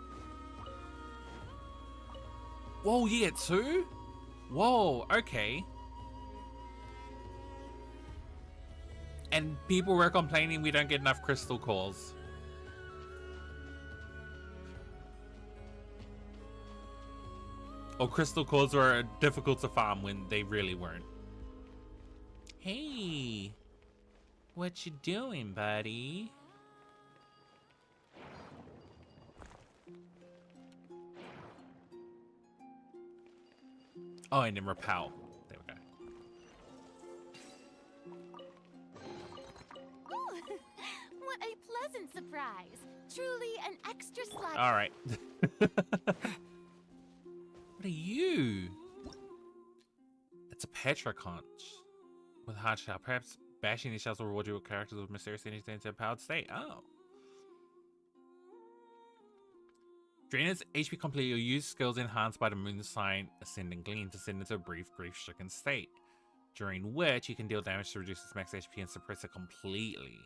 Whoa, you get two? Whoa, okay. And people were complaining we don't get enough crystal cores. Or crystal cores were difficult to farm when they really weren't. Hey, what you doing, buddy? Oh, and then repel. There we go. Ooh, what a pleasant surprise. Truly an extra slice. All right. What are you? It's a Petra conch with hard shell. Perhaps bashing these shells will reward you with characters with mysterious energy into a powered state. Oh. Drain its HP completely or use skills enhanced by the moon sign Ascending Gleam to send into a brief grief-stricken state, during which you can deal damage to reduce its max HP and suppress it completely.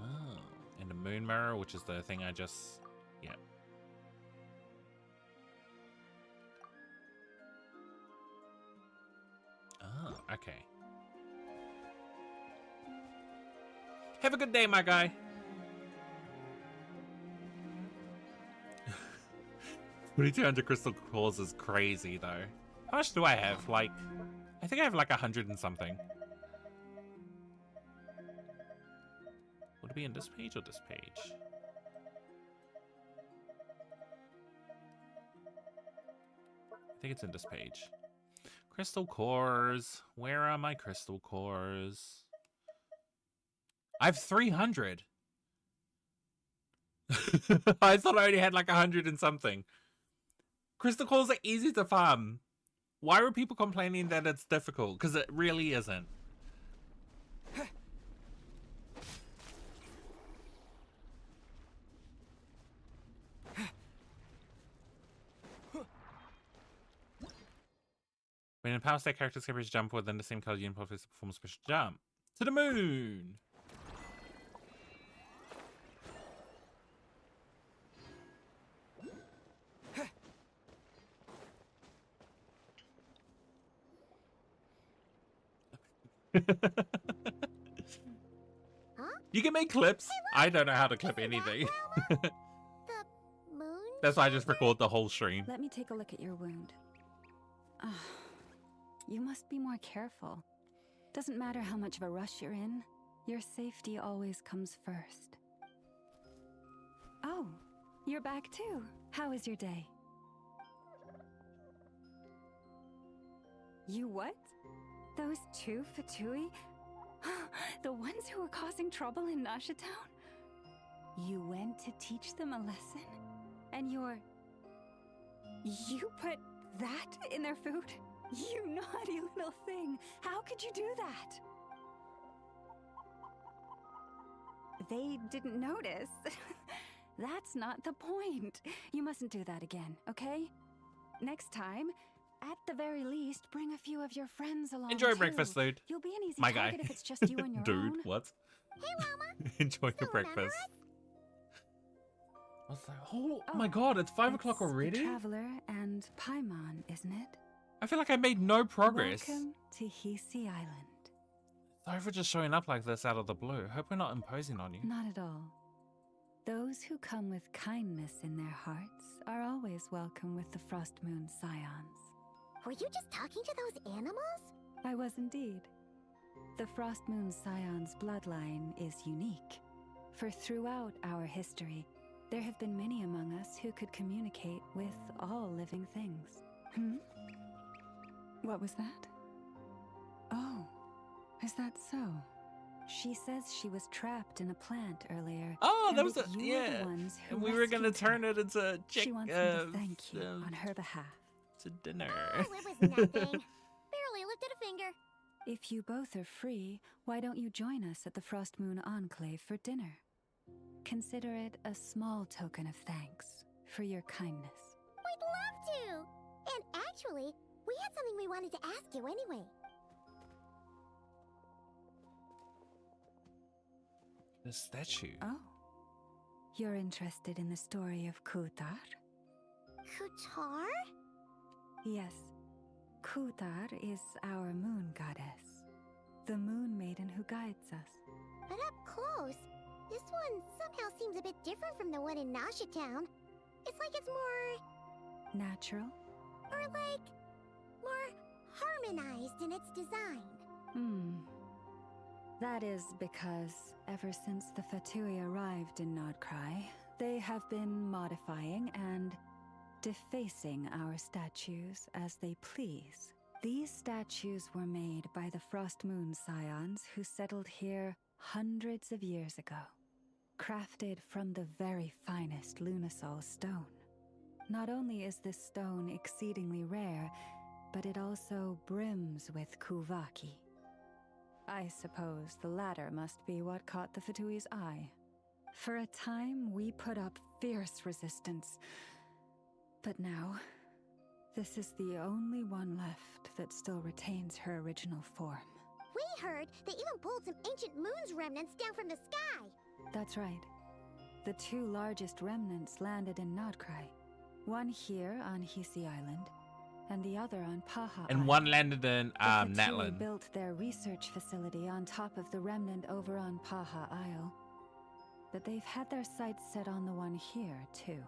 Oh, and the moon mirror, which is the thing I just... yeah. Okay. Have a good day, my guy. 2,200 crystal cores is crazy, though. How much do I have? Like, I think I have like 100 and something. Would it be in this page or this page? I think it's in this page. Crystal cores. Where are my crystal cores? I have 300. I thought I only had like 100 and something. Crystal cores are easy to farm. Why are people complaining that it's difficult? Because it really isn't. When in Power State, characters can jump within the same color uniform to perform a special jump. To the moon! You can make clips. I don't know how to clip anything. The moon? That's why I just record the whole stream. Let me take a look at your wound. You must be more careful. Doesn't matter how much of a rush you're in, your safety always comes first. Oh, you're back too. How was your day? You what? Those two Fatui? The ones who were causing trouble in Nasha Town? You went to teach them a lesson? And you put that in their food? You naughty little thing! How could you do that? They didn't notice. That's not the point. You mustn't do that again, okay? Next time, at the very least, bring a few of your friends along. Enjoy too. breakfast, dude. You'll be an easy My target guy. if it's just you and your Dude, own. what? Hey, Llama. Enjoy your breakfast. What's that? Oh my god, it's 5 o'clock already? The Traveler and Paimon, isn't it? I feel like I made no progress. Welcome to Hisi Island. Sorry for just showing up like this out of the blue. Hope we're not imposing on you. Not at all. Those who come with kindness in their hearts are always welcome with the Frost Moon Scions. Were you just talking to those animals? I was indeed. The Frost Moon Scions bloodline is unique, for throughout our history, there have been many among us who could communicate with all living things. What was that? Oh, is that so? She says she was trapped in a plant earlier. Oh, that and was that a, you were yeah. the ones who And we were gonna rescued her. turn it into She wants me to thank you on her behalf. to dinner. Oh, it was nothing. Barely lifted a finger. If you both are free, why don't you join us at the Frost Moon Enclave for dinner? Consider it a small token of thanks for your kindness. We'd love to. And actually, we had something we wanted to ask you anyway. The statue. Oh. You're interested in the story of Kutar? Kutar? Yes. Kutar is our moon goddess. The moon maiden who guides us. But up close, this one somehow seems a bit different from the one in Nasha Town. It's like it's more... Natural? Or like... more harmonized in its design. That is because ever since the Fatui arrived in KRAI, they have been modifying and defacing our statues as they please. These statues were made by the Frost Moon Scions who settled here hundreds of years ago, crafted from the very finest Lunasol stone. Not only is this stone exceedingly rare, but it also brims with Kuvaki. I suppose the latter must be what caught the Fatui's eye. For a time, we put up fierce resistance. But now, this is the only one left that still retains her original form. We heard they even pulled some ancient moon's remnants down from the sky. That's right. The two largest remnants landed in KRAI. One here on Hisi Island, and the other on Paha And Isle. one landed in But the two Natlan. built their research facility on top of the remnant over on Paha Isle. But they've had their sights set on the one here, too.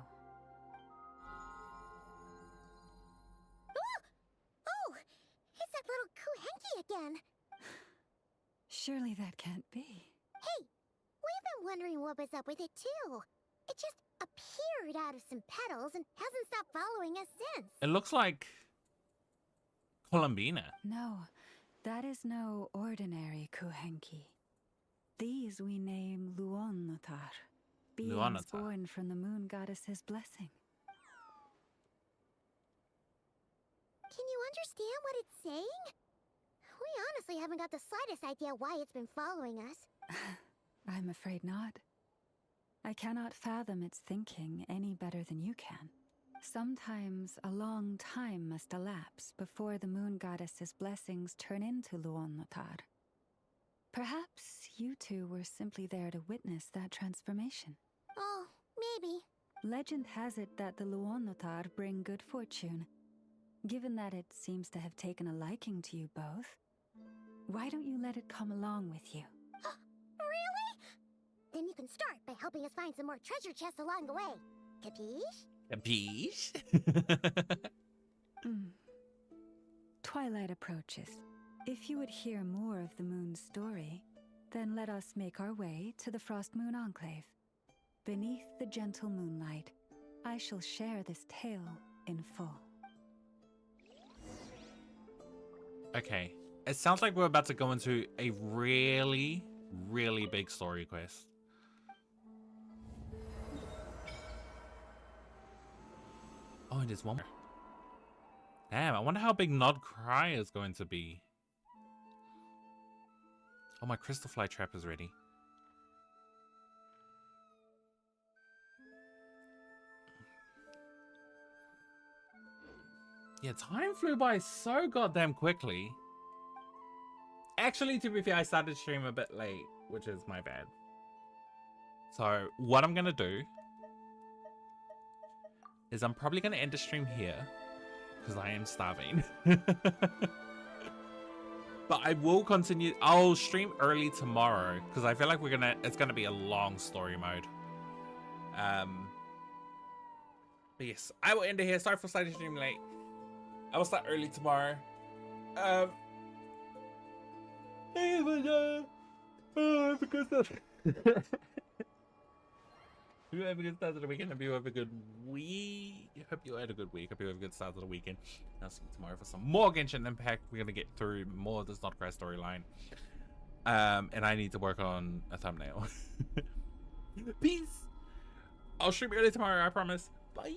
Oh! It's that little Kuhenki again! Surely that can't be. Hey! We've been wondering what was up with it, too. It just appeared out of some petals and hasn't stopped following us since. It looks like Columbina. No, that is no ordinary Kuhenki. These we name Luonnotar, beings Luonnotar. born from the moon goddess's blessing. Can you understand what it's saying? We honestly haven't got the slightest idea why it's been following us. I'm afraid not. I cannot fathom its thinking any better than you can. Sometimes a long time must elapse before the moon goddess's blessings turn into Luonnotar. Perhaps you two were simply there to witness that transformation. Oh, maybe. Legend has it that the Luonnotar bring good fortune. Given that it seems to have taken a liking to you both, why don't you let it come along with you? Really? Then you can start by helping us find some more treasure chests along the way. Capiche? Capiche? Twilight approaches. If you would hear more of the moon's story, then let us make our way to the Frost Moon Enclave. Beneath the gentle moonlight, I shall share this tale in full. Okay. It sounds like we're about to go into a really, really big story quest. Oh, and there's one more. Damn, I wonder how big Nod KRAI is going to be. Oh, my crystal fly trap is ready. Yeah, time flew by so goddamn quickly. Actually, to be fair, I started stream a bit late, which is my bad. So, what I'm gonna do is I'm probably gonna end the stream here because I am starving. But I will continue. I'll stream early tomorrow because I feel like it's gonna be a long story mode. But yes, I will end it here. Sorry for starting stream late. I will start early tomorrow. Because you have a good start to the weekend. Hope you have a good week. Hope you had a good week. Hope you have a good start to the weekend. I'll see you tomorrow for some more Genshin Impact. We're gonna get through more of this Not KRAI storyline. And I need to work on a thumbnail. Peace. I'll stream early tomorrow. I promise. Bye.